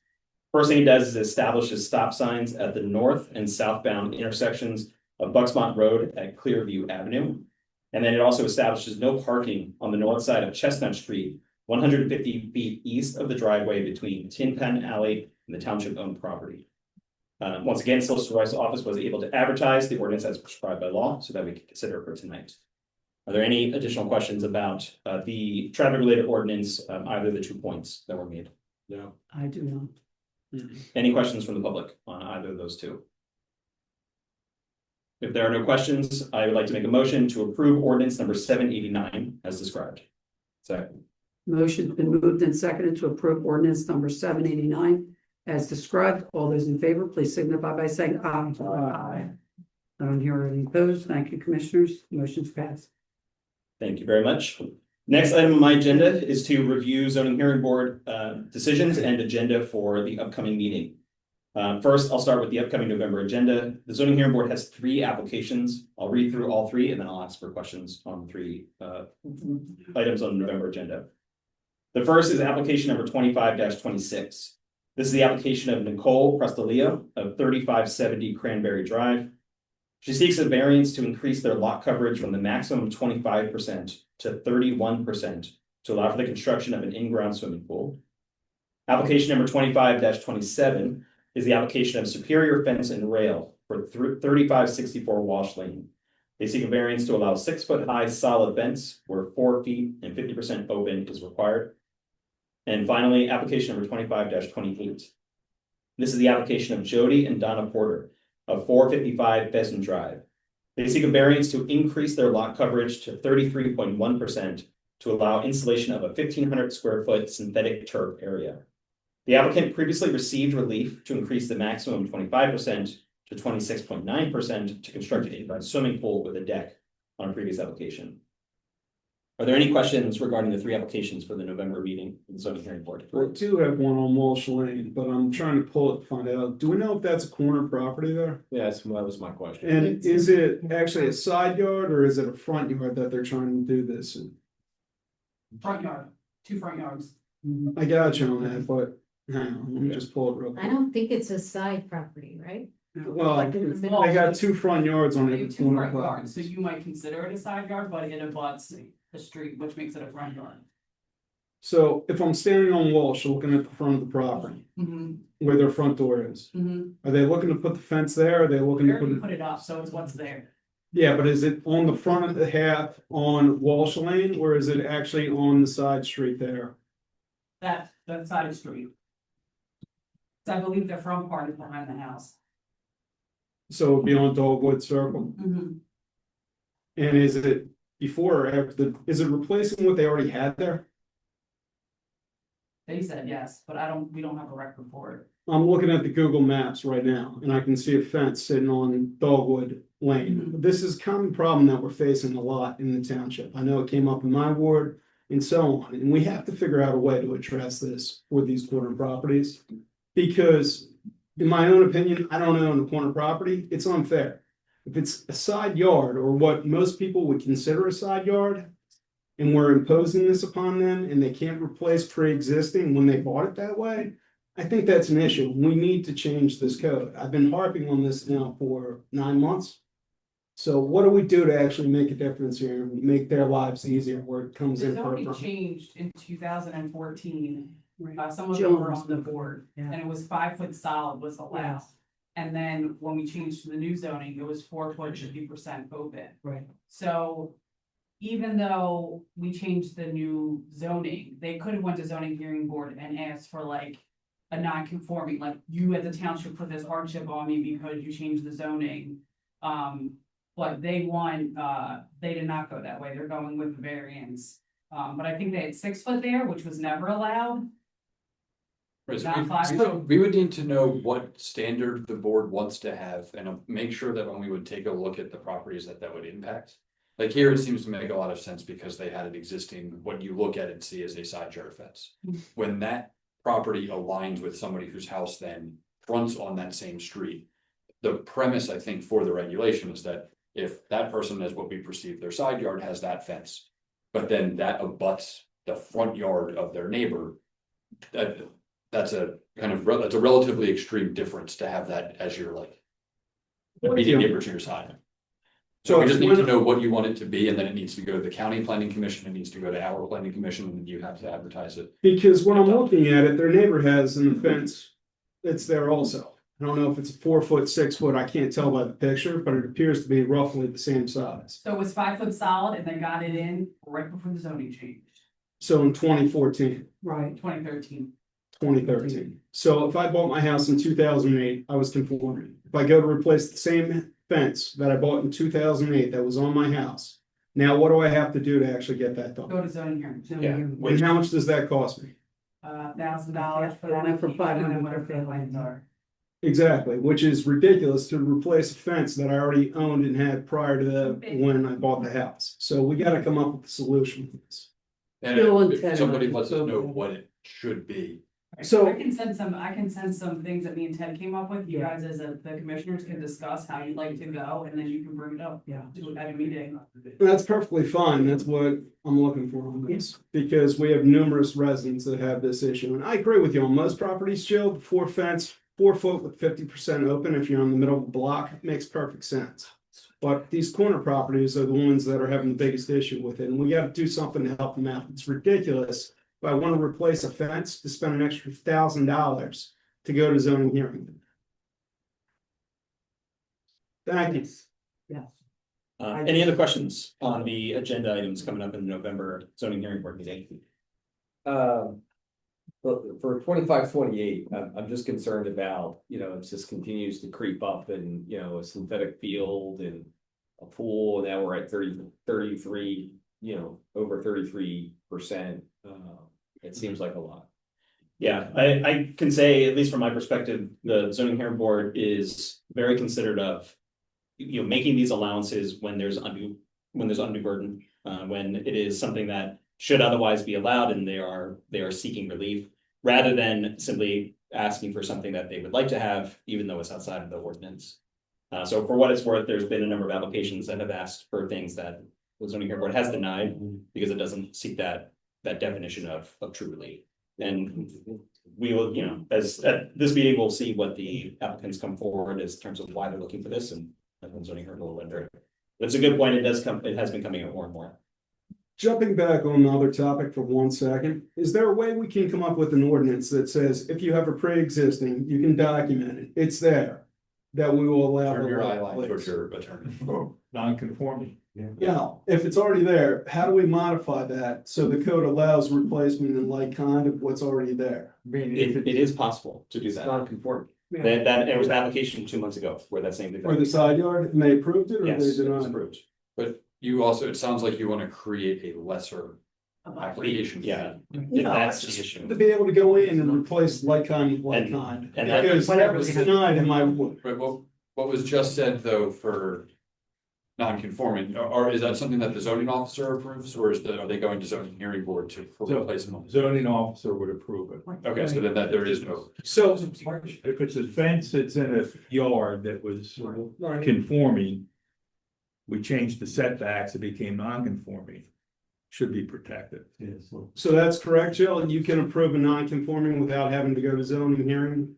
First thing it does is establishes stop signs at the north and southbound intersections of Bucksmont Road at Clearview Avenue. And then it also establishes no parking on the north side of Chestnut Street, 150 feet east of the driveway between Tin Pan Alley and the township owned property. Once again, Solicitor's Office was able to advertise the ordinance as prescribed by law so that we could consider it for tonight. Are there any additional questions about the traffic related ordinance, either of the 2 points that were made? No. I do not. Any questions from the public on either of those two? If there are no questions, I would like to make a motion to approve ordinance number 789 as described. Second. Motion's been moved and seconded to approve ordinance number 789 as described. All those in favor, please signify by saying aye. Aye. I don't hear any opposed. Thank you, Commissioners. Motion's passed. Thank you very much. Next item on my agenda is to review zoning hearing board decisions and agenda for the upcoming meeting. First, I'll start with the upcoming November agenda. The zoning hearing board has 3 applications. I'll read through all 3 and then I'll ask for questions on 3 items on the November agenda. The first is application number 25-26. This is the application of Nicole Prestalia of 3570 Cranberry Drive. She seeks a variance to increase their lot coverage from the maximum 25% to 31% to allow for the construction of an in-ground swimming pool. Application number 25-27 is the application of Superior Fence and Rail for 3564 Walsh Lane. They seek a variance to allow 6-foot-high solid fence where 4 feet and 50% open is required. And finally, application number 25-28. This is the application of Jody and Donna Porter of 455 Pheasant Drive. They seek a variance to increase their lot coverage to 33.1% to allow installation of a 1,500 square foot synthetic turf area. The applicant previously received relief to increase the maximum 25% to 26.9% to construct an in-ground swimming pool with a deck on a previous application. Are there any questions regarding the 3 applications for the November meeting of the zoning hearing board? We do have one on Walsh Lane, but I'm trying to pull it to find out. Do we know if that's a corner property there? Yes, that was my question. And is it actually a side yard or is it a front yard that they're trying to do this in? Front yard, 2 front yards. I got you on that, but hang on, let me just pull it real I quick. don't think it's a side property, right? Well, Like in the middle. they got 2 front yards on every Two corner front yards, property. so you might consider it a side yard, but it abuts the street, which makes it a front yard. So if I'm standing on Walsh, looking at the front of the property, where their front door is, are they looking to put the fence there? Are they looking We to already put put it? it up, so it's what's there. Yeah, but is it on the front of the half on Walsh Lane or is it actually on the side street there? That side of the street. So I believe the front part is behind the house. So it'd be on Dogwood Circle? And is it before or after is it replacing what they already had there? They said yes, but we don't have a record for it. I'm looking at the Google Maps right now and I can see a fence sitting on Dogwood Lane. This is a common problem that we're facing a lot in the township. I know it came up in my ward and so on, and we have to figure out a way to address this for these corner properties. Because in my own opinion, I don't own a corner property, it's unfair. If it's a side yard or what most people would consider a side yard, and we're imposing this upon them and they can't replace pre-existing when they bought it that way, I think that's an issue. We need to change this code. I've been harping on this now for 9 months. So what do we do to actually make a difference here and make their lives easier where it comes The in? zoning changed in 2014. Some of them were on the board, and it was 5 foot solid was allowed. And then when we changed to the new zoning, it was 4 foot 50% open. Right. So even though we changed the new zoning, they could have went to zoning hearing board and asked for like a non-conforming, like you as a township put this hardship on me because you changed the zoning. But they did not go that way. They're going with the variance. But I think they had 6 foot there, which was never allowed. Right, Not so 5 we foot. we would need to know what standard the board wants to have and make sure that when we would take a look at the properties that would impact. Like here, it seems to make a lot of sense because they had an existing, what you look at and see as a side yard fence. When that property aligns with somebody whose house then fronts on that same street. The premise, I think, for the regulation is that if that person, as what we perceive their side yard, has that fence. But then that abuts the front yard of their neighbor. That's a kind of, that's a relatively extreme difference to have that as your like. Immediate neighbor to your side. So we just need to know what you want it to be, and then it needs to go to the county planning commission, it needs to go to our planning commission, and you have to advertise it. Because when I'm looking at it, their neighbor has an fence that's there also. I don't know if it's 4 foot, 6 foot, I can't tell by the picture, but it appears to be roughly the same size. So it was 5 foot solid and they got it in right before the zoning changed, So in 2014, Right. 2013. 2013. So if I bought my house in 2008, I was conforming. If I go to replace the same fence that I bought in 2008 that was on my house, now what do I have to do to actually get that done? Go to zoning hearing. And how much does that cost me? $1,000 for Yeah, that. for 500 and whatever the lines are. Exactly, which is ridiculous to replace a fence that I already owned and had prior to when I bought the house. So we gotta come up with a solution for this. And if somebody lets us know what it should be. So- I can send some things that me and Ted came up with. You guys as the commissioners can discuss how you'd like to go, and then you can bring it up. Yeah. At a meeting. That's perfectly fine. That's what I'm looking for on this. Because we have numerous residents that have this issue. And I agree with you on most properties, Jill, the 4 foot with 50% open, if you're in the middle of the block, it makes perfect sense. But these corner properties are the ones that are having the biggest issue with it, and we gotta do something to help them out. It's ridiculous. If I want to replace a fence, to spend an extra $1,000 to go to zoning hearing. Thank you. Yes. Any other questions on the agenda items coming up in the November zoning hearing board meeting? For 25-28, I'm just concerned about, it just continues to creep up and, a synthetic field and a pool. Now we're at 33, over 33%. It seems like a lot. Yeah, I can say, at least from my perspective, the zoning hearing board is very considerate of, making these allowances when there's undue burden, when it is something that should otherwise be allowed and they are seeking relief, rather than simply asking for something that they would like to have, even though it's outside of the ordinance. So for what it's worth, there's been a number of applications that have asked for things that the zoning hearing board has denied because it doesn't seek that definition of true relief. And we will, as at this meeting, we'll see what the applicants come forward as in terms of why they're looking for this, and the zoning hearing will render it. But it's a good point. It has been coming up more and more. Jumping back on another topic for 1 second, is there a way we can come up with an ordinance that says if you have a pre-existing, you can document it, it's there, that we will allow? Turn the your eye lot line towards splits? your attorney. Non-conforming. Yeah, if it's already there, how do we modify that so the code allows replacement in like kind of what's already there? It is possible to do that. Non-conforming. There was an application 2 months ago where that same. For the side yard, and they approved it or Yes, they it was denied? approved. But you also, it sounds like you want to create a lesser application. Yeah. No, That's it's the just issue. to be able to go in and replace like kind with like kind. and that- Because whatever was denied in my wood. Right, well, what was just said though for non-conforming, or is that something that the zoning officer approves, or are they going to zoning hearing board to replace them? Zoning officer would approve it. Okay, so then that there is no. So, If it's a fence that's in a yard that was conforming, we changed the setbacks, it became non-conforming, should be protected. Yes. so that's correct, Jill, and you can approve a non-conforming without having to go to zoning hearing?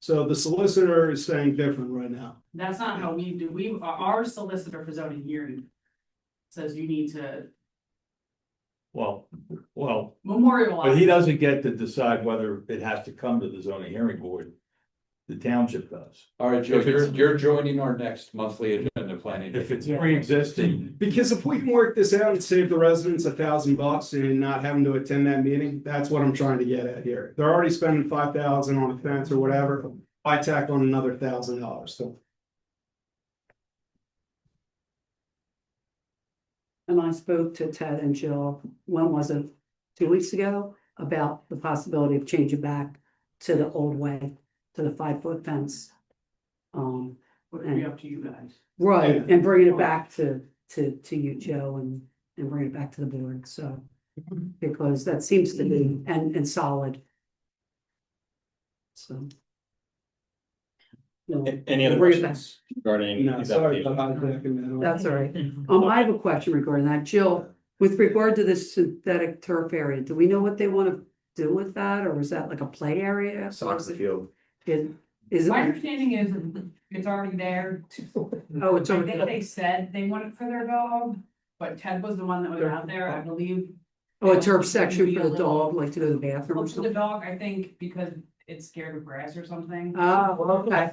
So the solicitor is saying different right now. That's not how we do, our solicitor for zoning hearing says you need to Well, memorialize. but he doesn't get to decide whether it has to come to the zoning hearing board. The township does. All right, Joe, you're joining our next monthly agenda planning. If it's pre-existing, Because if we can work this out and save the residents $1,000 and not having to attend that meeting, that's what I'm trying to get at here. They're already spending $5,000 on a fence or whatever. I tack on another $1,000, so. And I spoke to Ted and Jill, when was it? 2 weeks ago, about the possibility of changing back to the old way, to the 5-foot fence. Would be up to you guys. Right, and bringing it back to you, Joe, and bring it back to the board, so. Because that seems to be, and solid. So. No, Any other bring it back. questions regarding? No, these sorry applications? about hijacking that. That's all right. I have a question regarding that. Jill, with regard to this synthetic turf area, do we know what they want to do with that, or is that like a play area? Soccer field. Is My it, understanding is it's already there. oh, it's I over think they said they want it for their dog, but Ted was the one that was out there, I believe. oh, a turf section for the dog, like to go to the bathroom or Well, for the something? dog, I think because it's scared of grass or something. Oh, okay,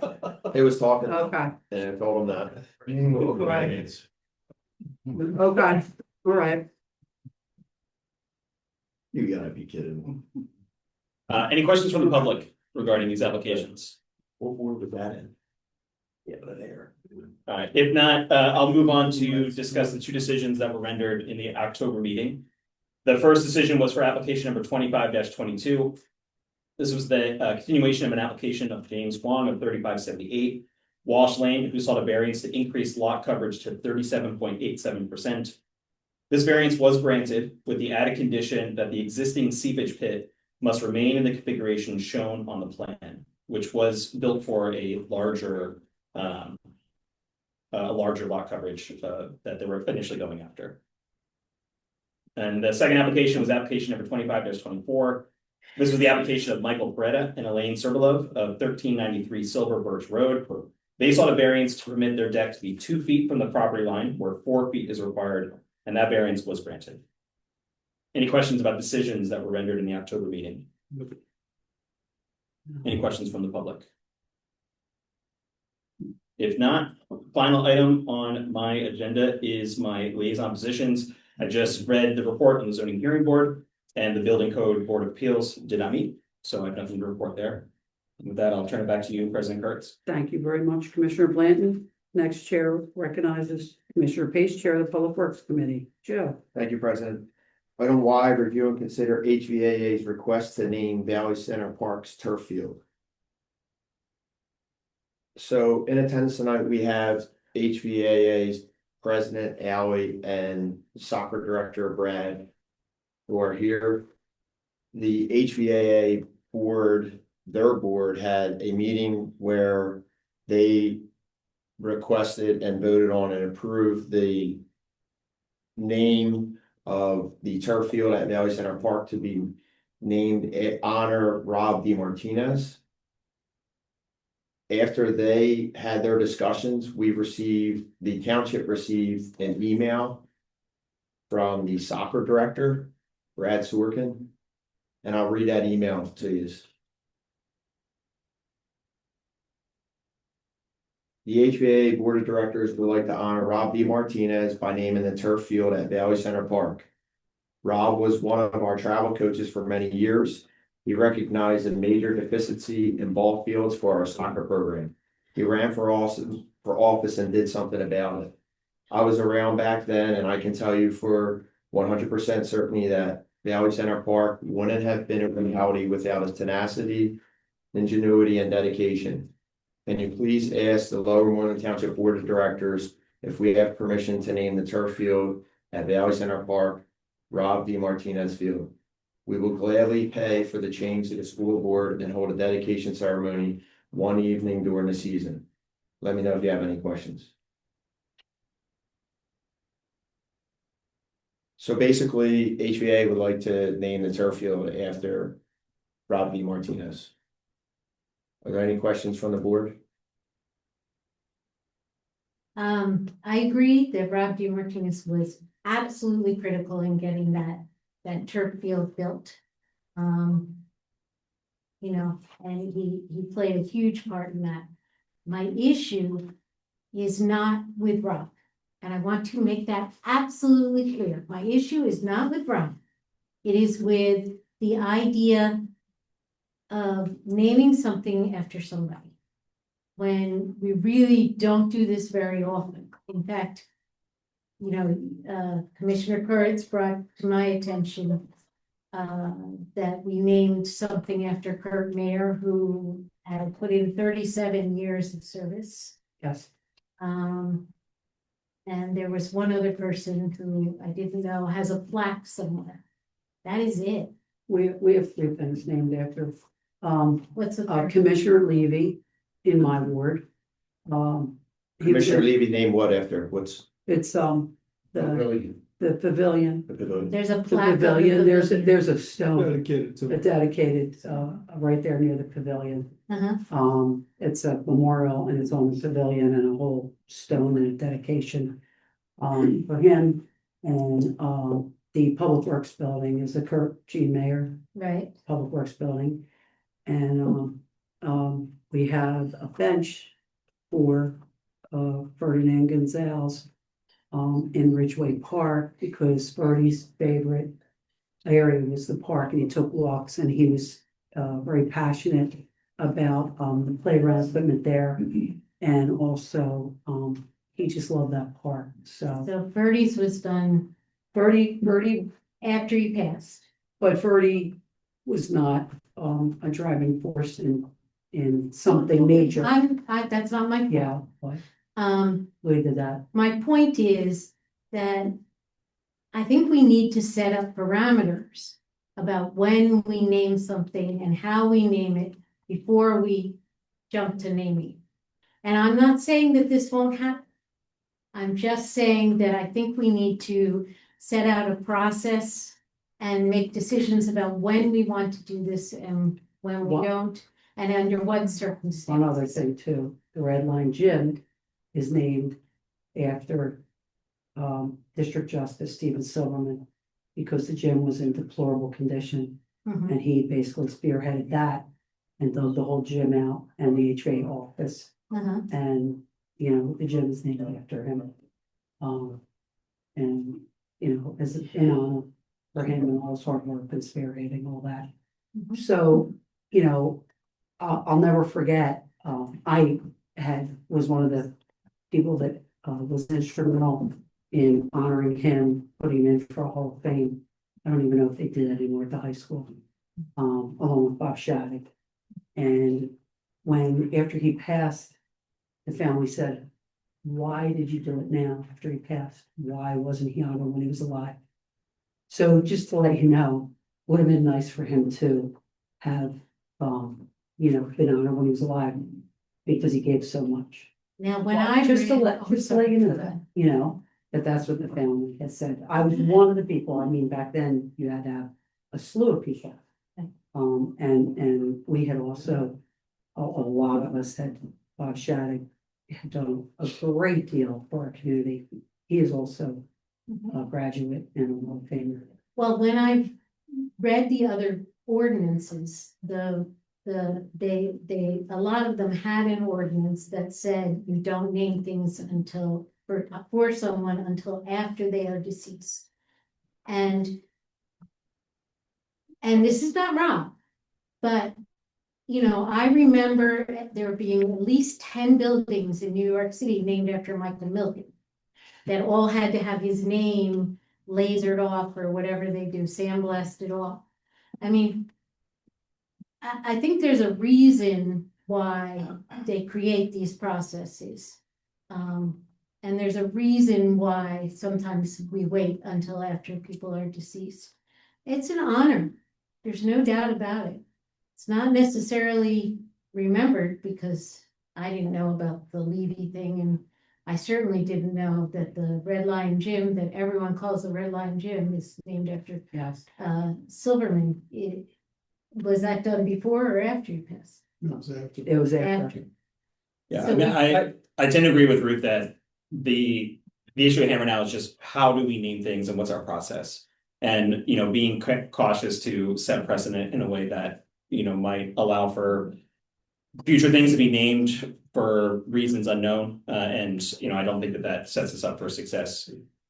They was talking, okay, and I told them that. okay, all right. You gotta be kidding. Any questions from the public regarding these applications? What board was that in? Yeah, but there. All right, if not, I'll move on to discuss the two decisions that were rendered in the October meeting. The first decision was for application number 25-22. This was the continuation of an application of James Wong of 3578 Walsh Lane, who sought a variance to increase lot coverage to 37.87%. This variance was granted with the added condition that the existing seepage pit must remain in the configuration shown on the plan, which was built for a larger lot coverage that they were initially going after. And the second application was application number 25-24. This was the application of Michael Beretta and Elaine Serbalov of 1393 Silver Birch Road. They sought a variance to permit their deck to be 2 feet from the property line where 4 feet is required, and that variance was granted. Any questions about decisions that were rendered in the October meeting? Any questions from the public? If not, final item on my agenda is my liaison positions. I just read the report on the zoning hearing board, and the building code board of appeals did not meet, so I have nothing to report there. And with that, I'll turn it back to you, President Kurtz. Thank you very much, Commissioner Blanton. Next chair recognizes Commissioner Pace, Chair of the Public Works Committee. Joe. Thank you, President. Item Y, review and consider HVAA's request to name Valley Center Park's turf field. So in attendance tonight, we have HVAA's President Allie and Soccer Director Brad, who are here. The HVAA board, their board had a meeting where they requested and voted on and approved the name of the turf field at Valley Center Park to be named in honor Rob DeMartinez. After they had their discussions, the township received an email from the soccer director, Brad Sorkin, and I'll read that email to you. The HVAA Board of Directors would like to honor Rob DeMartinez by naming the turf field at Valley Center Park. Rob was one of our travel coaches for many years. He recognized a major deficiency in ball fields for our soccer program. He ran for office and did something about it. I was around back then, and I can tell you for 100% certainty that Valley Center Park wouldn't have been a reality without his tenacity, ingenuity, and dedication. Can you please ask the Lower Moreland Township Board of Directors if we have permission to name the turf field at Valley Center Park, Rob D. Martinez Field. We will gladly pay for the change to the school board and hold a dedication ceremony one evening during the season. Let me know if you have any questions. So basically, HVA would like to name the turf field after Rob D. Martinez. Are there any questions from the board? I agree that Rob D. Martinez was absolutely critical in getting that turf field built. You know, and he played a huge part in that. My issue is not with Rob, and I want to make that absolutely clear. My issue is not with Rob. It is with the idea of naming something after somebody, when we really don't do this very often. In fact, you know, Commissioner KURITZ brought to my attention that we named something after Kurt Mayer, who had put in 37 years of service. Yes. And there was one other person who I didn't know has a plaque somewhere. That is it. We have 3 things named after, What's the third? Commissioner Levy in my ward. He was Commissioner a- Levy named what after? What's It's, the pavilion, the pavilion? There's a the plaque. on the pavilion, there's a pavilion. stone, Dedicated to. dedicated, right there near the pavilion. Uh-huh. It's a memorial and it's on the pavilion and a whole stone and a dedication, for him. And, the Public Works Building is the Kurt G. Mayer Right. Public Works Building. And, we have a bench for, Ferdinand Gonzalez, in Ridgeway Park, because Ferdy's favorite area was the park, and he took walks, and he was, very passionate about, the playground equipment there. And also, he just loved that park, so. So Verdi's was done Ferdy, after he passed. but Ferdy was not, a driving force in something major. That's not my point. Yeah, what, leave it that. My point is that I think we need to set up parameters about when we name something and how we name it before we jump to naming. And I'm not saying that this won't happen. I'm just saying that I think we need to set out a process and make decisions about when we want to do this and when we What- don't, and under what circumstances. One other thing too, the Red Line Gym is named after, District Justice Stephen Silverman, because the gym was in deplorable condition, Mhm. and he basically spearheaded that and dug the whole gym out and the HVA office, Uh-huh. and, you know, the gym is named after him. And, you know, as an honor for him and all his hard work and spearheading all that. Mhm. So, you know, I'll never forget, I was one of the people that, was instrumental in honoring him, putting him in for a Hall of Fame. I don't even know if they did that anymore at the high school, along with Bob Shattuck. And after he passed, the family said, why did you do it now after he passed? Why wasn't he honored when he was alive? So just to let you know, would have been nice for him to have, you know, been honored when he was alive, because he gave so much. Now, when Well, I just to read- let, oh, just to let you know sorry. that, you know, that's what the family has said. I was one of the people, I mean, back then you had to have a slew of people. Right. And we had also, a lot of us had, Bob Shattuck had done a great deal for our community. He is also a graduate and a Hall of Famer. Well, when I read the other ordinances, a lot of them had an ordinance that said you don't name things until, for someone until after they are deceased. And this is not wrong, but, you know, I remember there being at least 10 buildings in New York City named after Michael Milken that all had to have his name lasered off or whatever they do, sandblasted off. I mean, I think there's a reason why they create these processes. And there's a reason why sometimes we wait until after people are deceased. It's an honor. There's no doubt about it. It's not necessarily remembered because I didn't know about the Levy thing, and I certainly didn't know that the Red Lion Gym that everyone calls the Red Lion Gym is named after Yes. Silverman. Was that done before or after you passed? No, it's after. It was after. After. Yeah, So I mean, I tend to agree with Ruth that the issue at hammer now is just how do we name things and what's our process? And, you know, being cautious to set precedent in a way that, you know, might allow for future things to be named for reasons unknown. And, you know, I don't think that that sets us up for success,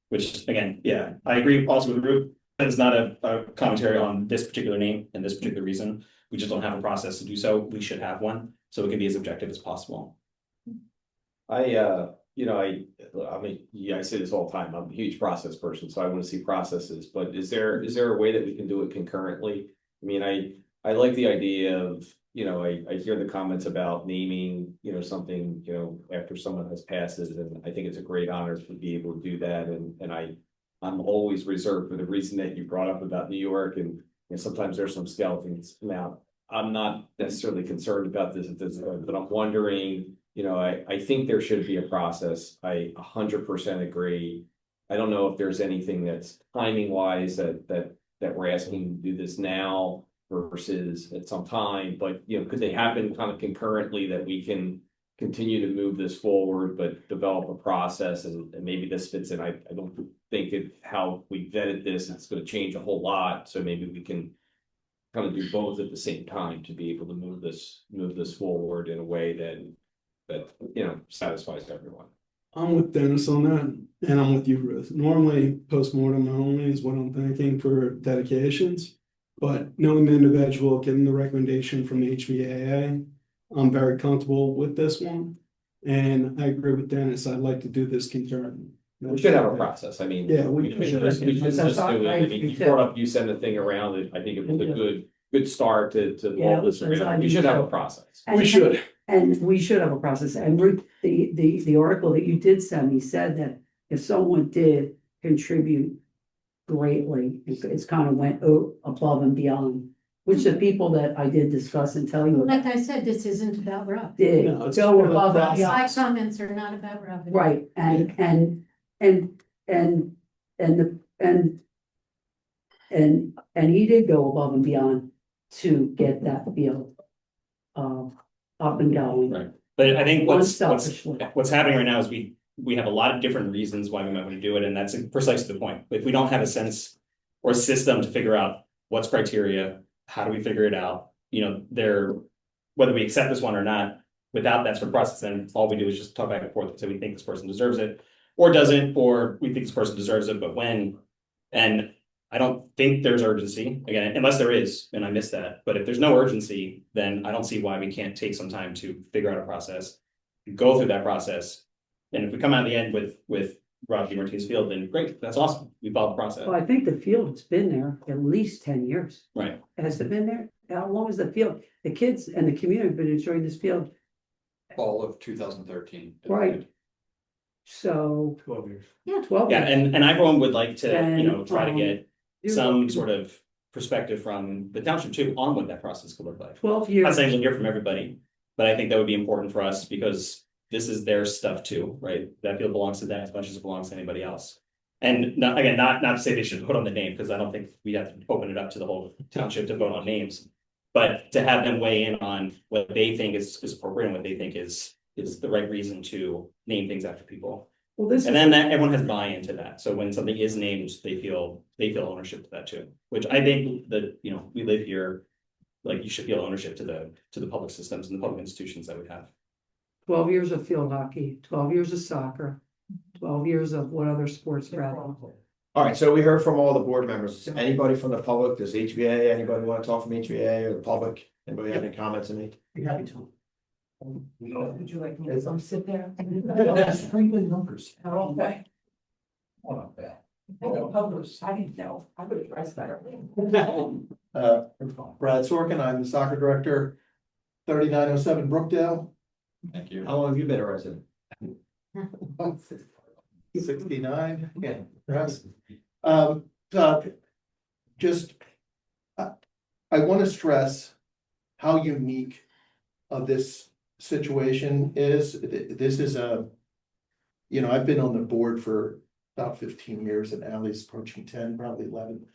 which again, yeah, I agree also with Ruth. That is not a commentary on this particular name and this particular reason. We just don't have a process to do so. We should have one, so it can be as objective as possible. You know, I mean, yeah, I say this all the time, I'm a huge process person, so I want to see processes, but is there a way that we can do it concurrently? I mean, I like the idea of, you know, I hear the comments about naming, you know, something, you know, after someone has passed, and I think it's a great honor to be able to do that, and I'm always reserved for the reason that you brought up about New York, and sometimes there's some skeletons. Now, I'm not necessarily concerned about this at this point, but I'm wondering, you know, I think there should be a process. I 100% agree. I don't know if there's anything that's timing wise that we're asking to do this now versus at some time, but you know, could they happen kind of concurrently that we can continue to move this forward, but develop a process and maybe this fits in. I don't think how we vetted this, it's going to change a whole lot. So maybe we can kind of do both at the same time to be able to move this forward in a way that you know satisfies everyone. I'm with Dennis on that, and I'm with you, Ruth. Normally, postmortem only is what I'm thinking for dedications, but knowing the individual, getting the recommendation from the HVAA, I'm very comfortable with this one. And I agree with Dennis. I'd like to do this concurrently. We should have a process. I mean, Yeah, we should just do it. I mean, you brought up, you send the thing around. I think it was a good start to Yeah, roll this around. We should have a process. We should. And we should have a process. And Ruth, the article that you did send me said that if someone did contribute greatly, it's kind of went above and beyond, which the people that I did discuss and tell you Like I said, this isn't about Rob. did No, it's go about above and process. beyond. My comments are not about Rob. Right, and he did go above and beyond to get that field up and going. Right. But I think what's Unselfishly. happening right now is we have a lot of different reasons why we might want to do it, and that's precisely the point. If we don't have a sense or a system to figure out what's criteria, how do we figure it out? You know, whether we accept this one or not, without that sort of process, then all we do is just talk back and forth and say we think this person deserves it or doesn't, or we think this person deserves it, but when. And I don't think there's urgency, again, unless there is, and I missed that. But if there's no urgency, then I don't see why we can't take some time to figure out a process, go through that process. And if we come out at the end with Rob Martinez Field, then great, that's awesome. We followed the process. Well, I think the field's been there at least 10 years. Right. Has it been there? How long has the field? The kids and the community have been enjoying this field, Fall of 2013. right? So 12 years. yeah, 12 Yeah, years. and everyone would like to, And, you know, try to get you're some welcome. sort of perspective from the township too on what that process could look like. 12 I'm years. not saying we'll hear from everybody, but I think that would be important for us because this is their stuff too, right? That field belongs to them as much as it belongs to anybody else. And not to say they should vote on the name, because I don't think we'd have to open it up to the whole township to vote on names. But to have them weigh in on what they think is appropriate and what they think is the right reason to name things after people. Well, this And is, then that everyone has buy-in to that. So when something is named, they feel ownership to that too, which I think that, you know, we live here, like you should feel ownership to the public systems and the public institutions that we have. 12 years of field hockey, 12 years of soccer, 12 years of what other sports, Brad? All right, so we heard from all the board members. Anybody from the public, does HVA, anybody want to talk from HVA or the public? Anybody have any comments to make? Be happy to. Would you like me to come sit there? Sprinkling numbers. Oh, okay. Oh, not bad. I didn't know. I would have dressed better. Brad Sorkin, I'm the soccer director, 3907 Brookdale. Thank you. How long have you been a resident? 69, yeah, perhaps. Just, I want to stress how unique of this situation is. This is I've been on the board for about 15 years and Ally's approaching 10, probably 11.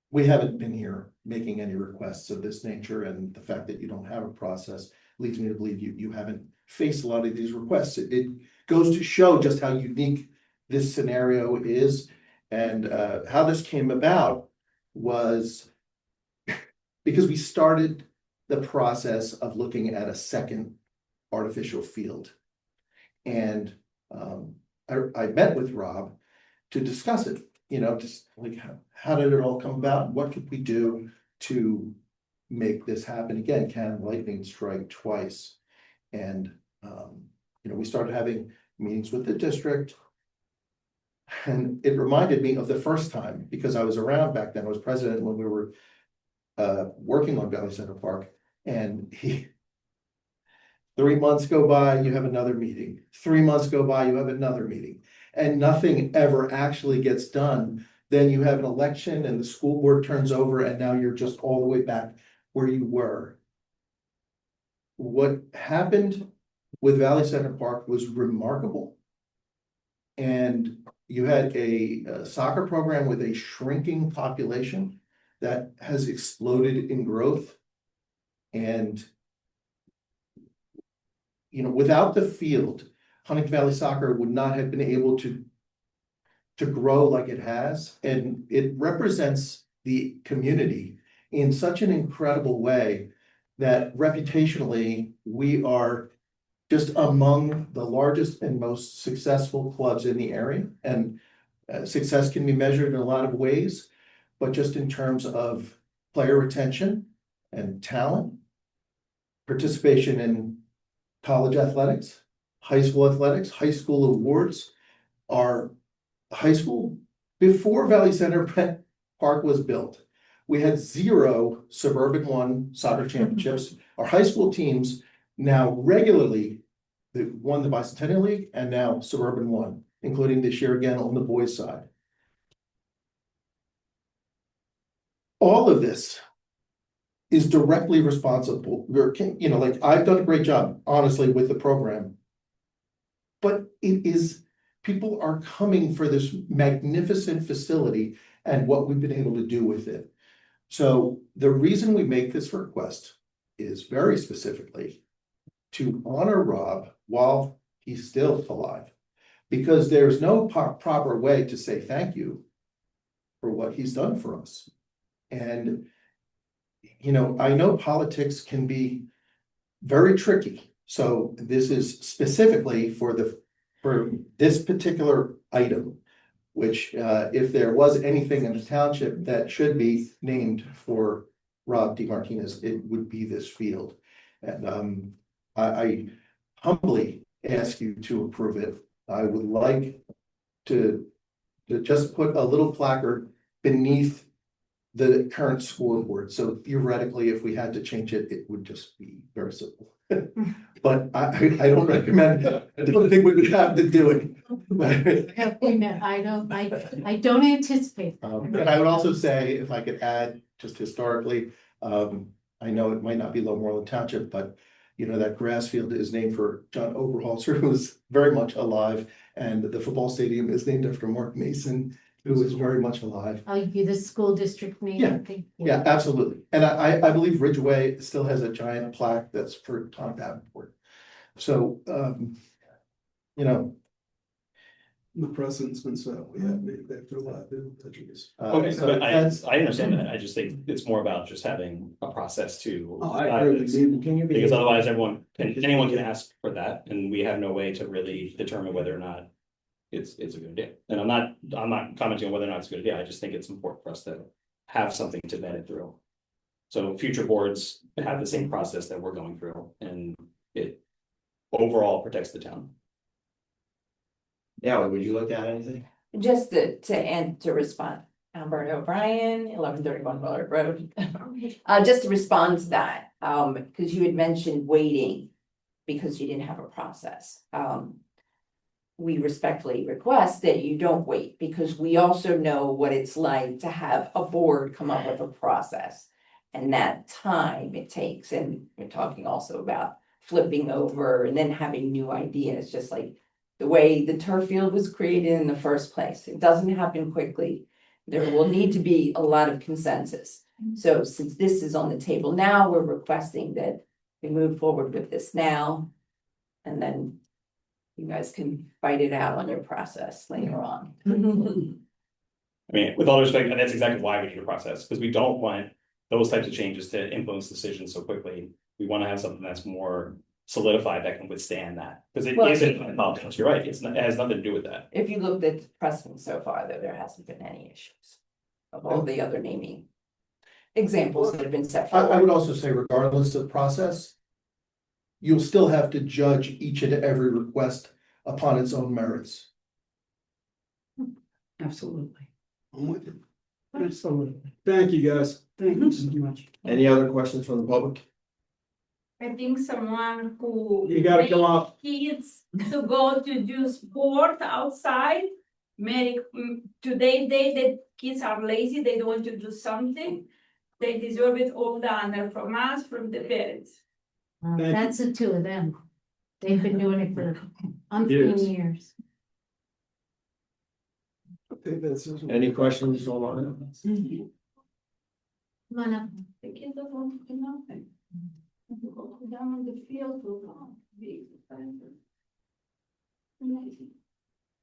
We haven't been here making any requests of this nature, and the fact that you don't have a process leads me to believe you haven't faced a lot of these requests. It goes to show just how unique this scenario is, and how this came about was because we started the process of looking at a second artificial field. And I met with Rob to discuss it, just like how did it all come about? What could we do to make this happen? Again, can lightning strike twice? And, we started having meetings with the district. And it reminded me of the first time, because I was around back then. I was president when we were working on Valley Center Park. And 3 months go by, you have another meeting. 3 months go by, you have another meeting. And nothing ever actually gets done. Then you have an election and the school board turns over, and now you're just all the way back where you were. What happened with Valley Center Park was remarkable. And you had a soccer program with a shrinking population that has exploded in growth. And without the field, Huntington Valley Soccer would not have been able to grow like it has. And it represents the community in such an incredible way that reputationally, we are just among the largest and most successful clubs in the area. And success can be measured in a lot of ways, but just in terms of player retention and talent, participation in college athletics, high school athletics, high school awards. Our high school, before Valley Center Park was built, we had 0 Suburban 1 soccer championships. Our high school teams now regularly won the Bicentennial League and now Suburban 1, including this year again on the boys' side. All of this is directly responsible. I've done a great job, honestly, with the program. But people are coming for this magnificent facility and what we've been able to do with it. So the reason we make this request is very specifically to honor Rob while he's still alive, because there's no proper way to say thank you for what he's done for us. And I know politics can be very tricky. So this is specifically for this particular item, which if there was anything in the township that should be named for Rob DeMartinez, it would be this field. And I humbly ask you to approve it. I would like to just put a little placard beneath the current scoreboard. So theoretically, if we had to change it, it would just be very simple. But I don't recommend, I don't think we would have to do it. I don't anticipate. And I would also say, if I could add, just historically, I know it might not be Low Moreland Township, but that grass field is named for John Oberholzer, who is very much alive, and the football stadium is named after Mark Mason, who is very much alive. I'll give you the school district name. Yeah. I think. Yeah, absolutely. And I believe Ridgeway still has a giant plaque that's for Tom Davenport. So, The precedent's been set. We have made that through a lot of injuries. Okay, so but that's- I understand that. I just think it's more about just having a process to. Oh, I agree with you. Can you be? Because otherwise anyone can ask for that, and we have no way to really determine whether or not it's a good idea. And I'm not commenting on whether or not it's a good idea. I just think it's important for us to have something to vet it through. So future boards have the same process that we're going through, and it overall protects the town. Yeah, would you look at anything? Just to respond, I'm Bernie O'Brien, 1131 Willard Road. Just to respond to that, because you had mentioned waiting because you didn't have a process. we respectfully request that you don't wait, because we also know what it's like to have a board come up with a process. And that time it takes, and we're talking also about flipping over and then having new ideas, just like the way the turf field was created in the first place. It doesn't happen quickly. There will need to be a lot of consensus. So since this is on the table now, we're requesting that we move forward with this now. And then you guys can fight it out on your process later on. I mean, with all respect, and that's exactly why we need a process, because we don't want those types of changes to influence decisions so quickly. We want to have something that's more solidified that can withstand that, because it Well, isn't politics. You're right. It has nothing to do with that. If you looked at the precedent so far, though, there hasn't been any issues of all the other naming examples that have been set I would forward. also say regardless of process, you'll still have to judge each and every request upon its own merits. Absolutely, I'm with you. absolutely. Thank you, guys. Thank you so much. Any other questions from the public? I think someone who. You gotta come up. Kids to go to do sport outside. Today's day that kids are lazy, they don't want to do something. They deserve it all the honor from us, from the parents. Thank you. That's the two of them. They've been doing it for umpteen years. Any questions on Come on up. The kids don't want to do nothing. To go down on the field to be. Amazing.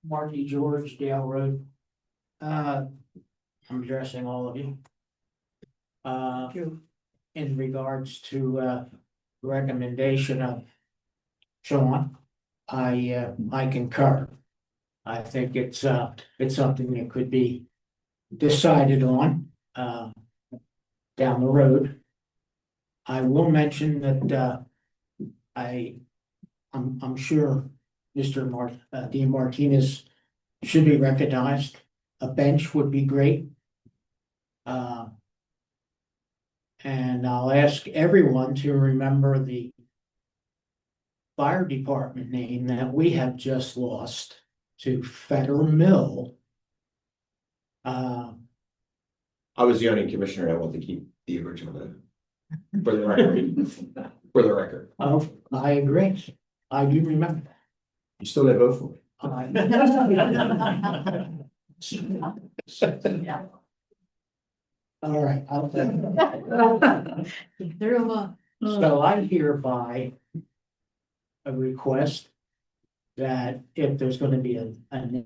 Marty George, Dale Road. I'm addressing all of you. In regards to, recommendation of Sean, I concur. I think it's something that could be decided on, down the road. I will mention that, I'm sure Mr. Dean Martinez should be recognized. A bench would be great. And I'll ask everyone to remember the fire department name that we have just lost to Federal Mill. I was the zoning commissioner. I want to keep the original name. For the record. For the record. Oh, I agree. I do remember that. You still gotta vote for me. All right. Through a So I hereby a request that if there's gonna be a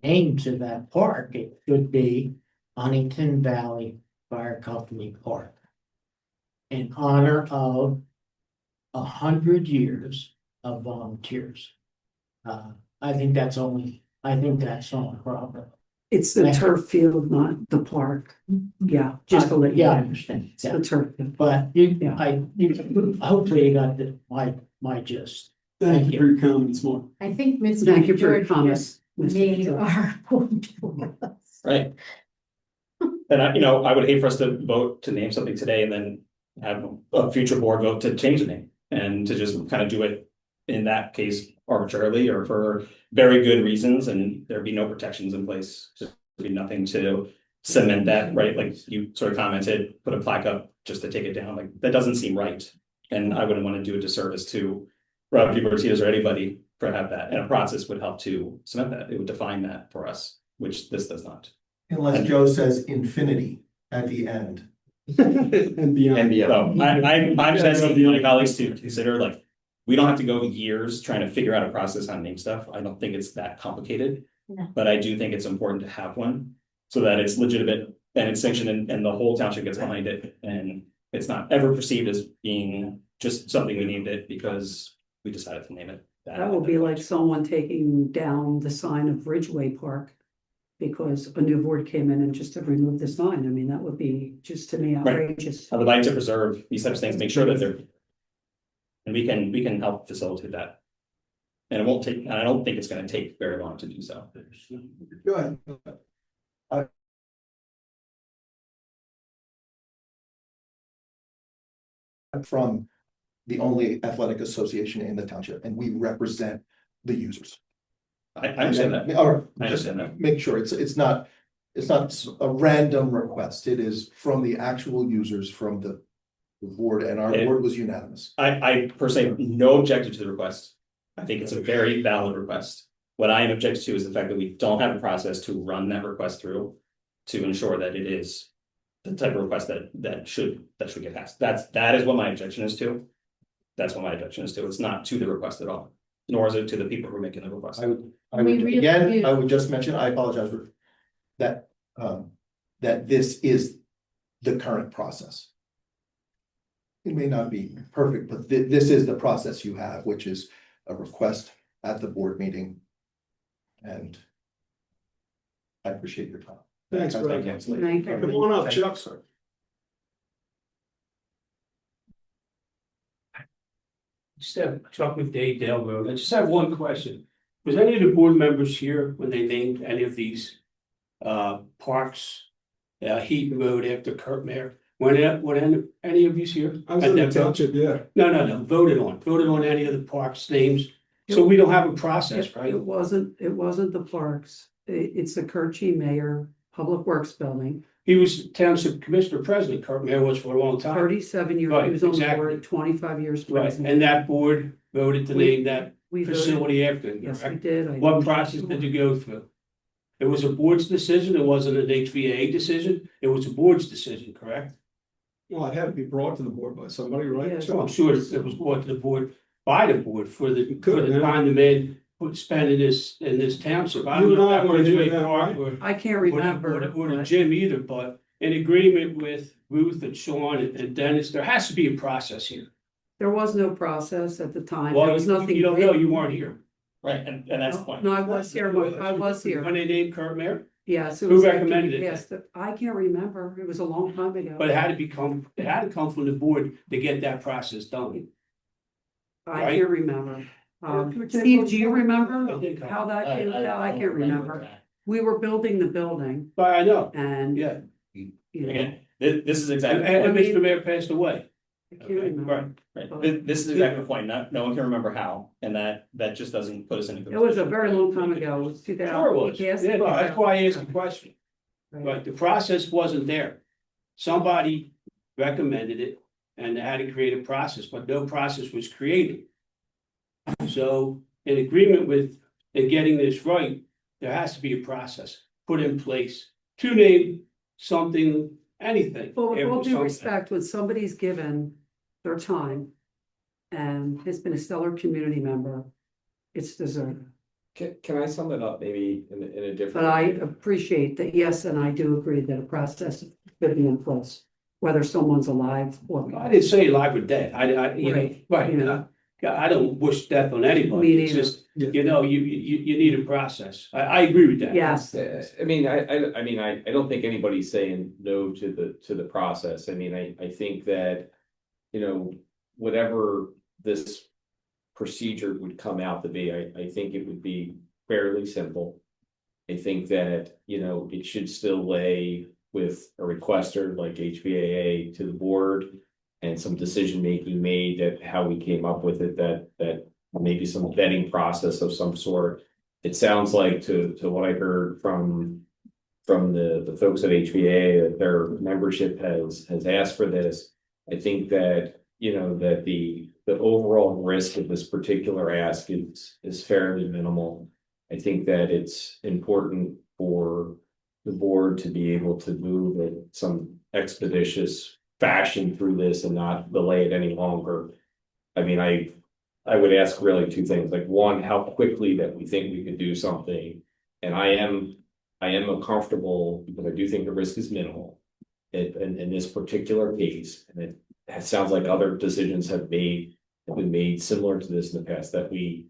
name to that park, it should be Huntington Valley Fire Company Park. In honor of 100 years of volunteers. I think that's only proper. It's the turf field, not the park. Yeah, just to let you Yeah, I know. understand. It's the turf field. But hopefully you got my gist. Thank you for your comments, Mark. I think Mr. Thank you for your George comments. just Mr. made George. our point for us. Right. And I would hate for us to vote to name something today and then have a future board vote to change the name and to just kind of do it in that case arbitrarily or for very good reasons, and there'd be no protections in place. There'd be nothing to cement that, right? Like you sort of commented, put a plaque up just to take it down. Like that doesn't seem right. And I wouldn't want to do a disservice to Rob DiBertito's or anybody for have that. And a process would help to cement that. It would define that for us, which this does not. Unless Joe says infinity at the end. And beyond. So I'm just asking my colleagues to consider, like, we don't have to go years trying to figure out a process on name stuff. I don't think it's that complicated. No. But I do think it's important to have one so that it's legitimate and it's sanctioned and the whole township gets behind it. And it's not ever perceived as being just something we named it because we decided to name it. That would be like someone taking down the sign of Ridgeway Park because a new board came in and just to remove the sign. I mean, that would be just to me outrageous. I would like to preserve these types of things, make sure that they're. And we can help facilitate that. And it won't take, and I don't think it's gonna take very long to do so. Go ahead. From the only athletic association in the township, and we represent the users. I understand that. Or I just understand that. make sure it's not a random request. It is from the actual users from the board, and our Yeah. board was unanimous. I personally have no objection to the request. I think it's a very valid request. What I am objecting to is the fact that we don't have a process to run that request through to ensure that it is the type of request that should get passed. That is what my objection is to. That's what my objection is to. It's not to the request at all, nor is it to the people who are making the request. I would, We really again, do. I would just mention, I apologize for that, that this is the current process. It may not be perfect, but this is the process you have, which is a request at the board meeting. And I appreciate your time. Thanks, Brad. Thank you. Come on up, Chuck. Just have Chuck with Dale Road. I just have one question. Was any of the board members here when they named any of these parks? Heaton Road after Kurt Mayer? Were any of you here? I was at in the that vote? township, yeah. No, voted on any of the parks names. So we don't have a process, right? It wasn't the parks. It's the Kirchy Mayor Public Works Building. He was township commissioner president, Kurt Mayer was for a long time. 37 years, he Right, was on the exactly. board, 25 years Right, president. and that board voted to name that We voted- facility after him, Yes, we correct? did. What process did you go through? It was a board's decision, it wasn't an HVA decision, it was a board's decision, correct? Well, it had to be brought to the board by somebody, right? Yeah. So I'm sure it was brought to the board by the board for the Could, yeah. time the man spent in this township. I You don't and know I if that were was here Ridgeway then, Park right? or I can't or remember. the but- gym either, but in agreement with Ruth and Sean and Dennis, there has to be a process here. There was no process at the time. Well, There was nothing. you don't know, written. you weren't here. Right, and that's the point. No, I was here. I was here. When they named Kurt Mayer, Yes. it Who was recommended it? Yes, I can't remember. It was a long time ago. but it had to come from the board to get that process done. I right? can't remember. Can Steve, do you remember I think- how that came about? I can't remember. We were building the building But I know, and, yeah, you know, Again, this is exactly. and Mr. Mayor passed away. I can't remember. Right, this is exactly the point, no one can remember how, and that just doesn't put us in a good. It was a very long time ago. It was 2000. Sure it was, Yes, yeah, that's why I asked the question. Right. But the process wasn't there. Somebody recommended it and they had to create a process, but no process was created. So in agreement with getting this right, there has to be a process put in place to name something, anything. Well, with after all due something. respect, when somebody's given their time and has been a stellar community member, it's deserved. Can I sum it up maybe in a different? But I way? appreciate that, yes, and I do agree that a process should be in place, whether someone's alive or. I didn't say live or dead. You know, right, You know. I don't wish death on anybody. Me It's neither. just, you know, you need a process. I agree with that. Yes, I mean, I don't think anybody's saying no to the process. I mean, I think that, you know, whatever this procedure would come out to be, I think it would be fairly simple. I think that, you know, it should still lay with a requester like HVAA to the board and some decision making made at how we came up with it, that maybe some vetting process of some sort. It sounds like to what I heard from the folks at HVA that their membership has asked for this. I think that, you know, that the overall risk of this particular ask is fairly minimal. I think that it's important for the board to be able to move at some expeditious fashion through this and not delay it any longer. I mean, I would ask really two things, like one, how quickly that we think we could do something. And I am uncomfortable because I do think the risk is minimal in this particular case. And it sounds like other decisions have been made similar to this in the past, that we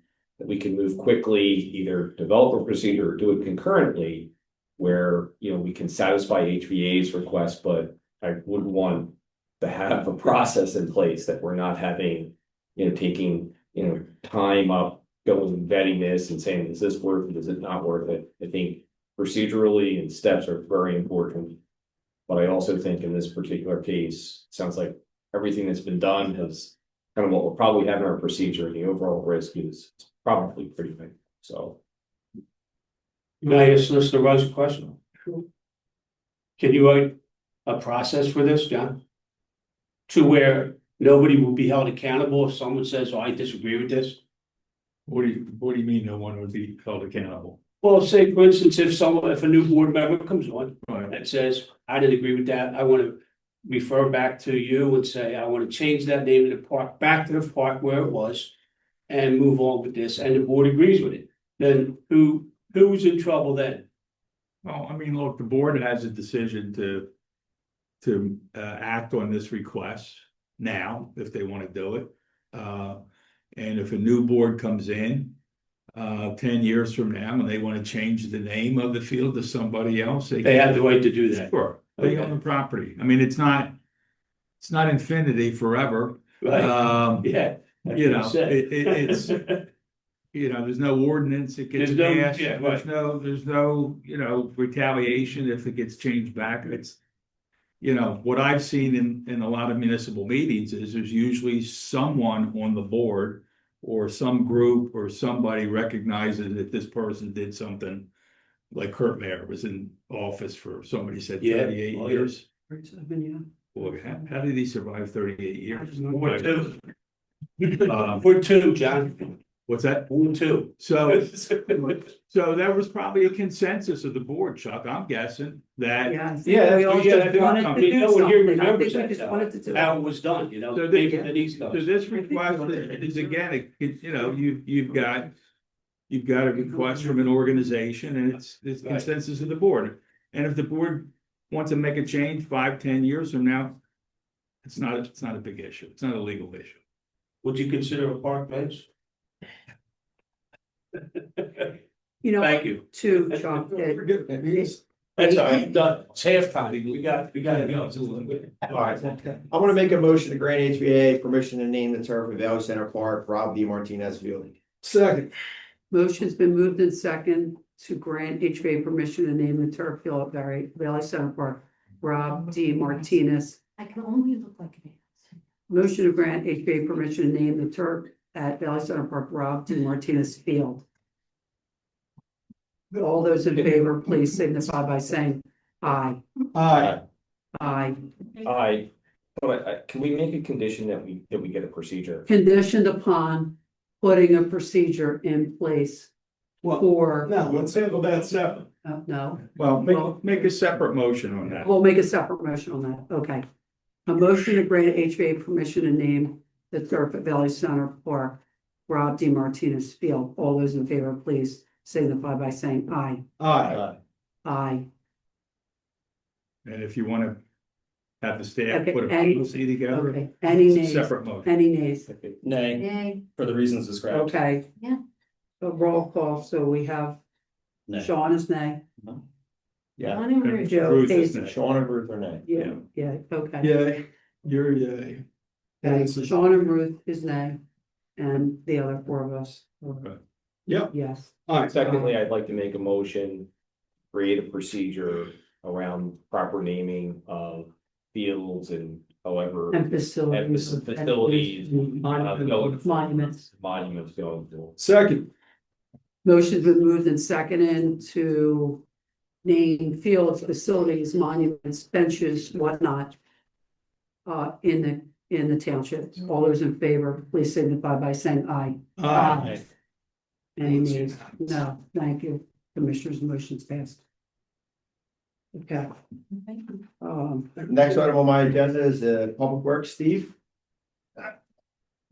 can move quickly, either develop a procedure or do it concurrently, where, you know, we can satisfy HVA's request, but I would want to have a process in place that we're not having, you know, taking, you know, time up going and vetting this and saying, is this worth it? Is it not worth it? I think procedurally and steps are very important. But I also think in this particular case, it sounds like everything that's been done has kind of what we'll probably have in our procedure, and the overall risk is probably pretty big. So Can I ask Mr. Rose a question? Can you write a process for this, John? To where nobody will be held accountable if someone says, oh, I disagree with this? What do you mean no one would be held accountable? Well, say for instance, if a new board member comes on Right. and says, I didn't agree with that, I want to refer back to you and say, I want to change that name of the park back to the park where it was and move on with this, and the board agrees with it, then who's in trouble then? Well, I mean, look, the board has a decision to act on this request now, if they want to do it. And if a new board comes in, 10 years from now, and they want to change the name of the field to somebody else, They have the right to do that. Sure, they own the property. I mean, it's not infinity forever. Right, yeah. that's You what I know, said. it's, you know, there's no ordinance that gets There's no- passed. yeah, There's right. there's no, you know, retaliation if it gets changed back. It's, you know, what I've seen in a lot of municipal meetings is there's usually someone on the board or some group or somebody recognizes that this person did something, like Kurt Mayer was in office for, somebody said Yeah. 38 Oh, yeah. years. Yeah. Well, how did he survive 38 years? Ward two. Um, Ward two, John. What's that? Ward two. So, so there was probably a consensus of the board, Chuck, I'm guessing, that. Yeah. I think Yeah, we all that's- yeah, just that's- wanted I to mean, do no one here something. I remembers think we that, just wanted to do How it. it was done, you know. So things this- that he's done. So this request is again, you know, you've got a request from an organization and it's Right. consensus of the board. And if the board wants to make a change 5, 10 years from now, it's not a big issue. It's not a legal issue. Would you consider a park bench? You know, Thank you. too, Chuck, that That's all right, done. It's halftime. We got to go. All right, I'm gonna make a motion to grant HVA permission to name the turf at Valley Center Park, Rob D. Martinez Field. Second. motion's been moved in second to grant HVA permission to name the turf field at Valley Center Park, Rob D. Martinez. I can only look like an ass. Motion to grant HVA permission to name the turf at Valley Center Park, Rob D. Martinez Field. All those in favor, please signify by saying aye. Aye. Aye. Aye. Can we make a condition that we get a procedure? Conditioned upon putting a procedure in place for. No, let's handle that separate. No, Well, make a separate motion on that. we'll make a separate motion on that, okay. A motion to grant HVA permission to name the turf at Valley Center Park, Rob D. Martinez Field. All those in favor, please signify by saying aye. Aye. Aye. And if you want to have the staff Okay, put a any- policy together, Okay, any it's a nays? separate motion. Any nays? Nay, Yay. for the reasons described. Okay. Yeah. A roll call, so we have Nay. Sean is nay. Yeah. One in Rouge. Joe Ruth is, is nay. Sean and Ruth are nay. yeah, yeah, okay. Yay, you're yay. Okay, Sean and Ruth is nay, and the other four of us. Okay. Yep. Yes. Alright, Secondly, I'd like to make a motion, create a procedure around proper naming of fields and however. And facilities. And facilities, Monuments. Monuments going forward. second. Motion's been moved and seconded to name fields, facilities, monuments, benches, whatnot. In the township. All those in favor, please signify by saying aye. Aye. Any nays? No, thank you. Commissioners, motion's passed. Okay, Thank you. Next item on my agenda is Public Works, Steve.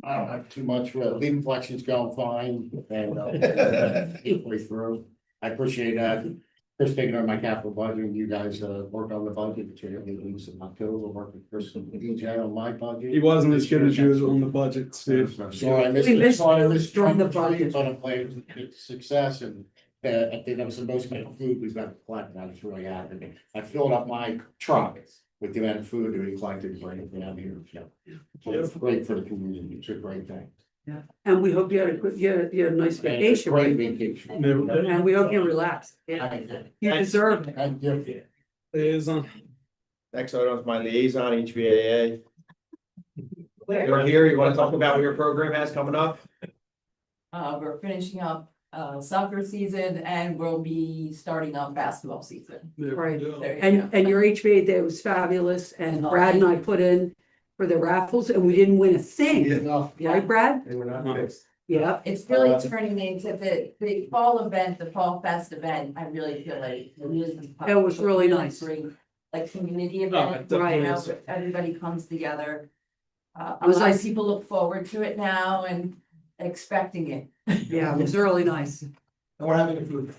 I don't have too much, leaf collection's going fine and way through. I appreciate Chris taking over my capital budget. You guys work on the budget, which you're gonna lose in October, work with Chris and EJ on my budget. He wasn't as good as usual on the budget, Steve. So I missed. We missed during the budget. On a play success and I think that was the most amount of food we've got to collect. I was really happy. I filled up my truck with the amount of food that we collected to bring it down here. So it's great for the community. It's a great thing. yeah, and we hope you had a good, you had a nice And it's a vacation. Great vacation. And we hope you relax. Yeah, you deserve it. Thank you. Liaison. Next item is my liaison, HVAA. You're here, you want to talk about what your program has coming up? We're finishing up soccer season and we'll be starting up basketball season. Right. There you And, go. and your HVA day was fabulous, and Brad and I put in for the raffles, and we didn't win a thing, right, Brad? They were not fixed. Yeah, It's really turning into the fall event, the fall fest event. I really feel like it is. It was really nice. Great, like community Oh, event, it definitely you know, is. everybody comes together. A Was lot I- of people look forward to it now and expecting it. yeah, it was really nice. And we're having a food.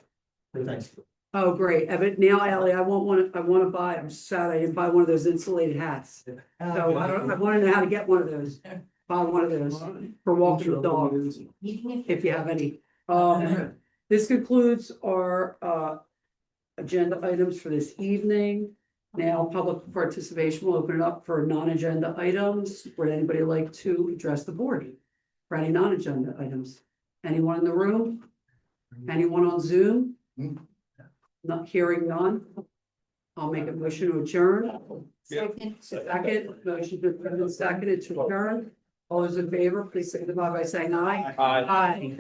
Thanks. Oh, great. But now, Ellie, I want to buy, I'm sad I didn't buy one of those insulated hats. So I want to know how to get one of those. Buy one of those for walking the dog, if you have any. This concludes our agenda items for this evening. Now, public participation will open it up for non-agenda items. Would anybody like to address the board for any non-agenda items? Anyone in the room? Anyone on Zoom? Not hearing none. I'll make a motion to adjourn. Second, motion to approve and seconded to adjourn. All those in favor, please signify by saying aye. Aye.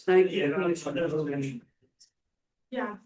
Thank you. Yeah.